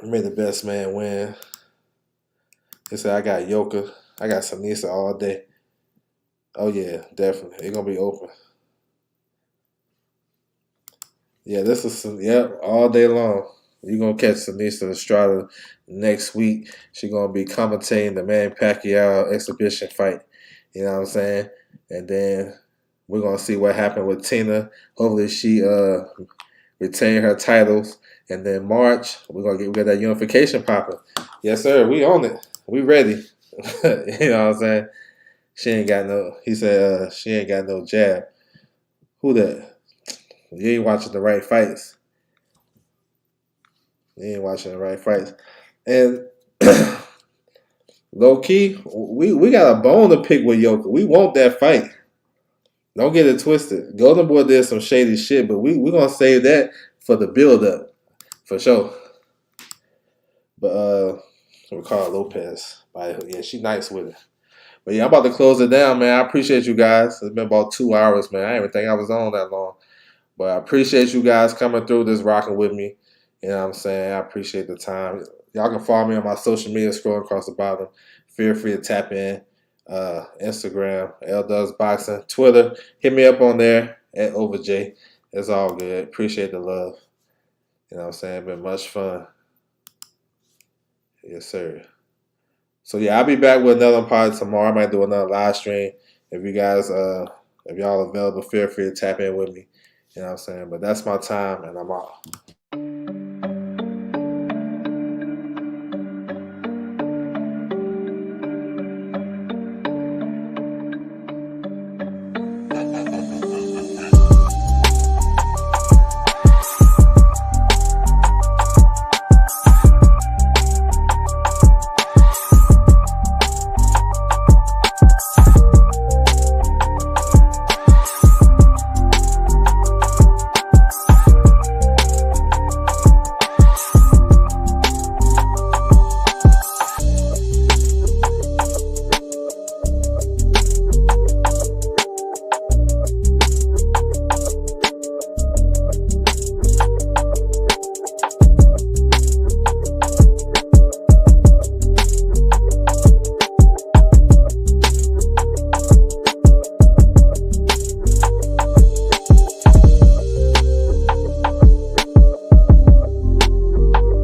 May the best man win. He said I got Yoka. I got Sinisa all day. Oh yeah, definitely. It's gonna be open. Yeah, this is all day long. You're gonna catch Sinisa Estrada next week. She's gonna be commentating the Manny Pacquiao exhibition fight. You know what I'm saying? And then we're gonna see what happened with Tina. Hopefully she retain her titles. And then March, we get that unification popping. Yes, sir. We on it. We ready. You know what I'm saying? She ain't got no. He said she ain't got no jab. Who that? You ain't watching the right fights. You ain't watching the right fights. And low key, we got a bone to pick with Yoka. We want that fight. Don't get it twisted. Golden Boy did some shady shit, but we gonna save that for the build up. For sure. But we call Lopez. Yeah, she nice with it. But yeah, I'm about to close it down, man. I appreciate you guys. It's been about 2 hours, man. I didn't even think I was on that long. But I appreciate you guys coming through this, rocking with me. You know what I'm saying? I appreciate the time. Y'all can follow me on my social media, scrolling across the bottom. Feel free to tap in. Instagram, L Does Boxing. Twitter, hit me up on there at OverJ. It's all good. Appreciate the love. You know what I'm saying? Been much fun. Yes, sir. So yeah, I'll be back with another pod tomorrow. I might do another live stream. If you guys, if y'all available, feel free to tap in with me. You know what I'm saying? But that's my time, and I'm out.